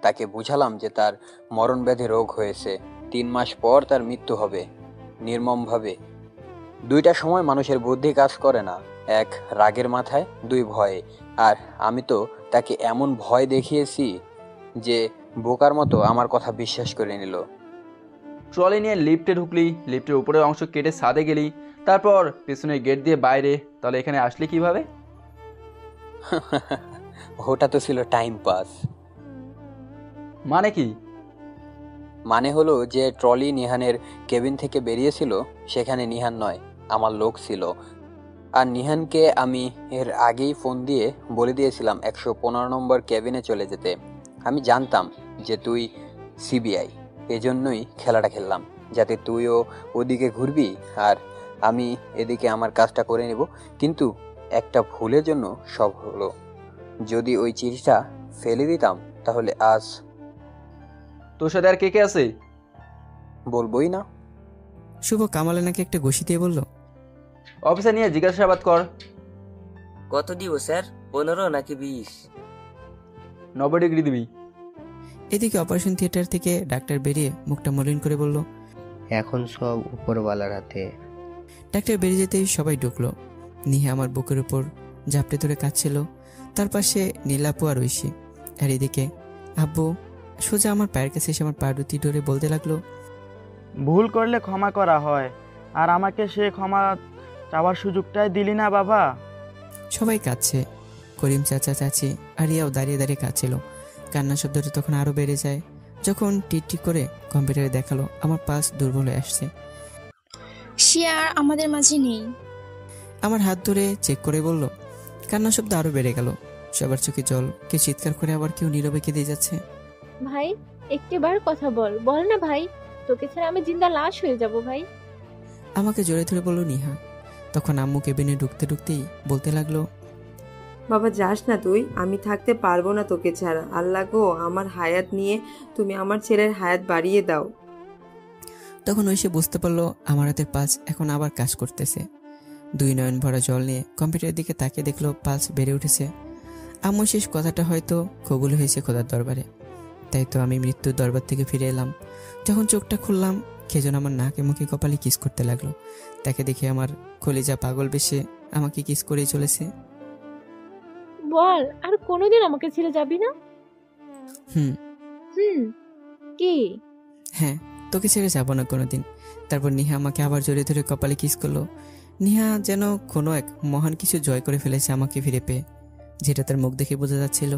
তাকে বুঝালাম যে তার মরণব্যাধি রোগ হয়েছে, 3 মাস পর তার মৃত্যু হবে নির্মমভাবে। 2টা সময় মানুষের বুদ্ধি কাজ করে না, 1 রাগের মাথায়, 2 ভয়ে। আর আমি তো তাকে এমন ভয় দেখিয়েছি যে বোকার মতো আমার কথা বিশ্বাস করে নিল। ট্রলি নিয়ে লিফটে ঢুকলি, লিফটের উপরের অংশ কেটে ছাদে গেলি, তারপর পেছনের গেট দিয়ে বাইরে। তাহলে এখানে আসলি কিভাবে? ওটা তো ছিল টাইম পাস। মানে কি? মানে হলো যে ট্রলি নিহানের কেবিন থেকে বেরিয়েছিল, সেখানে নিহান নয়, আমার লোক ছিল। আর নিহানকে আমি এর আগেই ফোন দিয়ে বলে দিয়েছিলাম 115 নম্বর কেবিনে চলে যেতে। আমি জানতাম যে তুই সিবিআই, এজন্যই খেলাটা খেললাম, যাতে তুইও ওদিকে ঘুরবি আর আমি এদিকে আমার কাজটা করে নেব। কিন্তু একটা ভুলের জন্য সব হলো। যদি ওই চিঠিটা ফেলে দিতাম তাহলে আজ। তোর সাথে আর কে কে আছে? বলবোই না। শুভ কামালে নাকি একটা ঘুষি দিয়ে বলল, অফিসে নিয়ে জিজ্ঞাসাবাদ কর। কত দিব স্যার? 15 নাকি 20? 90 ডিগ্রি দিবি। এদিকে অপারেশন থিয়েটার থেকে ডাক্তার বেরিয়ে মুখটা মলিন করে বলল, এখন সব উপরওয়ালার হাতে। ডাক্তার বেরিয়ে যেতেই সবাই ঢুকলো। নিহা আমার বুকের উপর ঝাপটে ধরে কাঁদছিল, তার পাশে নীলাপু আর ঐশী। আর এদিকে আব্বু সোজা আমার পায়ের কাছে এসে আমার পা দুটি ধরে বলতে লাগলো, ভুল করলে ক্ষমা করা হয়, আর আমাকে সে ক্ষমা চাওয়ার সুযোগটাই দিলি না বাবা। সবাই কাঁদছে। করিম চাচা চাচি আর ইয়াও দাঁড়িয়ে দাঁড়িয়ে কাঁদছিল। কান্নার শব্দটা তখন আরও বেড়ে যায় যখন টিকটিক করে কম্পিউটারে দেখালো আমার পাস দুর্বল হয়ে আসছে। সে আর আমাদের মাঝে নেই। আমার হাত ধরে চেক করে বলল। কান্নার শব্দ আরও বেড়ে গেল। সবার চোখে জল, কেউ চিৎকার করে, আবার কেউ নীরবে কেঁদে যাচ্ছে। ভাই একটিবার কথা বল, বল না ভাই, তোকে ছাড়া আমি জিন্দা লাশ হয়ে যাব ভাই। আমাকে জোরে ধরে বলল নিহা। তখন আম্মু কেবিনে ঢুকতে ঢুকতেই বলতে লাগলো, বাবা যাস না তুই, আমি থাকতে পারবো না তোকে ছাড়া। আল্লাহ গো, আমার হায়াত নিয়ে তুমি আমার ছেলের হায়াত বাড়িয়ে দাও। তখন ওই সে বুঝতে পারলো আমার হাতের পালস এখন আবার কাজ করতেছে। 2 নয়ন ভরা জল নিয়ে কম্পিউটারের দিকে তাকিয়ে দেখলো পালস বেড়ে উঠেছে। আম্মু শেষ কথাটা হয়তো কবুল হয়েছে খোদার দরবারে। তাই তো আমি মৃত্যুর দরবার থেকে ফিরে এলাম। যখন চোখটা খুললাম, কে যেন আমার নাকে মুখে কপালে কিস করতে লাগলো। তাকে দেখে আমার কলিজা পাগল বেশে আমাকে কিস করেই চলেছে। বল, আর কোনোদিন আমাকে ছেড়ে যাবি না? হুম। কি? হ্যাঁ, তোকে ছেড়ে যাবো না কোনোদিন। তারপর নিহা আমাকে আবার জড়িয়ে ধরে কপালে কিস করলো। নিহা যেন কোনো এক মহান কিছু জয় করে ফেলেছে আমাকে ফিরে পেয়ে, যেটা তার মুখ দেখে বোঝা যাচ্ছিল।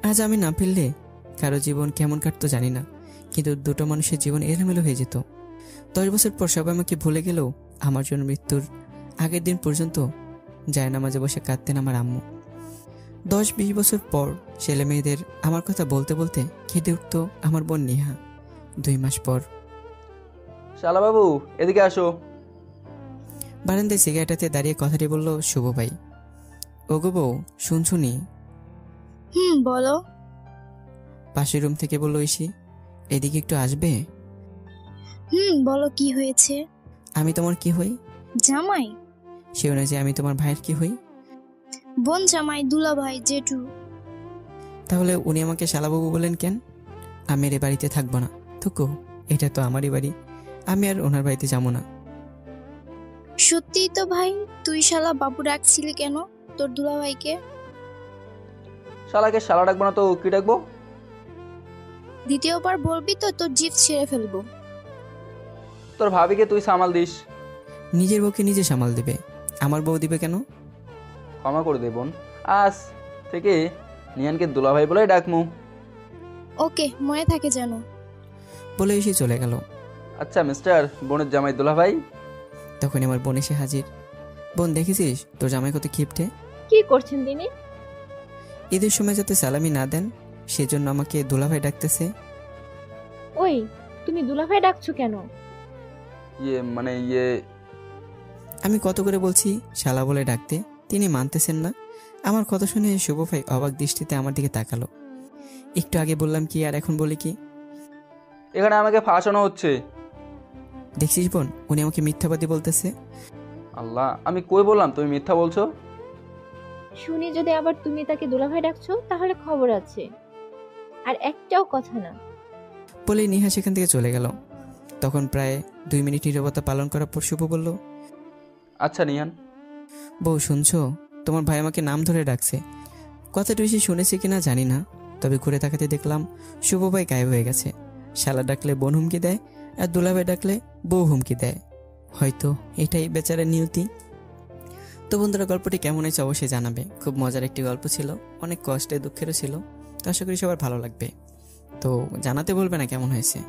আজ আমি না ফিরলে কারো জীবন কেমন কাটতো জানি না, কিন্তু 2টো মানুষের জীবন এলোমেলো হয়ে যেত। 10 বছর পর সবাই আমাকে ভুলে গেলেও আমার জন্য মৃত্যুর আগের দিন পর্যন্ত জায়নামাজে বসে কাঁদতেন আমার আম্মু। 10-20 বছর পর ছেলে মেয়েদের আমার কথা বলতে বলতে কেঁদে উঠত আমার বোন নিহা। 2 মাস পর শালা বাবু এদিকে আসো। বারান্দায় সিগারেটাতে দাঁড়িয়ে কথাটি বলল শুভ ভাই। ওগো বউ, শুনছুনি? বলো। পাশের রুম থেকে বলল ঐশী, এদিকে একটু আসবে? বলো, কি হয়েছে? আমি তোমার কি হই? জামাই। সেও না যে আমি তোমার ভাইয়ের কি হই? বোন জামাই, দুলা ভাই, জেঠু। তাহলে উনি আমাকে শালাবাবু বলেন কেন? আমি এর বাড়িতে থাকবো না। থুকু, এটা তো আমারই বাড়ি, আমি আর ওনার বাড়িতে যাবো না। সত্যিই তো ভাই, তুই শালা বাবু ডাকছিলি কেন তোর দুলা ভাইকে? শালাকে শালা ডাকবো না তো কি ডাকবো? দ্বিতীয়বার বলবি তো তোর জিভ ছেড়ে ফেলবো। তোর ভাবিকে তুই সামাল দিস। নিজের বউকে নিজে সামাল দিবে, আমার বউ দিবে কেন? ক্ষমা করে দে বোন, আজ থেকে নিহানকে দুলাভাই বলেই ডাকমু। ওকে, মনে থাকে যেন। বলে এসে চলে গেল। আচ্ছা মিস্টার, বোনের জামাই দুলাভাই। তখন আমার বোন এসে হাজির। বোন, দেখেছিস তোর জামাই কত ক্ষিপ্টে? কি করছেন তিনি? ঈদের সময় যাতে সালামি না দেন সেজন্য আমাকে দুলাভাই ডাকতেছে। ওই, তুমি দুলাভাই ডাকছো কেন? ইয়ে আমি কত করে বলছি শালা বলে ডাকতে, তিনি মানতেছেন না। আমার কথা শুনে শুভ ভাই অবাক দৃষ্টিতে আমার দিকে তাকালো। একটু আগে বললাম কি আর এখন বলি কি? এখানে আমাকে ফাঁসানো হচ্ছে। দেখছিস বোন, উনি আমাকে মিথ্যাবাদী বলতেছে। আল্লাহ, আমি কই বললাম তুমি মিথ্যা বলছো? শুনি যদি আবার তুমি তাকে দুলাভাই ডাকছো তাহলে খবর আছে, আর একটাও কথা না। বলে নিহা সেখান থেকে চলে গেল। তখন প্রায় 2 মিনিট নীরবতা পালন করার পর শুভ বলল, আচ্ছা নিহান। বউ শুনছো, তোমার ভাই আমাকে নাম ধরে ডাকছে। কথাটা বেশি শুনেছে কিনা জানি না, তবে ঘুরে তাকাতে দেখলাম শুভ ভাই গায়েব হয়ে গেছে। শালা ডাকলে বোন হুমকি দেয়, আর দুলাভাই ডাকলে বউ হুমকি দেয়। হয়তো এটাই বেচারার নিয়তি। তো বন্ধুরা, গল্পটি কেমন হয়েছে অবশ্যই জানাবে। খুব মজার একটি গল্প ছিল, অনেক কষ্টে দুঃখেরও ছিল। তো আশা করি সবার ভালো লাগবে। তো জানাতে বলবে না কেমন হয়েছে।